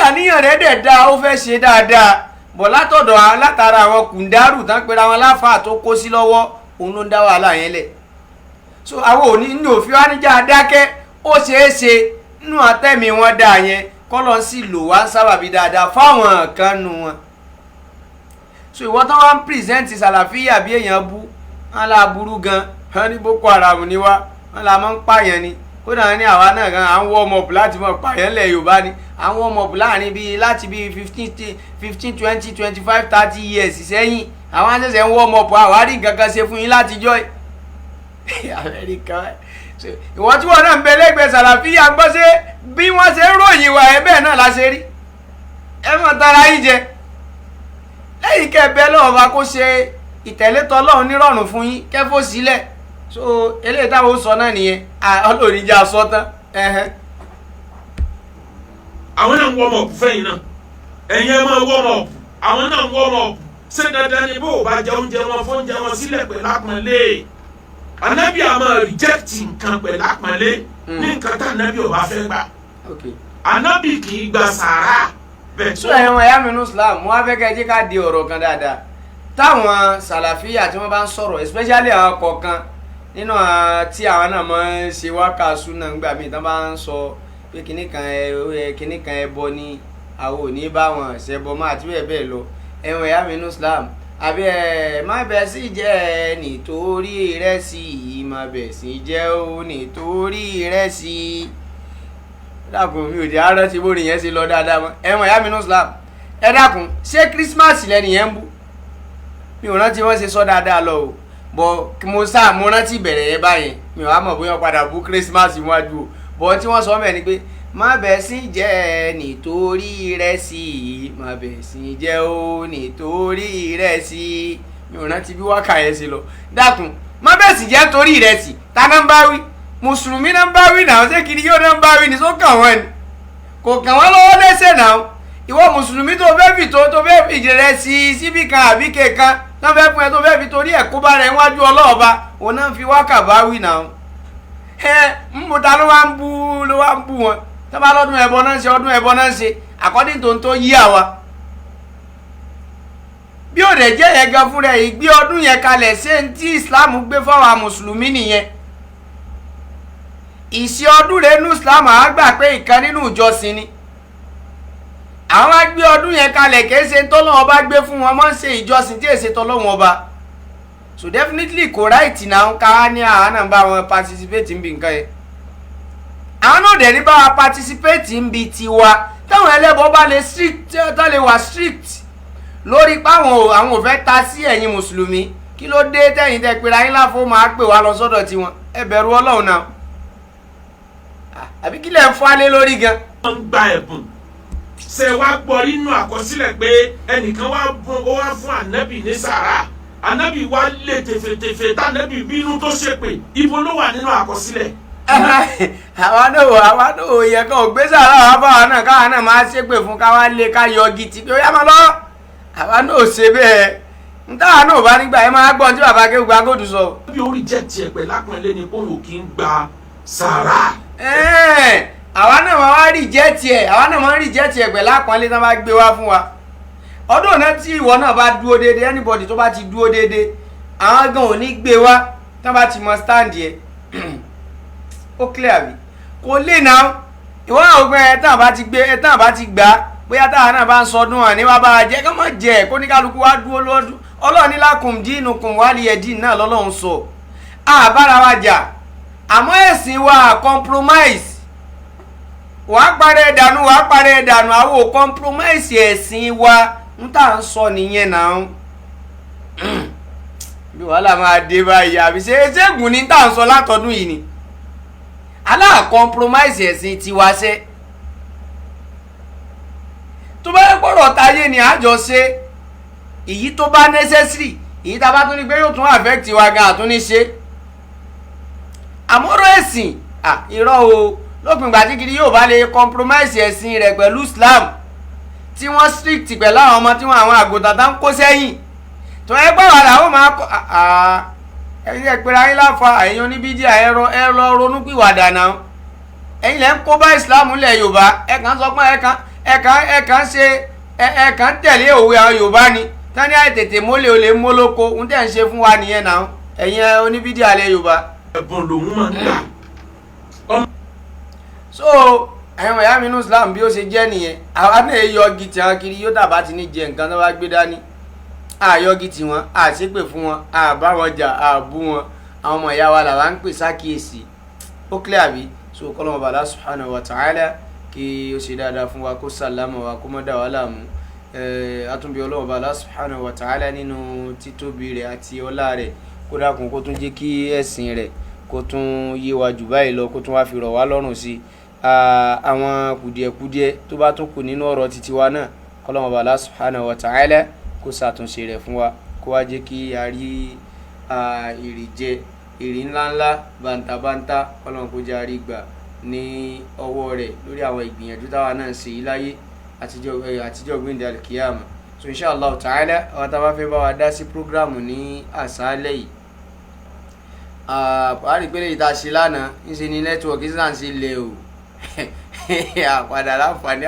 àníyàn rẹ̀ dẹ̀ da ó fẹ́ ṣe dáadáa bọ̀ látara àwọn kùndárù tán pera wọn láfàá tó kó sí lọ́wọ́ òun ló ń dá wàhálà yẹn lẹ̀ so àwọn òní ní òfin wa níjà dákẹ́ ó ṣeé ṣe nínú àtẹ̀mí wọn dà yẹn kọ́lọ́ sì lò wá sábàbí dáadáa fáwọn kan nu wọn so ìwọ tán wá ń pírẹsẹ̀ntì sàlàfíà bí èèyàn bú wọn là burú gan wọn ní Boko Haram ni wá wọn là máa ń pààyàn ni kódà ní àwa náà gan à ń warm up láti mọ̀ pààyàn lẹ̀ Yorùbá ni à ń warm up láàrin bíi láti bíi 15 20 25 30 years sẹ́yìn àwọn àṣẹ̀ṣẹ̀ ń warm up àwárí nǹkan kan ṣe fún yín látijọ́ Amẹ́ríkà ìwọ́n tí wọ́n náà ń bẹ lẹ́gbẹ̀ẹ́ Sàlàfíà ń gbọ́ ṣe bí wọ́n ṣe ń ròyìn wa ẹ bẹ́ẹ̀ náà la ṣe rí ẹ mọ̀ tara yín jẹ lẹ́yìn kẹ́ẹ̀bẹ́ lọ́wọ́ bá kó ṣe ìtẹ̀lé tọ́lọ́run nírọ̀rùn fún yín kẹ́fọ́ sílẹ̀ so eléyìí táwọn sọ náà nìyẹn Ọlọ́run jẹ́ aṣọ tán. àwọn náà ń warm up fẹ́yìn náà ẹ̀yin ẹ̀ máa warm up àwọn náà ń warm up ṣé dandan ni bó o bá jẹ oúnjẹ wọn fún oúnjẹ wọn sílẹ̀ pẹ̀lú àpọ́nlé anabi a máa reject nǹkan pẹ̀lú àpọ́nlé ní nǹkan tá anabi ò bá fẹ́ gbà anabi kì í gba sàárà bẹ́ẹ̀ tó. sọ ẹ̀wọ̀n ẹ̀yà mi ní Islam mo wá fẹ́ kẹ́ ẹ jẹ́ ká di ọ̀rọ̀ kan dáadáa táwọn Sàlàfíà tí wọ́n bá ń sọ̀rọ̀ especially àwọn kọ̀ọ̀kan nínú tí àwọn náà máa ń ṣe wákàtí náà nígbà míì tán bá ń sọ pé kinní kan ẹbọ ni àwọn ò ní bá wọn ṣẹbọ máa àti bẹ́ẹ̀ bẹ́ẹ̀ lọ ẹ̀wọ̀n ẹ̀yà mi ní Islam àbí má bẹ̀ sí jẹ́ nítorí ìrẹsì má bẹ̀ sí jẹ́ ó nítorí ìrẹsì dákun mi ò jẹ́ àárọ̀ tí bóri yẹn ṣe lọ dáadáa mọ́ ẹ̀wọ̀n ẹ̀yà mi ní Islam ẹ dákun ṣé Christmas lẹ́nu yẹn ń bú mi ò rántí wọ́n ṣe sọ dáadáa lọ o bọ̀ mo rántí ìbẹ̀rẹ̀ yẹn báyẹn mi ò wá mọ̀ bóyá padà bú Christmas wájú o bọ̀ tí wọ́n sọ mẹ́ ni pé má bẹ̀ sí jẹ́ nítorí ìrẹsì má bẹ̀ sí jẹ́ ó nítorí ìrẹsì mi ò rántí bí wákà yẹn ṣe lọ dákun má bẹ̀ sí jẹ́ torí ìrẹsì ta náà ń bá wí mùsùlùmí náà ń bá wí náà ṣé kiri yóò náà ń bá wí ní sọ kàn wọ́n ni kò kàn wọ́n lọ́wọ́ lẹ́sẹ̀ náà ìwọ mùsùlùmí tó fẹ́ fi tó fẹ́ fi ìrẹsì síbì kan àbí kẹ̀kan náà fẹ́ fún ẹ tó fẹ́ fi torí ẹ̀ kó bá rẹ̀ wájú ọlọ́ọ̀ba òun náà fi wákà bá wí náà ń bò ta ló wá ń bú wọn tó bá lọ́dún ẹbọ náà ń ṣe ọdún ẹbọ náà ń ṣe according to tó yí àwa bí ó dẹ̀ jẹ́ yẹn gan fún rẹ̀ ìgbé ọdún yẹn kalẹ̀ ṣé ń tí Islam gbé fáwọn mùsùlùmí nìyẹn ìṣe ọdún rẹ̀ nínú Islam àá gbà pé ìkan nínú ìjọsìn ni àwọn á gbé ọdún yẹn kalẹ̀ kìí ṣe tọ́lọ́wọ́n ọba gbé fún wọn máa ń ṣe ìjọsìn tí èsè tọ́lọ́wọ́n ọba so definitely kò ráìtì náà ká ní àwọn náà bá wọn participate ń bi nǹkan yẹn àwọn náà dẹ̀ ní bá wa participate ń bi tiwa táwọn ẹlẹ́bọ bá lè strict tó lè wà strict lórí páwọn àwọn ò fẹ́ ta sí ẹ̀yin mùsùlùmí kí ló dé tẹ̀yìn tẹ́ pera yín láfó máa pè wá lọ sọ́dọ̀ tiwọn ẹ bẹ̀rù Ọlọ́run náà àbí kí lẹ̀ ń fọ́lé lórí gan. wọ́n ń gba ẹ̀bùn ṣe wá gbọ́ nínú àkọsílẹ̀ pé ẹnìkan wá fún ànábì ní sàrà ànábì wá lé tèfètèfè tànábì bínú tó ṣépè ibo ló wà nínú àkọsílẹ̀. àwa náà yẹ kó gbé sàrà wá báwa náà káwa náà máa ṣépè fún káwa lé ká yọ gidi pé ó yá máa lọ àwa náà ṣe bẹ́ẹ̀ n táwa náà bá nígbà yẹn máa gbọ́n tí bàbá Akewugbagold sọ. bí orí jẹ́ tiẹ̀ pẹ̀ lápẹ́lẹ́ ni òun kì í gba sàrà. àwa náà máa rí jẹ́ tiẹ̀ àwa náà máa rí jẹ́ tiẹ̀ pẹ̀lú àpọ́nlé tí wọ́n bá gbé wá fún wa ọdún náà tí ìwọ náà bá dúró déédéé anybody tó bá ti dúró déédéé àwọn gan ò ní gbé wá tí wọ́n bá ti mọ stand yẹ ó clear bí kò lè náà ìwọ náà gbé ẹ̀tàn bá ti gbà bóyá táwa náà bá ń sọdún hàn ní wàá bá a jẹ́ kí wọ́n jẹ́ kó ní kálukú wá dúró lọ́dún Ọlọ́run ní lakum dinukum waliya din náà lọ́lọ́run sọ àbára wa jà àmọ́ ẹ̀sìn wa compromise wàá parẹ́ dànù àwọn ò compromise ẹ̀sìn wa ń tà ń sọ nìyẹn náà bí wàhálà máa dé báyìí àbí ṣégun ní tà ń sọ látọdún yìí ni aláà compromise ẹ̀sìn tiwa ṣe tó bá yẹ pọ̀rọ̀ táyé ni àjọ ṣe èyí tó bá necessary èyí tá a bá tún ní pé yóò tún affect wa gan àtún ní ṣe àmọ́rọ̀ ẹ̀sìn irọ́ o lópin ìgbà tí kiri yóò bá lè compromise ẹ̀sìn rẹ̀ pẹ̀lú Islam tí wọ́n strict pẹ̀lú àwọn ọmọ tí wọ́n àwọn àgùntàn tá ń kó sẹ́yìn tó ẹ gbọ́ wà láwọn máa kọ́ ẹ̀yin ẹ̀pẹ̀rẹ̀ ayé láfa ẹ̀yin oníbídíà ẹ lọ ronú pìwàdà náà ẹ̀yin lẹ́ ń kó bá Islam lẹ̀ Yorùbá ẹ̀kan sọ pé ẹ̀kan tẹ̀lé òwe àwọn Yorùbá ni tani àìtètè mólè olè mólóko ń tẹ̀ ń ṣe fún wa nìyẹn náà ẹ̀yin oníbídíà lẹ̀ Yorùbá. ẹ̀bùn lòun máa ń gbà. so ẹ̀wọ̀n ìyá mi nínú Islam bí ó ṣe jẹ́ nìyẹn àwa náà yọ gìtì àwọn kiri yóò tàbá ti ní jẹ nǹkan tó bá gbé dání àyọ gìtì wọn àṣépè fún wọn àbá wọn jà àbú wọn àwọn ọmọ ìyá wa làwa ń pè sákìyèsí ó clear bí so kọ́lọ́mọba Allah subhanahu wa ta'ala kí ó ṣe dáadáa fún wa kó sàlámà wa kó mọ́ dà wá láàmú àtúnbí ọlọ́mọba Allah subhanahu wa ta'ala nínú títóbi rẹ̀ àti ọlá rẹ̀ kó dákun kó tún jẹ́ kí ẹ̀sìn rẹ̀ kó tún yé wa jù báyìí lọ kó tún wá fi rọ̀ wá lọ́rùn sí àwọn kùdìẹ̀kudiẹ tó bá tún kù nínú ọ̀rọ̀ títí wa náà kọ́lọ́mọba Allah subhanahu wa ta'ala kó ṣàtúnṣe rẹ̀ fún wa kó wá jẹ́ kí a rí èrè ńláńlá bàǹtàbàǹtà kọ́lọ́mọ kó jẹ́ a rí gbà ní ọwọ́ rẹ̀ lórí àwọn ìgbìyànjú táwa náà ṣe yí láyé àtijọ́ gbìndé alkiyama. So inshallah ta'ala àwọn tá a bá fẹ́ bá wa dá sí prógrámù ní àṣálẹ́ yìí àrí pé lè ta ṣe lánàá ń ṣe ní nẹ́tíwọ̀kì sísà ń ṣe lẹ̀ o àpàdà láǹfààní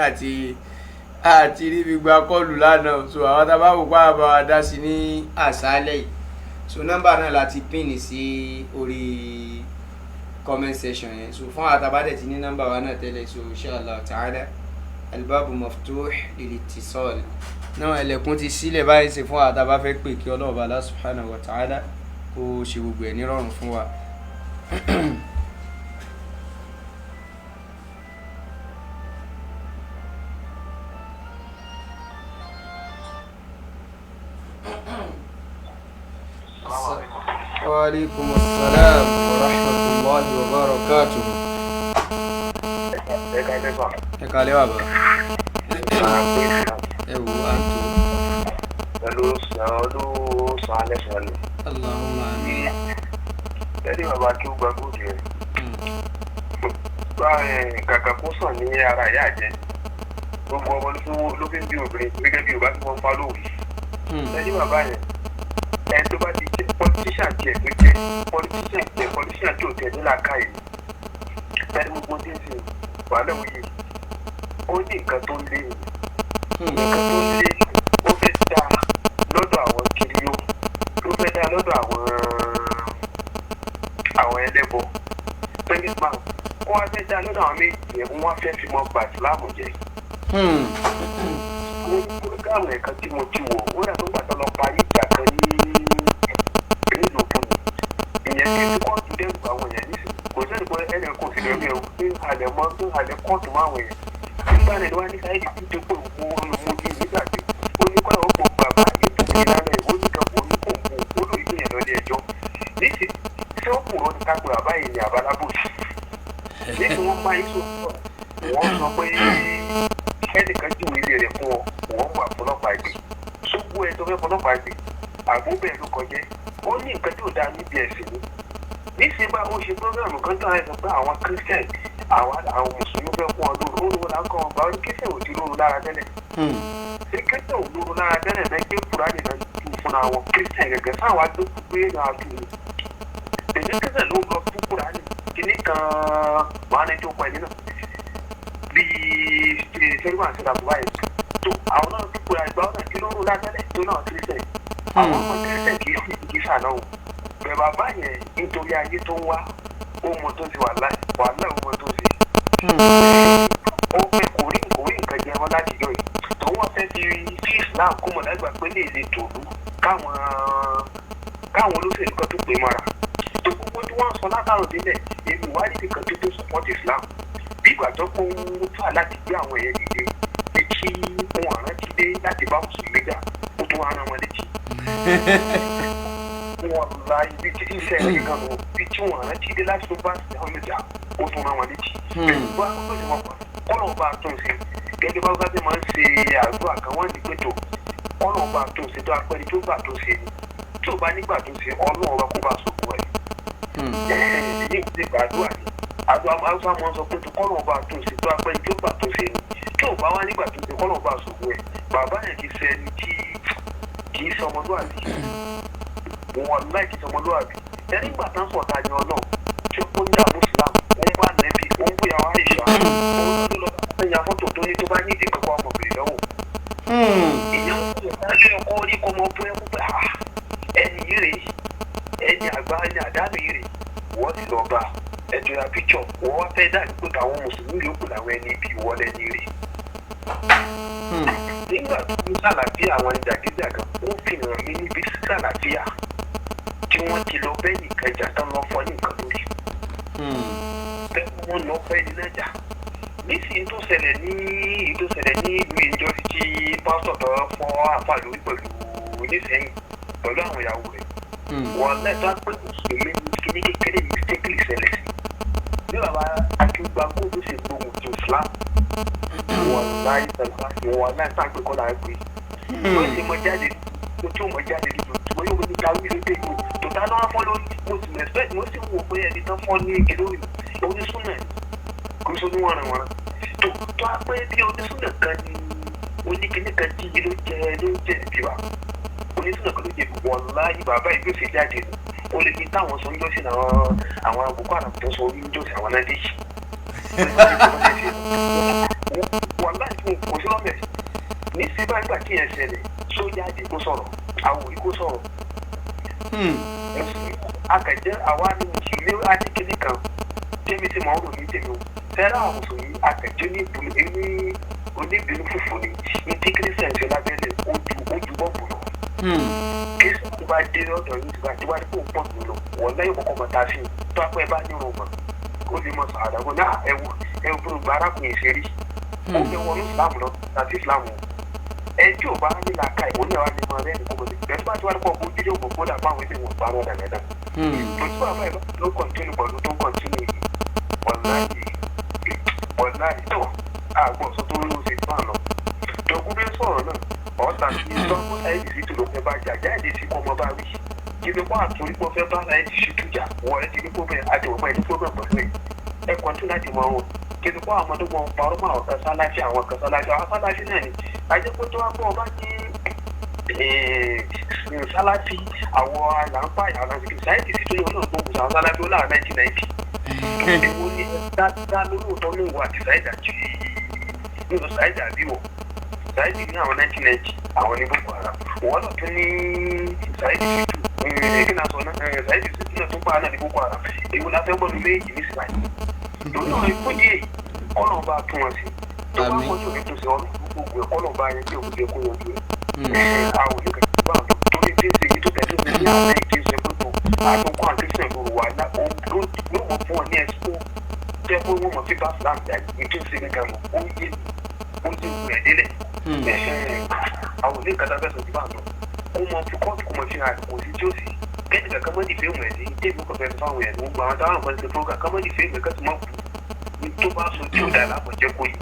àti ríbi gba kọ́ọ̀lù lánàá. So àwọn tá a bá wò pa bá wa dá sí ní àṣálẹ́ yìí so nọ́mbà náà láti pín sí orí comment section yẹn. So fún àtàbádẹ̀ tí ní nọ́mbà wa náà tẹ́lẹ̀ so inshallah ta'ala albabu maftuh lil-ittisal náà ẹlẹ́kùn ti sílẹ̀ báyìí sí fún àtàbá fẹ́ pè kí Ọlọ́run Allah subhanahu wa ta'ala kó ṣe gbogbo ẹ̀ nírọ̀rùn fún wa. Wa alaikum assalam wa rahmatullahi wa barakatuh. Ẹ kálẹ́ bàbá. Ẹ wò á tó. Pẹ̀lú sàn alẹ́ sọ̀rọ̀. Allahumma amin. Ẹni bàbá Akewugbagold rẹ̀. Kàkà kó sàn ní ara ìyá jẹ. Gbogbo ọmọ ló fi ń bí obìnrin gẹ́gẹ́ bí Yorùbá tí wọ́n ń pa lóòrì. Ẹni bàbá yẹn. Ẹni tó bá ti jẹ́ politician tiẹ̀ tó jẹ́ politician tó tẹ̀ ní làákàyè. Ẹni gbogbo tí ń sìn wàhálà òye. Ó ní nǹkan tó lé ní. Nǹkan tó lé ó fẹ́ dá lọ́dọ̀ àwọn kiriyó. Ó fẹ́ dá lọ́dọ̀ àwọn ẹlẹ́bọ. Pẹ́ẹ́lí máa ó wá fẹ́ dá lọ́dọ̀ àwọn méjì yẹn wọ́n fẹ́ fi mọ́ gbà ìsìláàmù jẹ. Mo ní púrógámù ẹ̀kan tí mo ti wò ó dà tó gbàtọ́ lọ parí ìjà kan ní Lopoju. Ìyẹn tí kóòtù dẹ́rù àwọn èèyàn nísìnyí kò sẹ́ni pé ẹnì kan sì lórí ẹ̀ pé àlẹ́ kóòtù máa wọ̀ yẹn. Nígbà náà ni wọ́n á ní sáyẹ́dì tí tó pé òun olùmọ̀jú nígbà tí ó ní kọ́ ọ̀pọ̀ bàbá ètò ìlànà ìwọ́nìkan oníkòkò olóyè yẹn lọ́dẹ ẹjọ́. Níṣẹ́ tí ó kù wọn ká pé bàbá yìí ní àbálábòsì. Níṣẹ́ wọ́n bá yín sọ̀rọ̀ wọ́n sọ pé ẹnìkan jù ilé rẹ̀ fún ọ wọ́n wà fọlọ́pàá gbé. Sógbó ẹ tó fẹ́ fọlọ́pàá gbé àgbo bẹ́ẹ̀ ló kọjẹ́. Ó ní nǹkan tí ò dáa níbi ẹ̀sìn ni. Níṣẹ́ bá ó ṣe prógrámù kan tó àìsàn pé àwọn Christian àwọn mùsùlùmí fẹ́ fún ọ lóru ó lóru láńkọ́ wọn bá oníkẹ́sẹ̀ ò ti lóru lára tẹ́lẹ̀. Ṣé kẹ́sẹ̀ ò lóru lára tẹ́lẹ̀ náà gbé Kùránì náà tún fún àwọn Christian gẹ́gẹ́ sáwọn àgbẹ̀ gbé náà tún ní. Èdè kẹ́sẹ̀ ló lọ fún Kùránì kìíní kan wàá ní tó pọ̀ ẹ̀mí náà. Bíi sẹ́yìn àti ìdàgbà yẹn tó àwọn náà tún Kùránì gbà ọ̀nà kí lóru lára tẹ́lẹ̀ tó náà Christian. Àwọn ọmọ Christian kì í sànáwó. Bẹ̀rẹ̀ bàbá yẹn nítorí ayé tó ń wá ó mọ tó ti wà láì ó mọ tó ti. Ó fẹ́ kò rí nǹkan jẹ wọn láti yọ yìí. Tòun wọ́n fẹ́ fi Islam kó mọ̀ lágbà pé lè lè tòlú káwọn olóṣèlú kan tó pè mọ́ra. Tó gbogbo tí wọ́n sọ látàrọ̀ délẹ̀ èmi ìwádìí kan tó support Islam. Bí ìgbà tó kó ń fà láti gbé àwọn ẹ̀yẹ dìde bí kí wọn rántí dé láti bá mùsùlùmí gbà ó tó wá rán wọn létí. Wọ́n la ibi tí iṣẹ́ rẹ̀ gan lọ bí tí wọ́n rántí dé láti tó bá sí àwọn ìjà ó tún rán wọn létí. Bẹ́ẹ̀ni wọ́n á kó lè wọ́n pa kọ́lọ̀ bá a tún ṣe gẹ́gẹ́ bá gbàgbé máa ń ṣe àdúrà kan wọ́n ní pé tó kọ́lọ̀ bá a tún ṣe tó apẹ́ni tó gbà tó ṣe ni tí ò bá nígbà tó ṣe ọlọ́run ọba kó bá a sọ̀kò ẹ̀. Ní ìdílé gbàdúrà ni àdúrà Hausa máa ń sọ pé tó kọ́lọ̀ bá a tún ṣe tó apẹ́ni tó gbà tó ṣe ni tí ò bá wá nígbà tó ṣe kọ́lọ̀ bá a sọ̀kò ẹ̀. Bàbá yẹn kì í ṣe ẹni tí kì í ṣe ọmọlúwàbí wọn láì kì í ṣe ọmọlúwàbí ẹni gbà tán sọ̀tà ni ọlọ́run tí ó kó ní àmúṣùlám òun bá nẹ́bí òun bóyá wá ìṣọ́ òun tó lọ sẹ́yìn afọ́tò tó ní tó bá ní ìdí kankan ọmọbìnrin lọ́wọ́. ìyẹn ń kó ẹgbẹ́ ọkọ orí kọ́ ọmọ bóyá pé ẹni yìí rèé ẹni àgbà ẹni àdánù yìí rèé wọ́n ti lọ bá ẹjọ́ ya píkṣọ̀ wọ́n wá fẹ́ dà pé káwọn mùsùlùmí yòókù làwọn ẹni ibi ìwọlé ní rèé. nígbà tó ń sàlàfíà àwọn jàgídíjàgan ó fi hàn mí níbi sàlàfíà tí wọ́n ti lọ bẹ́ẹ̀ nìkan ìjà tán lọ fọ́ ní nǹkan lórí. bẹ́ẹ̀ wọ́n lọ ṣẹlẹ̀ ní ìlú ìjọ ti pásítọ̀ tó fọ́ àfà lórí pẹ̀lú oníṣẹ́yìn pẹ̀lú àwọn ìyàwó rẹ̀ wọ́n lẹ́tọ́ pé ìṣẹ̀lẹ̀ kíní kékeré mistakenly ṣẹlẹ̀ sí bí bàbá Akewugbagold ṣe gbóhùn tó Islam wọ́n láì sáàgbé kọ́lá ẹgbẹ́ wọ́n ti mọ jáde tó tún mọ jáde nínú wọ́n yóò ní káwé lóde ìlú tó tá náà fọ́ lórí mo sì respect mo sì wò pé ẹni tán fọ́ ní ìkìlórí onísúnà kò sọ níwọ̀n rẹ̀ wọ́n tó a pé bí onísúnà kan ní oníkíní kan tí ló jẹ́ ìbí wa onísúnà kan ló jẹ́ wọ́n láyé bàbá ìgbésẹ̀ jáde nù ó lè fi táwọn sọ níjọ́sí àwọn Boko Haram tó sọ níjọ́sí àwọn náà dé yìí wọ́n láì fún kò sí lọ́mẹ̀ ní síbá ìgbà tí yẹn ṣẹlẹ̀ sójà àdé kó sọ̀rọ̀ àwọn òrí kó sọ̀rọ̀ akẹ̀jẹ́ àwa ni mùsùlùmí adékèlé kan tẹ́mi tí mo ń rò ní tèmi o fẹ́ràn àwọn mùsùlùmí akẹ̀jẹ́ ní oníbìnú fùfú ni ní tí kírísítẹ̀n ṣe lábẹ́lẹ̀ ojú bọ́ọ̀bù lọ. kírísítẹ̀n tó bá dé lọ́dọ̀ yìí tó bá dé wá ní kó pọ̀ jù lọ wọ́n lẹ́yìn kọ́kọ́ mọ̀ tá a fi tó apẹ́ bá ní rògbòn ó lè mọ sàádà kó náà ẹ̀wù fún ìgbà arákùnrin ìṣeré ó fẹ́ wọnú ìsìlámù lọ àti ìsìlámù ẹjọ́ ò bá ní làákà ìwọ ní àwọn ẹni rẹ̀ ní kókò sí bẹ́ẹ̀ bá ti wá ní kọ́ bójú lé òkú dà fáwọn ilé wọn parọ́ dàgbẹ́dà tó tí wàá báyìí ló kọ̀ntínú pẹ̀lú tó kọ̀ntínú yìí ọ̀nà ìtọ̀ àgbọ̀ sọ tó ló ṣe fún àná dọ̀gún bí sọ̀rọ̀ náà ọ̀tà sí sọ́kún sáyẹ́dì sí tó ló fẹ́ bá jà jáde sí kọ́ ọmọ bá rí kíbi kó àtúrí pọ́ fẹ́ bá sáyẹ́dì sí tújà wọ́n ẹ ti ní kó bẹ́ẹ̀ àjọ̀mọ́ ẹ̀ ní kó bẹ́ẹ̀ pẹ̀lú ẹ̀ kọ́ntínú láti mọ wọn kíbi kó àwọn ọmọdé wọn parọ́ mọ́ àwọn kan sáláṣí àwọn sáláṣí náà ni ajẹ́pọ̀ tó wá pọ̀ ọba ní sáláṣí àwọn àlàǹfà àwọn sáyẹ́dì sí tó yẹ náà gbóhùn àwọn sáláṣí ó láàrin 1990 èwo ni dáadáa lóòótọ́ ló wà àti sáyẹ́dì nínú sáyẹ́dì àbíwọ̀ sáyẹ́dì ní àwọn 1990 àwọn ní Boko Haram wọ́n náà tún ní sáyẹ́dì sí kí náà sọ náà sáyẹ́dì sí náà tún pa náà ní Boko Haram èwo la fẹ́ gbọ́dọ̀ méjì ní síláì lónà ìfúnjì èyí kọ́nà bá tún wọn sí tó bá kọjú òní tó ṣe ọ́nà gbogbo ẹ̀ kọ́nà bá yẹn tí òun jẹ́ kó yanjú ẹ̀ àwọn olùkọ́ bá tó ní tí ń ṣe èyí tó tẹ̀lé ní ní àwọn ẹ̀yìn tí ń ṣe gbogbo àtúnkọ́ àtúnṣe ìlú wà ló mọ̀ fún ọ ní ẹ̀sìpọ̀ tẹ́ pé wọ́n mọ̀ sí bá flam ní tó ń ṣe nìkan lọ ó yé ìwé ẹ̀ délẹ̀ àwọn olùkọ́ kàtà fẹ́ sọ ti bá lọ kó mọ fi kọ́ọ̀tù kó mọ fi hàn kò sí tí ó sì kẹ́ni kankan mọ́ di fíìmù ẹ̀ sí tẹ́bí kọ̀ọ̀fẹ́ fáwọn ẹ̀ gbogbo àwọn táwọn kan ti fọ́ọ̀kà kọ́ mọ́ di fíìmù ẹ̀ kẹ́tù mọ́ kù tó bá so tí ó dà láàbọ̀ jẹ́ kó yìí.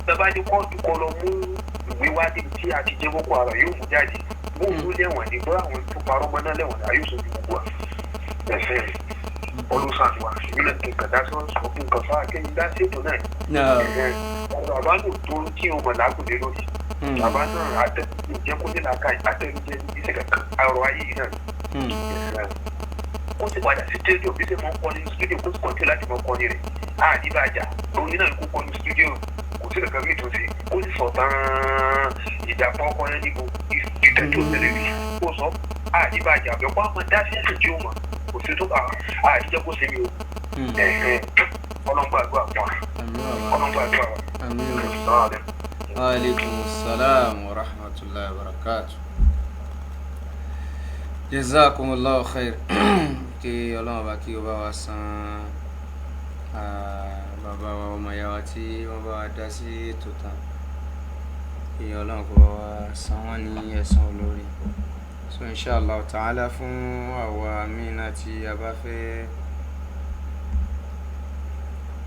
Bàbá ní kóòtù kọ́ lọ mú ìwé wádìí tí a ti jẹ́ Boko Haram yóò mú jáde gbogbo lẹ́wọ̀n ní bọ́ àwọn tó parọ́ mọ́ náà lẹ́wọ̀n náà yóò sojú gbogbo wa. Olùsànwà ìbílẹ̀ nǹkan dá sọ́ọ́ sọ fún nǹkan fáà kẹ́yìn dá ṣètò náà. Bàbá náà tó kí o mọ̀ lágùnlé lórí. Bàbá náà àtẹnujẹ́ kó ní làákà àtẹnujẹ́ iṣẹ́ kankan àrò ayé yìí náà. Ó ti padà sí stadium bí ṣe mọ́ kọ́ ní studio kó sì kọ́ńtì láti mọ́ kọ́ ní rẹ̀. Àdìbàjà òun náà kó kọ́ ní studio kò sí nǹkan mìíràn tó ṣe ó sì sọ tán ìjàpá ọkọ yẹn níbo ìtẹ́jú òṣèlú rí kó sọ Àdìbàjà àbẹ̀kọ́ àwọn dáṣí ẹ̀sìn tí ó mọ̀ kò sí tó kà àdìjẹ́ kó ṣe mi o. Ọlọ́ngbàdúrà wa ọlọ́ngbàdúrà wa. Wa alaikum salam wa rahmatullahi wa barakatuh. Jazakumullahu khair. Kí Ọlọ́run bá kí ó bá wa san bàbá wa ọmọ ìyá wa tí wọ́n bá wa dá sí ètò tán. Kí Ọlọ́run kó bá wa san wọ́n ní ẹ̀san olórí. So inshallah ta'ala fún àwa mìíràn tí a bá fẹ́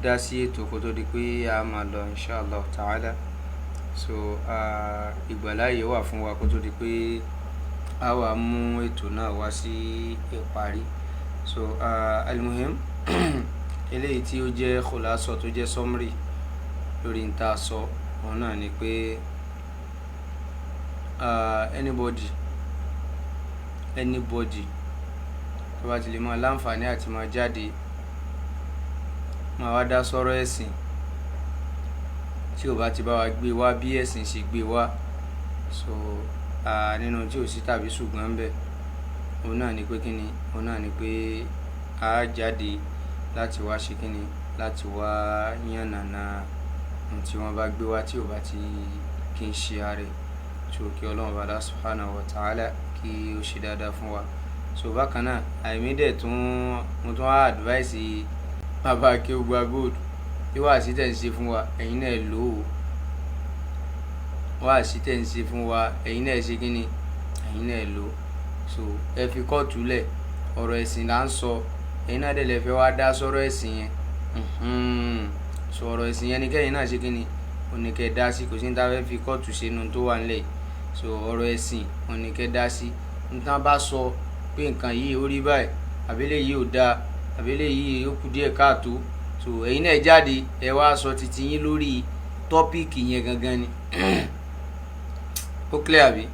dá sí ètò kó tó di pé a máa lọ inshallah ta'ala. So ìgbàláyè wà fún wa kó tó di pé a wà mú ètò náà wá sí ìparí. So almuhim eléyìí tí ó jẹ́ khulaso tó jẹ́ summary lórí n ta sọ wọn náà ni pé anybody tó bá ti lè máa láǹfààní àti máa jáde máa wá dá sọ̀rọ̀ ẹ̀sìn tí ò bá ti bá wa gbé wá bí ẹ̀sìn ṣe gbé wá so nínú tí ò sí tàbí ṣùgbọ́n ń bẹ òun náà ni pé kíni òun náà ni pé a jáde láti wá ṣe kíni láti wá yànnàná ohun tí wọ́n bá gbé wá tí ò bá ti kí n ṣe ààrẹ tí ó kí Ọlọ́run bá subhanahu wa ta'ala kí ó ṣe dáadáa fún wa. So bákan náà àìmí dẹ̀ mo tún wá advice bàbá Akewugbagold wáàsí tẹ̀ ń ṣe fún wa ẹ̀yin náà lò ó, wáàsí tẹ̀ ń ṣe fún wa ẹ̀yin náà ṣe kíni, ẹ̀yin náà lò ó. So ẹ fi kóòtù lẹ̀, ọ̀rọ̀ ẹ̀sìn là ń sọ, ẹ̀yin náà dẹ̀ lè fẹ́ wá dá sọ́rọ̀ ẹ̀sìn yẹn. So ọ̀rọ̀ ẹ̀sìn yẹn ni kẹ́yìn náà ṣe kíni, òní kẹ́ dá sí, kò sí ní tá fẹ́ fi kóòtù ṣe nu tó wà nílẹ̀. So ọ̀rọ̀ ẹ̀sìn òní kẹ́ dá sí, nǹkan bá sọ pé nǹkan yìí ó rí báyìí, àbílẹ̀ yìí ò dáa, àbílẹ̀ yìí ó kù díẹ̀ káàtó, so ẹ̀yin náà jáde ẹ wá sọ títí yín lórí tọ́píìkì yẹn gangan ni. Ó clear àbí?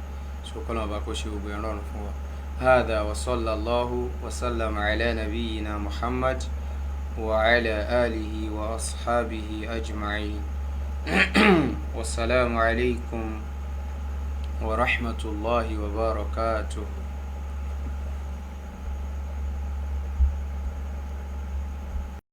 So kọ́lọ́n ọba kó ṣe gbogbo ìrọ̀rùn fún wa. هذا وصلى الله وسلم على نبينا محمد وعلى آله وأصحابه أجمعين. والسلام عليكم ورحمة الله وبركاته.